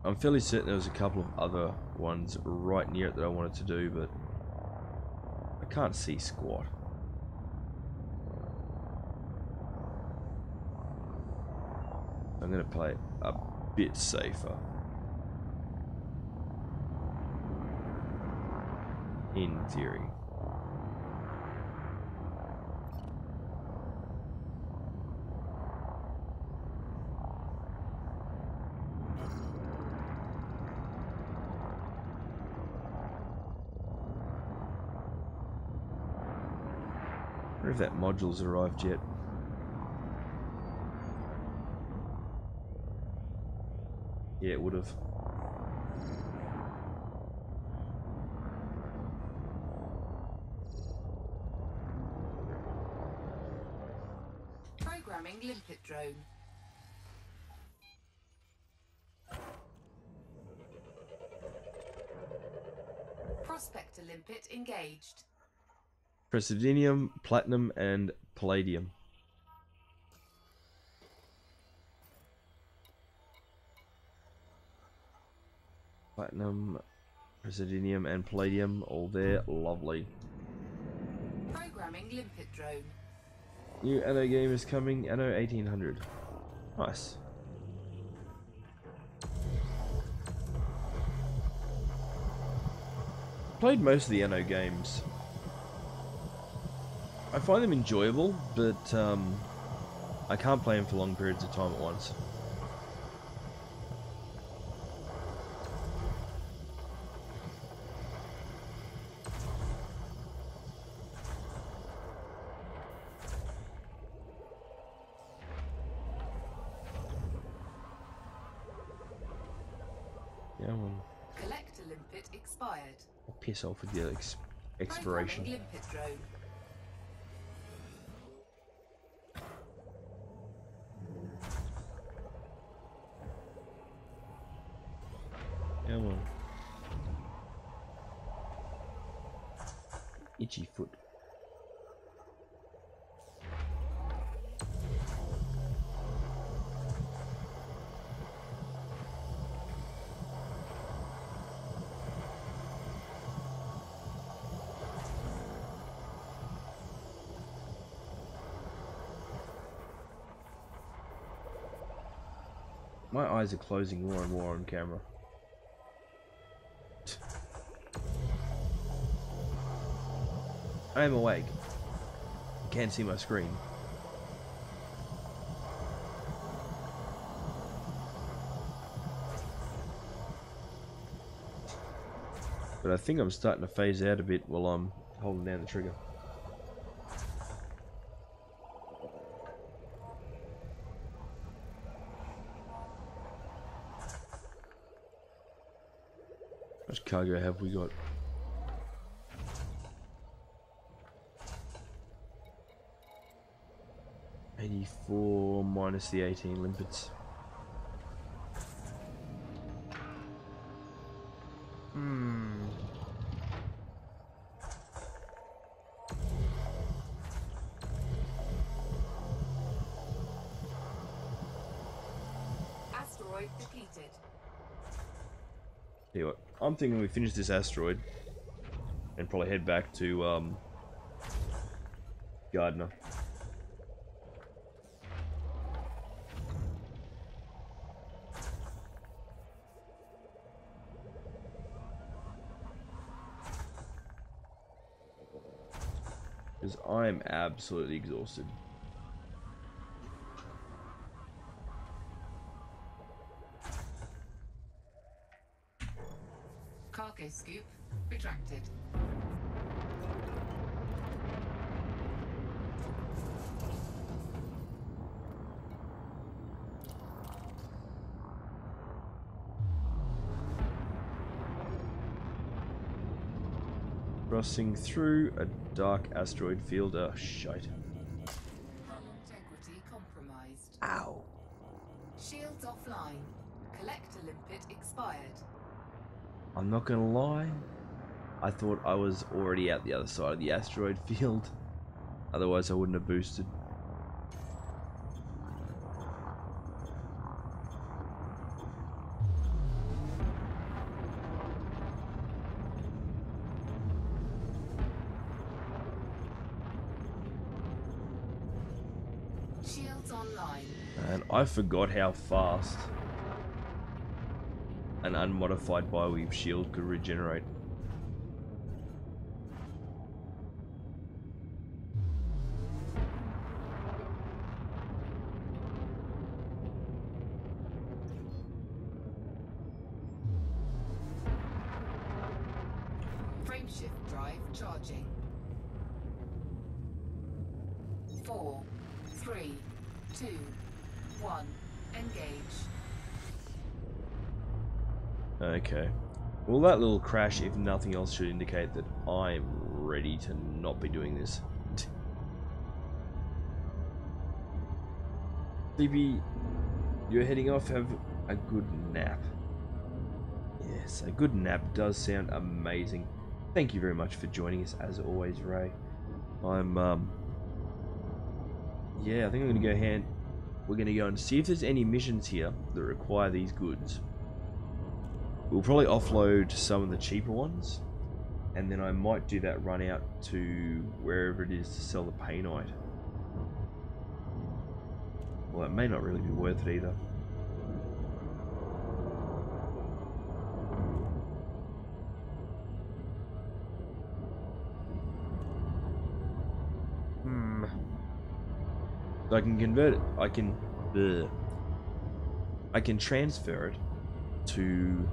I'm fairly certain there was a couple of other ones right near it that I wanted to do, but I can't see squat. I'm going to play it a bit safer. In theory. I wonder if that module's arrived yet. Yeah, it would have. Programming limpet drone. Prospector limpet engaged. Praseodymium, platinum, and palladium. Platinum, praseodymium, and palladium, all there. Lovely. Programming limpet drone. New Anno game is coming. Anno 1800. Nice. Played most of the Anno games. I find them enjoyable, but I can't play them for long periods of time at once. Yeah, well, Collector limpet expired. I'll piss off with the expiration. Programming limpet drone. Yeah, well. Itchy foot. My eyes are closing more and more on camera. I am awake. Can't see my screen. But I think I'm starting to phase out a bit while I'm holding down the trigger. How much cargo have we got? $84 minus the 18 limpets. Asteroid depleted. Tell you what, I'm thinking we finish this asteroid and probably head back to Gardner. Because I am absolutely exhausted. Cargo scoop retracted. Crossing through a dark asteroid field. Oh, shite. Hull integrity compromised. Ow. Shields offline. Collector limpet expired. I'm not gonna lie. I thought I was already out the other side of the asteroid field. Otherwise I wouldn't have boosted. Shields online. And I forgot how fast an unmodified bioweave shield could regenerate. Frameshift drive charging. 4, 3, 2, 1. Engage. Okay. Well, that little crash, if nothing else, should indicate that I'm ready to not be doing this. Sleepy, you're heading off. Have a good nap. Yes, a good nap does sound amazing. Thank you very much for joining us as always, Ray. Yeah, I think I'm gonna go ahead. We're gonna go and see if there's any missions here that require these goods. We'll probably offload some of the cheaper ones, and then I might do that run out to wherever it is to sell the painite. Well, it may not really be worth it either. So I can convert it. I can transfer it to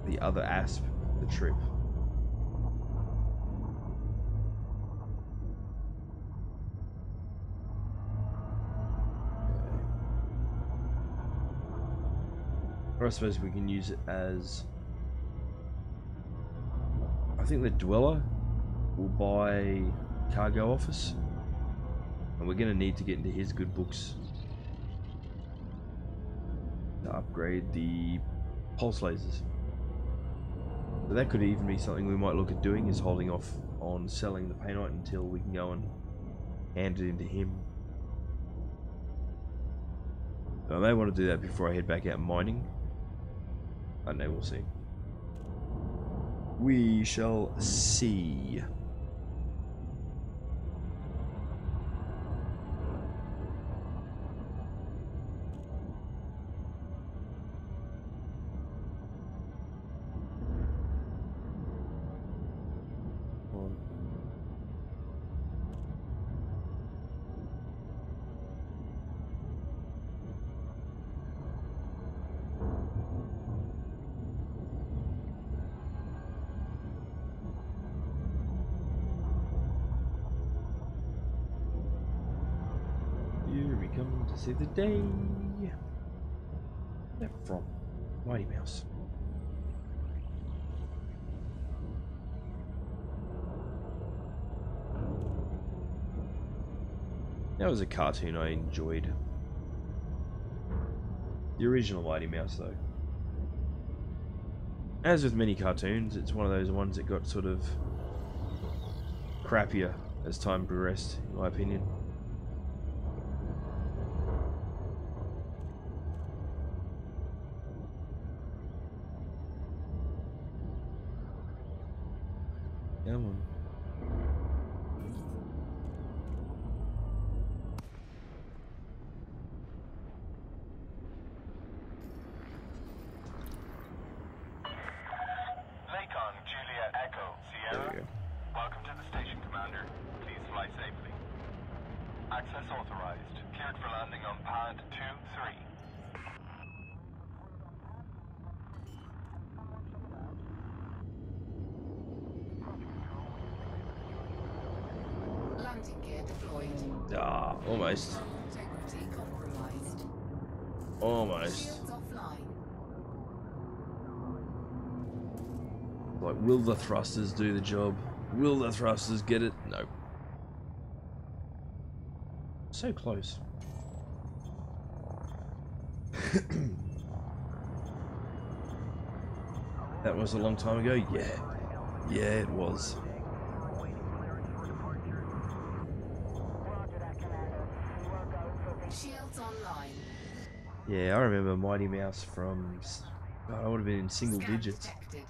the other asp, the trip. Or I suppose we can use it as... I think the Dweller will buy cargo office. And we're going to need to get into his good books to upgrade the pulse lasers. So that could even be something we might look at doing, is holding off on selling the painite until we can go and hand it into him. So I may want to do that before I head back out mining. I don't know, we'll see. We shall see. To save the day. That from Mighty Mouse. That was a cartoon I enjoyed. The original Mighty Mouse, though. As with many cartoons, it's one of those ones that got sort of crappier as time progressed, in my opinion. Come on. Lakon, Julia, Echo, There Sierra. we go. Welcome to the station, Commander. Please fly safely. Access authorized. Cleared for landing on pad 2-3. Landing gear deployed. Ah, almost. Integrity compromised. Almost. Shields offline. Like, will the thrusters do the job? Will the thrusters get it? No. So close. That was a long time ago? Yeah. Yeah, it was. Shields online. Yeah, I remember Mighty Mouse from... God, I would have been in single Scan digits. detected.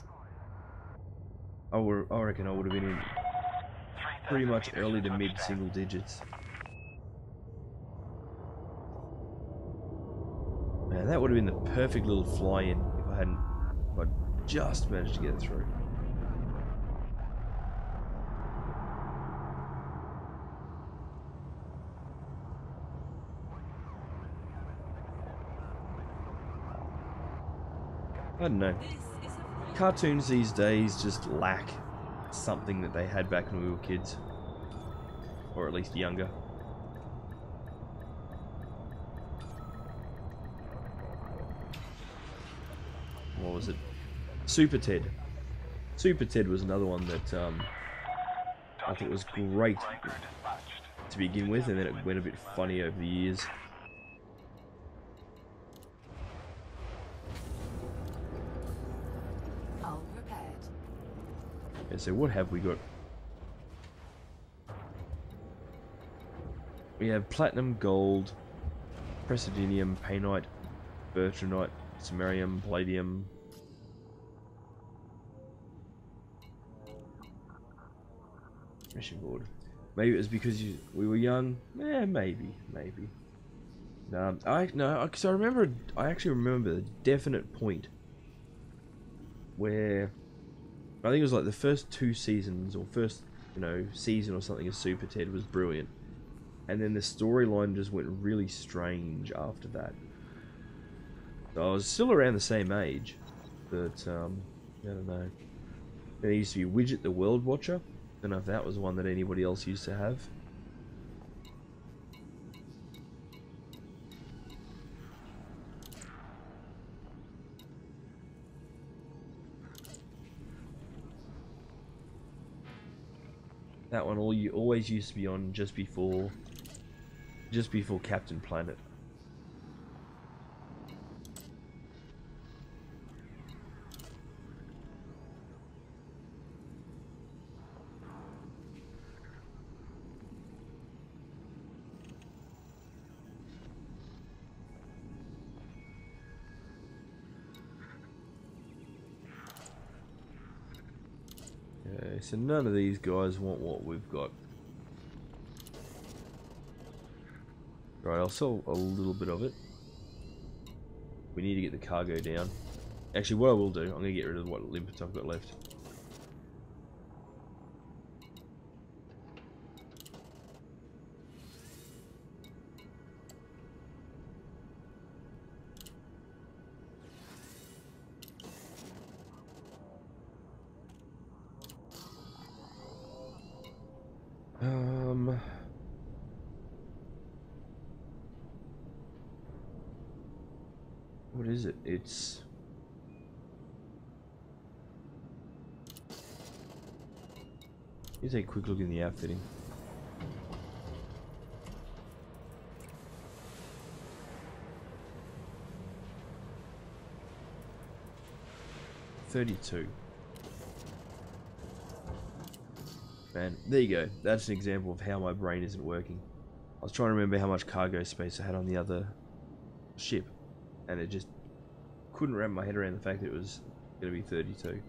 I reckon I would have been in pretty much early to mid single digits. Man, that would have been the perfect little fly-in if I just managed to get it through. I don't know. Cartoons these days just lack something that they had back when we were kids. Or at least younger. What was it? Super Ted. Super Ted was another one that I thought was great to begin with, and then it went a bit funny over the years. Yeah, so what have we got? We have platinum, gold, praseodymium, painite, bertranite, samarium, palladium. Mission board. Maybe it was because we were young. Maybe. No, because I actually remember a definite point where I think it was like the first 2 seasons or first, season or something of Super Ted was brilliant, and then the storyline just went really strange after that. So I was still around the same age, but I don't know. There used to be Widget the World Watcher. I don't know if that was one that anybody else used to have. That one always used to be on just before Captain Planet. Okay, so none of these guys want what we've got. Right, I'll sell a little bit of it. We need to get the cargo down. Actually, what I will do, I'm going to get rid of what limpets I've got left. What is it? It's... Let's take a quick look in the outfitting. $32. Man, there you go. That's an example of how my brain isn't working. I was trying to remember how much cargo space I had on the other ship, and it just couldn't wrap my head around the fact that it was going to be 32.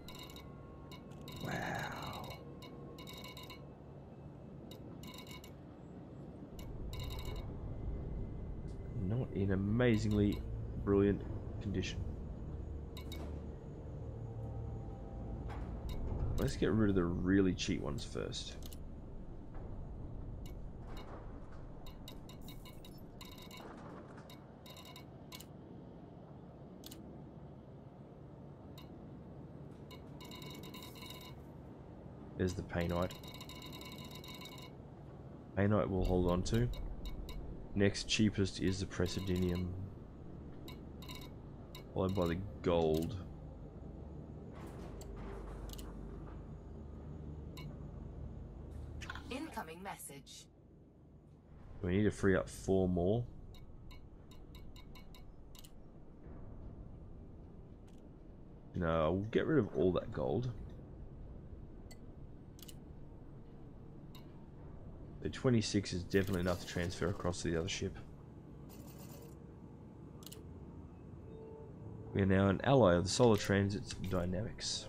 Wow. Not in amazingly brilliant condition. Let's get rid of the really cheap ones first. There's the painite. Painite we'll hold on to. Next cheapest is the praseodymium, followed by the gold. Incoming message. We need to free up 4 more. No, I'll get rid of all that gold. The 26 is definitely enough to transfer across to the other ship. We are now an ally of the Solar Transit's dynamics.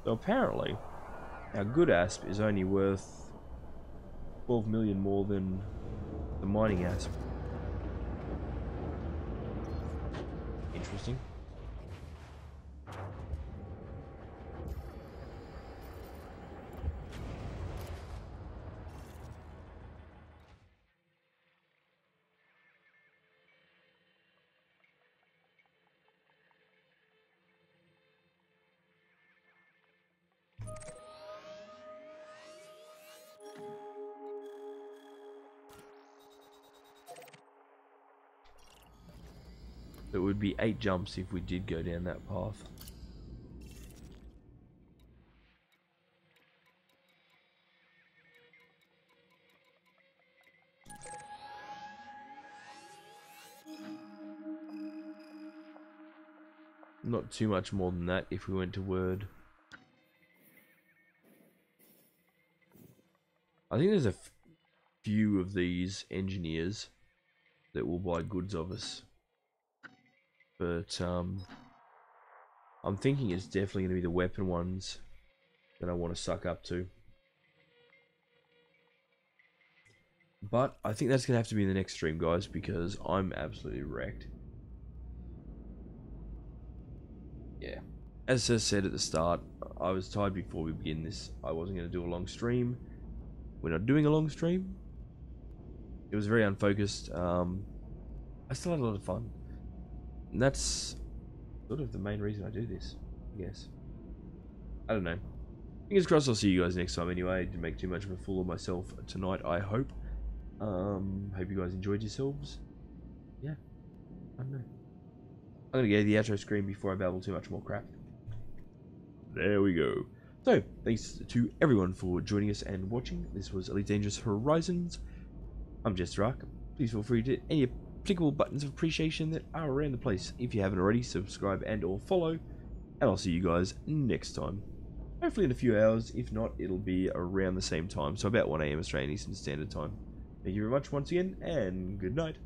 So apparently, our good asp is only worth 12 million more than the mining asp. Interesting. It would be 8 jumps if we did go down that path. not too much more than that if we went to Word. I think there's a few of these engineers that will buy goods of us. But I'm thinking it's definitely going to be the weapon ones that I want to suck up to. But I think that's going to have to be in the next stream, guys, because I'm absolutely wrecked. Yeah. As I said at the start, I was tired before we begin this. I wasn't going to do a long stream. We're not doing a long stream. It was very unfocused. I still had a lot of fun. And that's sort of the main reason I do this, I guess. I don't know. Fingers crossed I'll see you guys next time anyway. I didn't make too much of a fool of myself tonight, I hope. Hope you guys enjoyed yourselves. Yeah. I don't know. I'm gonna get the outro screen before I babble too much more crap. There we go. So, thanks to everyone for joining us and watching. This was Elite Dangerous Horizons. I'm JesterArke. Please feel free to hit any applicable buttons of appreciation that are around the place. If you haven't already, subscribe and or follow. And I'll see you guys next time. Hopefully in a few hours. If not, it'll be around the same time. So about 1 AM Australian Eastern Standard Time. Thank you very much once again, and good night.